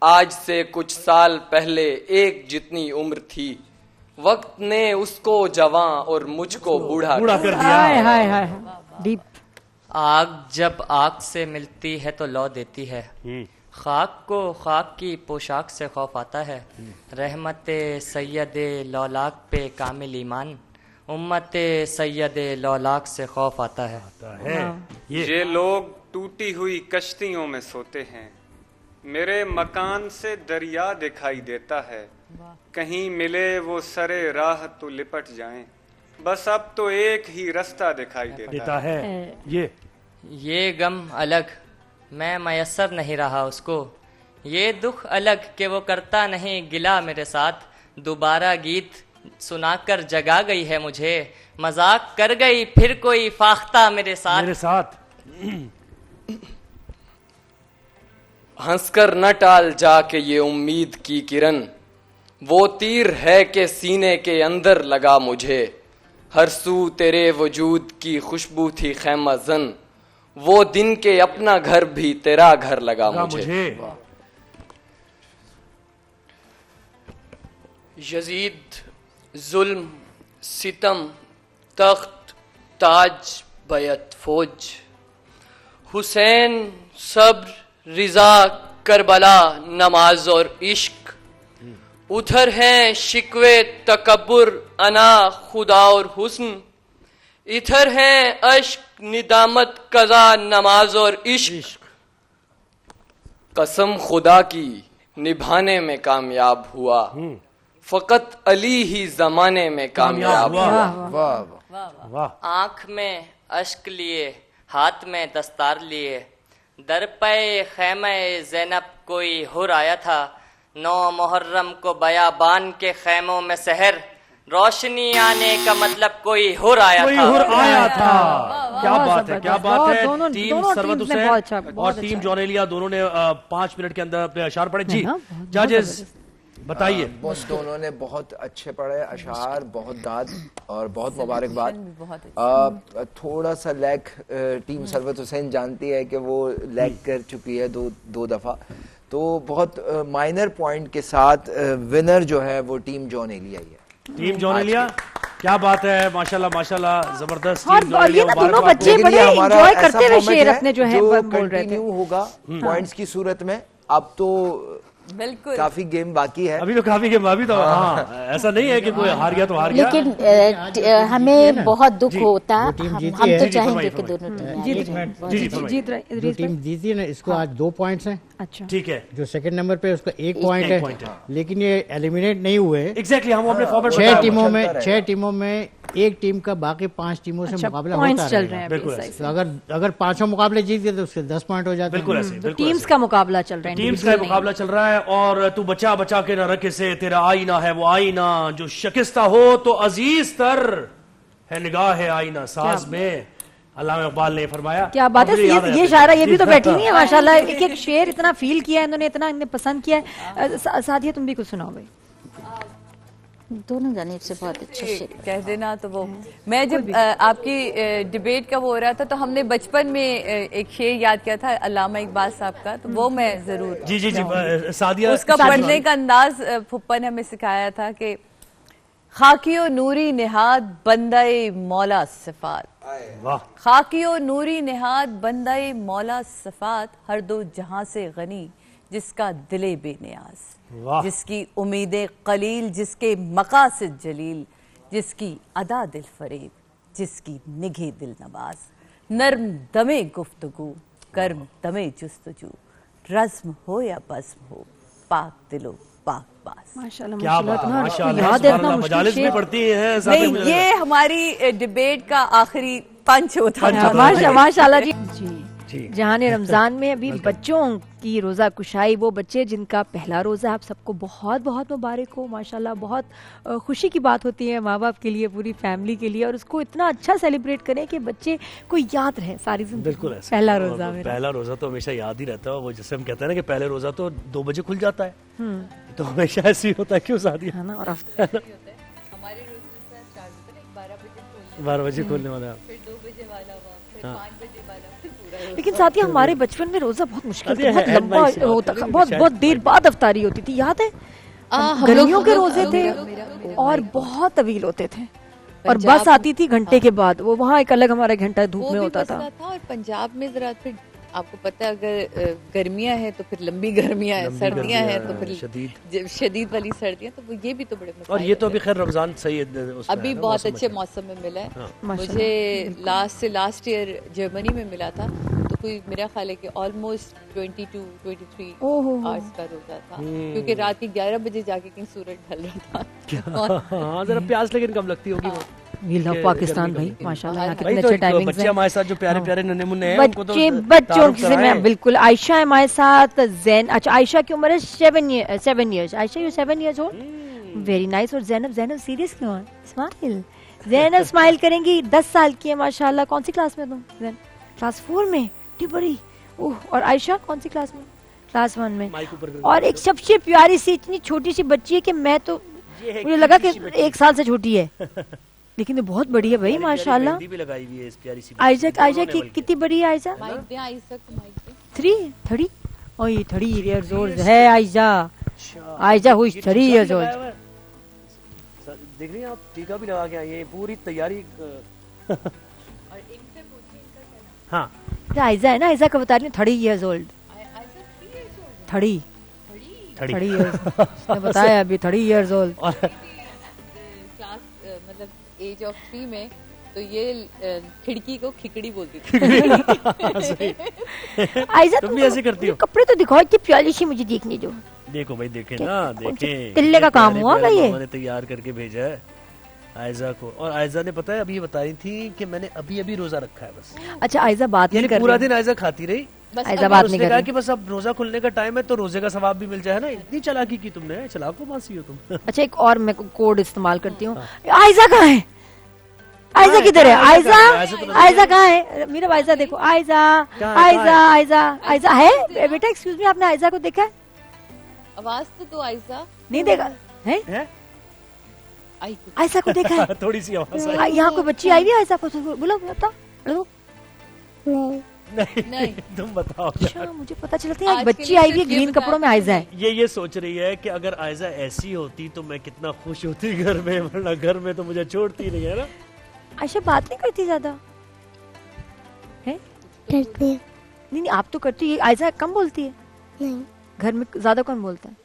آج سے کچھ سال پہلے ایک جتنی عمر تھی، وقت نے اس کو جواں اور مجھ کو بوڑھا کر دیا. آگ جب آگ سے ملتی ہے تو لو دیتی ہے، خاک کو خاک کی پوشاک سے خوف آتا ہے. رحمت سید لولاک پہ کامل ایمان، امت سید لولاک سے خوف آتا ہے. یہ لوگ ٹوٹی ہوئی کشتیوں میں سوتے ہیں، میرے مکان سے دریا دکھائی دیتا ہے. کہیں ملے وہ سرے راہ تو لپٹ جائیں، بس اب تو ایک ہی رستہ دکھائی دیتا ہے. یہ غم الگ میں میسر نہیں رہا اس کو، یہ دکھ الگ کہ وہ کرتا نہیں گلا میرے ساتھ. دوبارہ گیت سنا کر جگا گئی ہے مجھے، مذاق کر گئی پھر کوئی فاختہ میرے ساتھ. ہنس کر نہ ٹال جا کے یہ امید کی کرن، وہ تیر ہے کہ سینے کے اندر لگا مجھے. ہر سو تیرے وجود کی خوشبو تھی خیمہ زن، وہ دن کے اپنا گھر بھی تیرا گھر لگا مجھے. یزید ظلم ستم تخت تاج بیعت فوج، حسین صبر رضا کربلا نماز اور عشق. ادھر ہیں شکوے تکبر انا خدا اور حسن، ادھر ہیں اشک ندامت قضا نماز اور عشق. قسم خدا کی نبھانے میں کامیاب ہوا، فقط علی ہی زمانے میں کامیاب ہوا. آنکھ میں اشک لیے ہاتھ میں دستار لیے، در پے خیمہ زینب کوئی حر آیا تھا. 9 محرم کو بیابان کے خیموں میں سحر، روشنی آنے کا مطلب کوئی حر آیا تھا. کیا بات ہے، کیا بات ہے. ٹیم سروت حسین اور ٹیم جونیلیا دونوں نے 5 منٹ کے اندر اپنے اشعار پڑھے. جی ججز بتائیے. دونوں نے بہت اچھے پڑھے اشعار، بہت داد اور بہت مبارکباد. تھوڑا سا لیک ٹیم سروت حسین جانتی ہے کہ وہ لیک کر چکی ہے دو دفعہ، تو بہت مائنر پوائنٹ کے ساتھ ونر جو ہے وہ ٹیم جونیلیا ہی ہے. ٹیم جونیلیا کیا بات ہے، ماشاءاللہ ماشاءاللہ زبردست. اور یہ نا دونوں بچے بڑے انجوائے کرتے ہوئے شعر اپنے جو ہیں بول رہے تھے. ہوگا پوائنٹس کی صورت میں. اب تو بالکل کافی گیم باقی ہے، ابھی تو کافی گیم ابھی تو. ہاں ایسا نہیں ہے کہ کوئی ہار گیا تو ہار گیا، لیکن ہمیں بہت دکھ ہوتا. ہم تو چاہیں گے کہ دونوں جو ٹیم جیتی ہے نا اس کو آج 2 پوائنٹس ہیں. اچھا ٹھیک ہے. جو سیکنڈ نمبر پہ اس کا 1 پوائنٹ ہے، لیکن یہ ایلیمینیٹ نہیں ہوئے. ایگزیکٹلی ہم اپنے فارمیٹ 6 ٹیموں میں ایک ٹیم کا باقی 5 ٹیموں سے مقابلہ ہوتا ہے. تو اگر 5 مقابلے جیت گئے تو اس کے 10 پوائنٹ ہو جاتے ہیں. بالکل ٹیمز کا مقابلہ چل رہا ہے، ٹیمز کا مقابلہ چل رہا ہے. اور تو بچا بچا کے نہ رکھے سے تیرا آئینہ ہے وہ آئینہ، جو شکستہ ہو تو عزیز تر ہے نگاہ ہے آئینہ ساز میں. علامہ اقبال نے فرمایا. کیا بات ہے, یہ شاعرہ یہ بھی تو بیٹھی نہیں ہے ماشاءاللہ, ایک ایک شعر اتنا فیل کیا ہے انہوں نے, اتنا انہیں پسند کیا ہے. سعدیہ تم بھی کچھ سناؤ بھائی. دونوں جانب سے بہت اچھا شعر کہہ دینا. تو وہ میں جب آپ کی ڈیبیٹ کا وہ ہو رہا تھا تو ہم نے بچپن میں ایک شعر یاد کیا تھا علامہ اقبال صاحب کا, تو وہ میں ضرور جی سعدیہ اس کا پڑھنے کا انداز پھپھا نے ہمیں سکھایا تھا کہ خاکی و نوری نہاد بندہ مولا صفات, خاکی و نوری نہاد بندہ مولا صفات, ہر دو جہاں سے غنی جس کا دل بے نیاز, جس کی امیدیں قلیل جس کے مقاصد جلیل, جس کی ادا دل فریب جس کی نگہ دل نواز, نرم دمے گفتگو گرم دمے جستجو, رزم ہو یا بزم ہو پاک دلو پاک باز. نہیں, یہ ہماری ڈیبیٹ کا آخری پنچ ہوتا ہے. ماشاءاللہ جی. جہاں رمضان میں ابھی بچوں کی روزہ کشائی, وہ بچے جن کا پہلا روزہ, آپ سب کو بہت بہت مبارک ہو ماشاءاللہ. بہت خوشی کی بات ہوتی ہے ماں باپ کے لیے, پوری فیملی کے لیے, اور اس کو اتنا اچھا سیلیبریٹ کریں کہ بچے کو یاد رہے ساری زندگی. بالکل پہلا روزہ, پہلا روزہ تو ہمیشہ یاد ہی رہتا ہے. وہ جیسے ہم کہتے ہیں نا کہ پہلے روزہ تو 2 بجے کھل جاتا ہے, تو ہمیشہ ایسے ہی ہوتا ہے. کیوں سعدیہ؟ 12 بجے کھولنے والا, لیکن ساتھ ہی ہمارے بچپن میں روزہ بہت مشکل تھا, بہت لمبا ہوتا تھا, بہت دیر بعد افطاری ہوتی تھی, یاد ہے؟ گرمیوں کے روزے تھے اور بہت طویل ہوتے تھے, اور بس آتی تھی گھنٹے کے بعد, وہ وہاں ایک الگ ہمارا گھنٹہ دھوپ میں ہوتا تھا. اور پنجاب میں ذرا پھر آپ کو پتہ ہے اگر گرمیاں ہیں تو پھر لمبی گرمیاں ہیں, سردیاں ہیں تو پھر شدید والی سردیاں, تو یہ بھی تو بڑے مسائل. اور یہ تو ابھی خیر رمضان صحیح ابھی بہت اچھے موسم میں ملا ہے. مجھے لاسٹ ایئر جرمنی میں ملا تھا, تو کوئی میرا خیال ہے کہ آلموسٹ 22-23 آورس کا روزہ تھا, کیونکہ رات کے 11 بجے جا کے کہیں سورج ڈھل رہا تھا. ہاں ذرا پیاس لیکن کم لگتی ہوگی. وی لو پاکستان بھائی ماشاءاللہ, کتنے اچھے ٹائمنگز ہیں. بچے ہمارے ساتھ جو پیارے پیارے ننے منے ہیں, بچوں سے میں بالکل. عائشہ ہے ہمارے ساتھ, زین, اچھا عائشہ کی عمر ہے 7 years. Ayesha you 7 years old, very nice. اور زینب سیریس کیوں ہے؟ اسمائل, زینب اسمائل کریں گی, 10 سال کی ہے ماشاءاللہ. کون سی کلاس میں تم؟ کلاس 4 میں, اتنی بڑی. اور عائشہ کون سی کلاس میں؟ کلاس 1 میں. اور ایک سب سے پیاری سی اتنی چھوٹی سی بچی ہے کہ میں تو مجھے لگا کہ 1 سال سے چھوٹی ہے, لیکن یہ بہت بڑی ہے بھائی ماشاءاللہ. عائشہ کی کتنی بڑی ہے عائشہ؟ 3 اور یہ 3 ایئرز اولڈ ہے عائشہ ہوئی 3 ایئرز اولڈ. دیکھ رہی ہیں آپ, ٹیکا بھی لگا کے آئی ہے, پوری تیاری. ہاں عائشہ ہے نا, عائشہ کا بتا رہی ہوں 3 ایئرز اولڈ. 3 ایئرز بتایا ابھی 3 ایئرز اولڈ. مطلب ایج آف 3 میں تو یہ کھڑکی کو کھکڑی بولتی تھی. عائشہ تم بھی ایسے کرتی ہو. کپڑے تو دکھاؤ, اتنی پیاری سی مجھے دیکھنے دو. دیکھو بھائی, دیکھیں نا, دیکھیں تلے کا کام ہوا بھائی, یہ میں نے تیار کر کے بھیجا ہے عائزہ کو. اور عائزہ نے پتا ہے ابھی بتا رہی تھی کہ میں نے ابھی روزہ رکھا ہے بس. اچھا عائزہ بات نہیں کر رہی, پورا دن عائزہ کھاتی رہی. عائزہ بات نہیں کر رہی کہ بس اب روزہ کھلنے کا ٹائم ہے تو روزے کا ثواب بھی مل جائے نا. اتنی چلاکی کی تم نے, چلاک کو مانسی ہو تم. اچھا ایک اور میں کوڈ استعمال کرتی ہوں. عائزہ کہاں ہے؟ عائزہ کدھر ہے؟ عائزہ کہاں ہے میرا؟ عائزہ دیکھو, عائزہ ہے بیٹا. ایکسکیوز می, آپ نے عائزہ کو دیکھا ہے؟ آواز تو عائزہ نہیں دیکھا ہے. عائزہ کو دیکھا ہے؟ تھوڑی سی آواز یہاں کوئی بچی آئی ہوئی ہے عائزہ کو؟ بولو بتاؤ. نہیں تم بتاؤ. مجھے پتا چلتا ہے بچی آئی ہوئی ہے گرین کپڑوں میں عائزہ ہے. یہ سوچ رہی ہے کہ اگر عائزہ ایسی ہوتی تو میں کتنا خوش ہوتی گھر میں, ورنہ گھر میں تو مجھے چھوڑتی نہیں ہے نا. عائشہ بات نہیں کرتی زیادہ کرتی ہے. نہیں آپ تو کرتی ہے, عائزہ کم بولتی ہے. نہیں, گھر میں زیادہ کون بولتا ہے؟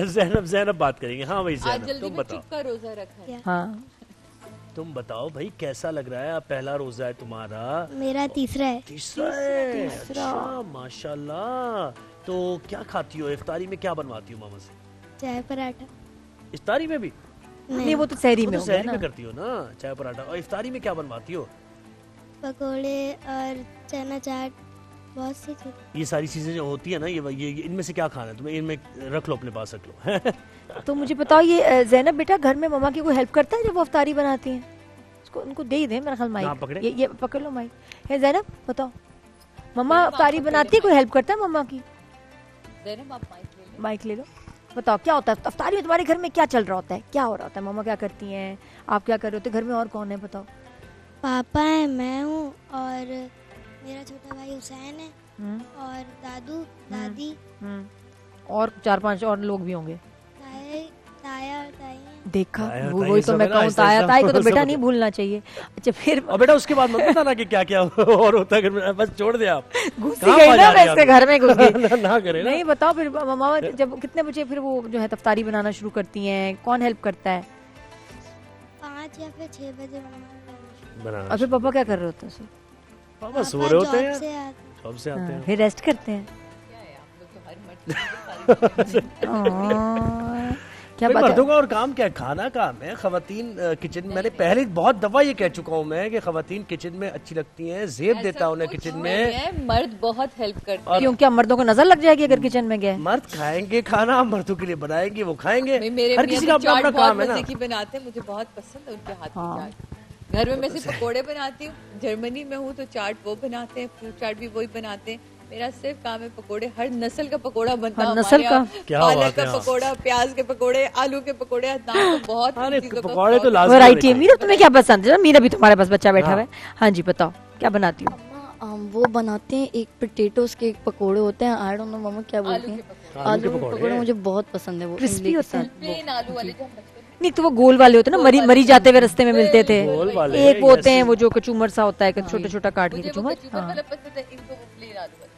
زینب بات کریں گے. ہاں بھائی زینب تم بتاؤ. روزہ رکھا ہے. ہاں تم بتاؤ بھائی کیسا لگ رہا ہے؟ پہلا روزہ ہے تمہارا. میرا تیسرا ہے. اچھا ماشاءاللہ. تو کیا کھاتی ہو افطاری میں, کیا بنواتی ہو ماما سے؟ چائے پراٹھا. افطاری میں بھی نہیں, وہ تو سحری میں کرتی ہو نا چائے پراٹھا. اور افطاری میں کیا بنواتی ہو؟ پکوڑے اور چنا چاٹ, بہت سی چیزیں. یہ ساری چیزیں جو ہوتی ہیں نا, یہ ان میں سے کیا کھانا ہے تمہیں؟ ان میں رکھ لو, اپنے پاس رکھ لو. تو مجھے بتاؤ یہ زینب بیٹا گھر میں مما کی کوئی ہیلپ کرتا ہے جب وہ افطاری بناتی ہیں؟ ان کو دے ہی دیں میرا خیال مائک، یہ پکڑ لو مائک. ہے زینب بتاؤ مما افطاری بناتی ہے، کوئی ہیلپ کرتا ہے مما کی؟ مائک لے لو. بتاؤ کیا ہوتا ہے افطاری میں تمہارے گھر میں، کیا چل رہا ہوتا ہے، کیا ہو رہا ہوتا ہے؟ مما کیا کرتی ہیں، آپ کیا کر رہے ہوتے، گھر میں اور کون ہے بتاؤ؟ پاپا ہے، میں ہوں، اور میرا چھوٹا بھائی حسین ہے، اور دادو دادی، اور 4-5 اور لوگ بھی ہوں گے. تایا اور تائی. دیکھا وہی تو میں کہوں، تایا تائی کو تو بیٹا نہیں بھولنا چاہیے. اچھا پھر بیٹا اس کے بعد مت بتانا کہ کیا کیا اور ہوتا ہے گھر میں، بس چھوڑ دیں آپ. گھس گئی نا میں اس کے گھر میں گھس گئی. نہ کریں نہیں بتاؤ پھر ماما جب کتنے بجے پھر وہ جو ہے افطاری بنانا شروع کرتی ہیں، کون ہیلپ کرتا ہے؟ 5 یا پھر 6 بجے. اور پھر پاپا کیا کر رہے ہوتے ہیں؟ پاپا سو رہے ہوتے ہیں، جاب سے آتے ہیں، پھر ریسٹ کرتے ہیں. مردوں کا اور کام کیا ہے، کھانا کام ہے. خواتین کچن، میں نے پہلے بہت دفعہ یہ کہہ چکا ہوں میں کہ خواتین کچن میں اچھی لگتی ہیں، زیب دیتا ہے انہیں کچن میں. مرد بہت ہیلپ کرتے ہیں. کیوں کیا مردوں کو نظر لگ جائے گی اگر کچن میں گئے؟ مرد کھائیں گے کھانا، مردوں کے لیے بنائیں گے، وہ کھائیں گے. میرے ہر کسی کا اپنا اپنا کام ہے نا. کی بناتے ہیں، مجھے بہت پسند ہے ان کے ہاتھ کی چاٹ. گھر میں سے پکوڑے بناتی ہوں، جرمنی میں ہوں تو چاٹ وہ بناتے ہیں، فروٹ چاٹ بھی وہی بناتے ہیں. میرا صرف کام ہے پکوڑے، ہر نسل کا پکوڑا بنتا ہے، نسل کا پالک کا پکوڑا، پیاز کے پکوڑے، آلو کے پکوڑے، بہت پکوڑے تو لازمی ورائٹی ہے. میرا تمہیں کیا پسند ہے؟ میرا بھی تمہارے پاس بچہ بیٹھا ہوا ہے. ہاں جی بتاؤ کیا بناتی ہوں؟ وہ بناتے ہیں ایک پٹیٹوز کے پکوڑے ہوتے ہیں، آئی ڈونٹ نو ماما کیا بولتے ہیں، آلو کے پکوڑے. مجھے بہت پسند ہے، وہ کرسپی ہوتے ہیں. نہیں تو وہ گول والے ہوتے ہیں نا، مری جاتے ہوئے رستے میں ملتے تھے. ایک وہ ہوتے ہیں وہ جو کچومر سا ہوتا ہے، چھوٹا چھوٹا کاٹ کے کچومر.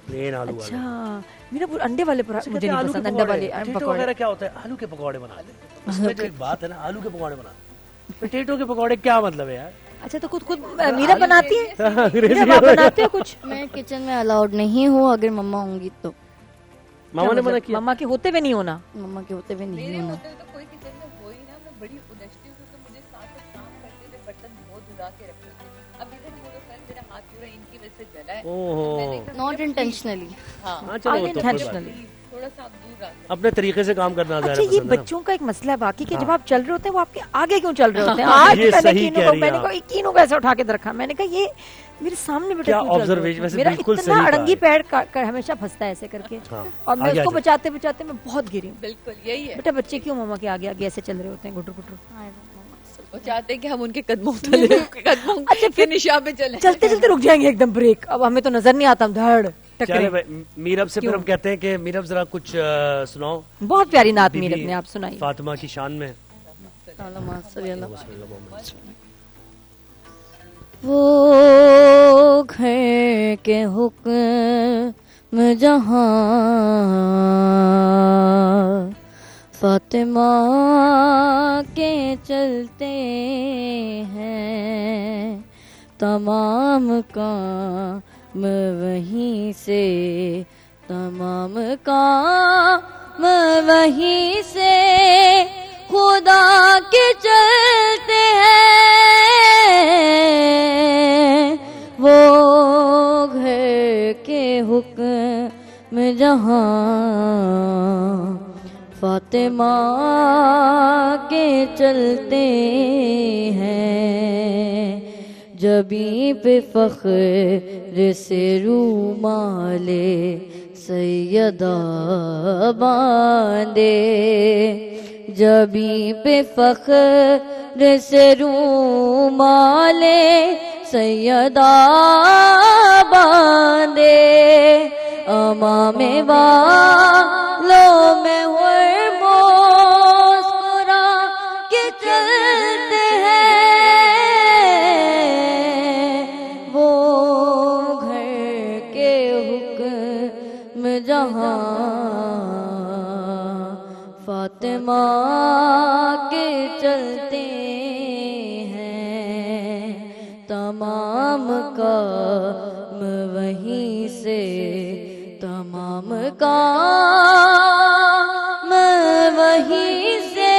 اچھا میرا انڈے والے مجھے نہیں پسند. انڈے والے پکوڑے کیا ہوتا ہے؟ آلو کے پکوڑے بناتے ہیں. اس میں جو ایک بات ہے نا، آلو کے پکوڑے بناتے ہیں. پوٹیٹو کے پکوڑے کیا مطلب ہے یار؟ اچھا تو خود میرا بناتی ہے؟ میرا بناتے ہو کچھ؟ میں کچن میں الاؤڈ نہیں ہوں، اگر مما ہوں گی تو. ماما نے منع کیا؟ مما کے ہوتے ہوئے نہیں ہونا. مما کے ہوتے ہوئے نہیں ہونا. بڑی اونیسٹی ہو تو مجھے ساتھ کام کرتے تھے، برتن بہت دھلا کے رکھتے تھے. اب ادھر بولو سر میرا ہاتھ پورا ان کی وجہ سے جلا ہے. Not intentionally. تھوڑا سا دور اپنے طریقے سے کام کرنا. اچھا یہ بچوں کا ایک مسئلہ ہے باقی کہ جب آپ چل رہے ہوتے ہیں وہ آپ کے آگے کیوں چل رہے ہوتے ہیں؟ آج میں نے کہا کینوں کو ایسے اٹھا کے رکھا، میں نے کہا یہ میرے سامنے بیٹا میرا اتنا اڑنگی پیر ہمیشہ پھنستا ہے ایسے کر کے، اور میں اس کو بچاتے بچاتے میں بہت گری ہوں. بالکل یہی ہے بیٹا بچے کیوں ماما کے آگے آگے ایسے چل رہے ہوتے ہیں گٹر گٹر؟ وہ چاہتے ہیں کہ ہم ان کے قدموں کے نشاں پہ چلیں. چلتے چلتے رک جائیں گے ایک دم بریک. اب ہمیں تو نظر نہیں آتا، دھڑ میرب سے پھر ہم کہتے ہیں کہ میرب ذرا کچھ سناؤ. بہت پیاری نعت میرب نے آپ سنائی فاطمہ کی شان میں. وہ گھر کے حکم جہاں فاطمہ کے چلتے ہیں، تمام کام وہیں سے، تمام کام وہیں سے خدا کے چلتے ہیں. وہ گھر کے حکم جہاں فاطمہ کے چلتے ہیں، جبیں پہ فخر سے رومال سیدہ باندھے، جبیں پہ فخر سے رومال سیدہ باندھے، امام والوں میں مسکرا کے چلتے ہیں. وہ گھر کے حکم جہاں فاطمہ کے چلتے ہیں، تمام کام وہیں سے، تمام کام وہیں سے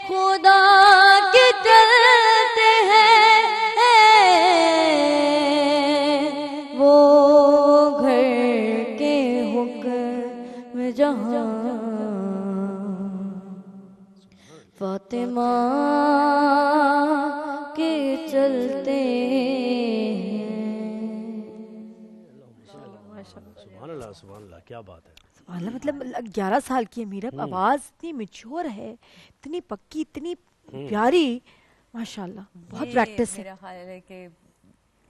خدا کے چلتے ہیں. وہ گھر کے حکم جہاں سبحان اللہ سبحان اللہ, کیا بات ہے. سبحان اللہ, مطلب 11 سال کی ہے میرب, آواز اتنی میچور ہے, اتنی پکی, اتنی پیاری, ماشاءاللہ, بہت پریکٹس ہے. میرا خیال ہے کہ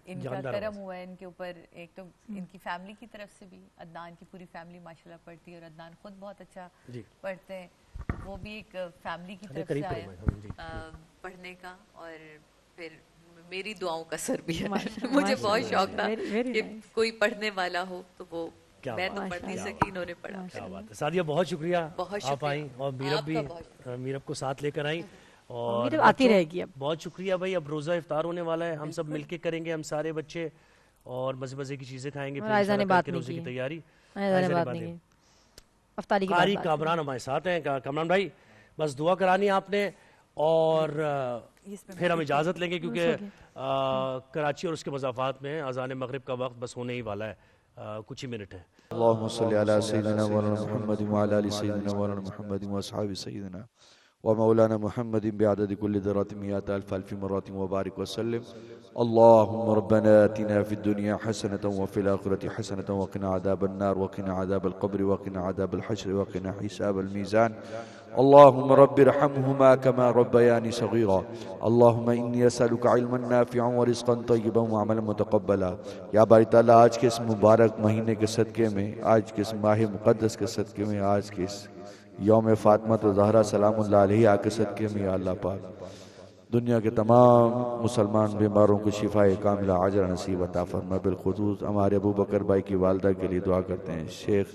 ان کا کرم ہوا ہے ان کے اوپر, ایک تو ان کی فیملی کی طرف سے بھی, عدنان کی پوری فیملی ماشاءاللہ پڑھتی ہے, اور عدنان خود بہت اچھا پڑھتے ہیں, وہ بھی ایک فیملی کی طرف سے آیا پڑھنے کا, اور پھر میری دعاؤں کا سر بھی ہے. مجھے بہت شوق تھا کہ کوئی پڑھنے والا ہو, تو وہ میں تو پڑھ نہیں سکی, انہوں نے پڑھا. کیا بات ہے. سعدیہ بہت شکریہ, آپ آئیں, اور میرب بھی, میرب کو ساتھ لے کر آئیں, اور آتی رہے گی. اب بہت شکریہ بھائی. اب روزہ افطار ہونے والا ہے, ہم سب مل کے کریں گے, ہم سارے بچے, اور مزے مزے کی چیزیں کھائیں گے. پھر روزے کی تیاری. قاری کامران ہمارے ساتھ ہیں. کامران بھائی بس دعا کرانی آپ نے, اور پھر ہم اجازت لیں گے, کیونکہ کراچی اور اس کے مضافات میں اذان مغرب کا وقت بس ہونے ہی والا ہے, کچھ ہی منٹ ہے. اللہم صلی علی سیدنا مولانا محمد وعلی آل سیدنا مولانا محمد واصحاب سیدنا ومولانا محمد بعدد كل ذرة مئات ألف ألف مرات وبارك وسلم. اللهم ربنا آتنا في الدنيا حسنة وفي الآخرة حسنة وقنا عذاب النار وقنا عذاب القبر وقنا عذاب الحشر وقنا حساب الميزان. اللهم رب ارحمهما كما ربياني صغيرا. اللهم إني أسألك علما نافعا ورزقا طيبا وعملا متقبلا. یا باری تعالیٰ, آج کے اس مبارک مہینے کے صدقے میں, آج کے اس ماہ مقدس کے صدقے میں, آج کے اس یوم فاطمہ زہرا سلام اللہ علیہ کے صدقے میں, یا اللہ پاک دنیا کے تمام مسلمان بیماروں کو شفا کاملہ عاجلہ نصیب عطا فرما. بالخصوص ہمارے ابو بکر بھائی کی والدہ کے لیے دعا کرتے ہیں, شیخ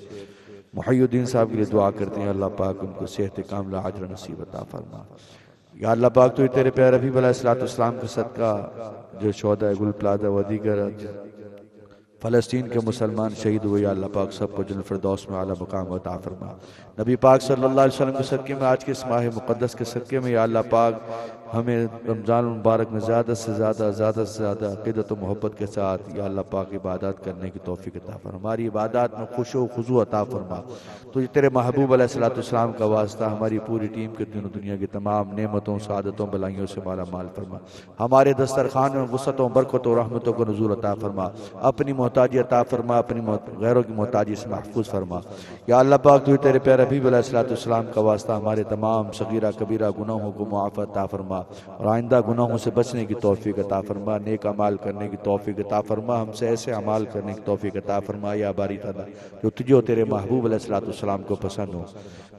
محی الدین صاحب کے لیے دعا کرتے ہیں, اللہ پاک ان کو صحت کاملہ عاجلہ نصیب عطا فرما. یا اللہ پاک تو تیرے پیارے حبیب علیہ السلام کا صدقہ, جو شہداء گل پلازہ و دیگر فلسطین کے مسلمان شہید ہوئے, یا اللہ پاک سب کو جنت الفردوس میں اعلیٰ مقام عطا فرما. نبی پاک صلی اللہ علیہ وسلم کے صدقے میں, آج کے اس ماہ مقدس کے صدقے میں, یا اللہ پاک ہمیں رمضان المبارک میں زیادہ سے زیادہ عقیدت و محبت کے ساتھ, یا اللہ پاک عبادات کرنے کی توفیق عطا فرما. ہماری عبادات میں خشوع و خضوع عطا فرما. تو تیرے محبوب علیہ السلام کا واسطہ ہماری پوری ٹیم کے دین و دنیا کی تمام نعمتوں, سعادتوں, بلائیوں سے مالا مال فرما. ہمارے دسترخوان میں وسعتوں, برکتوں, رحمتوں کو نزول عطا فرما. اپنی محتاجی عطا فرما, اپنی غیروں کی محتاجی سے محفوظ فرما. یا اللہ پاک تو تیرے پیارے حبیب علیہ السلام کا واسطہ ہمارے تمام صغیرہ کبیرہ گناہوں کو معاف عطا فرما, اور آئندہ گناہوں سے بچنے کی توفیق عطا فرما. نیک اعمال کرنے کی توفیق عطا فرما. ہم سے ایسے اعمال کرنے کی توفیق عطا فرما یا باری تعالیٰ جو تجھے و تیرے محبوب علیہ السلام کو پسند ہو.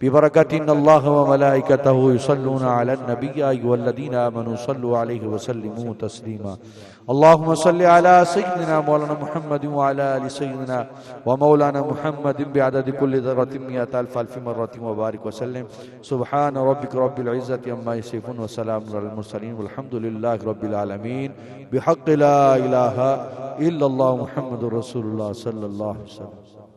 ببرکات ان اللہ و ملائکتہ یصلون علی النبی یا ایھا الذین آمنوا صلوا علیہ وسلموا تسلیما. اللهم صل على سيدنا مولانا محمد وعلى آل سيدنا ومولانا محمد بعدد كل ذرة مئة ألف ألف مرة وبارك وسلم. سبحان ربك رب العزة عما يصفون وسلام على المرسلين والحمد لله رب العالمين بحق لا إله إلا الله محمد رسول الله صلى الله عليه وسلم.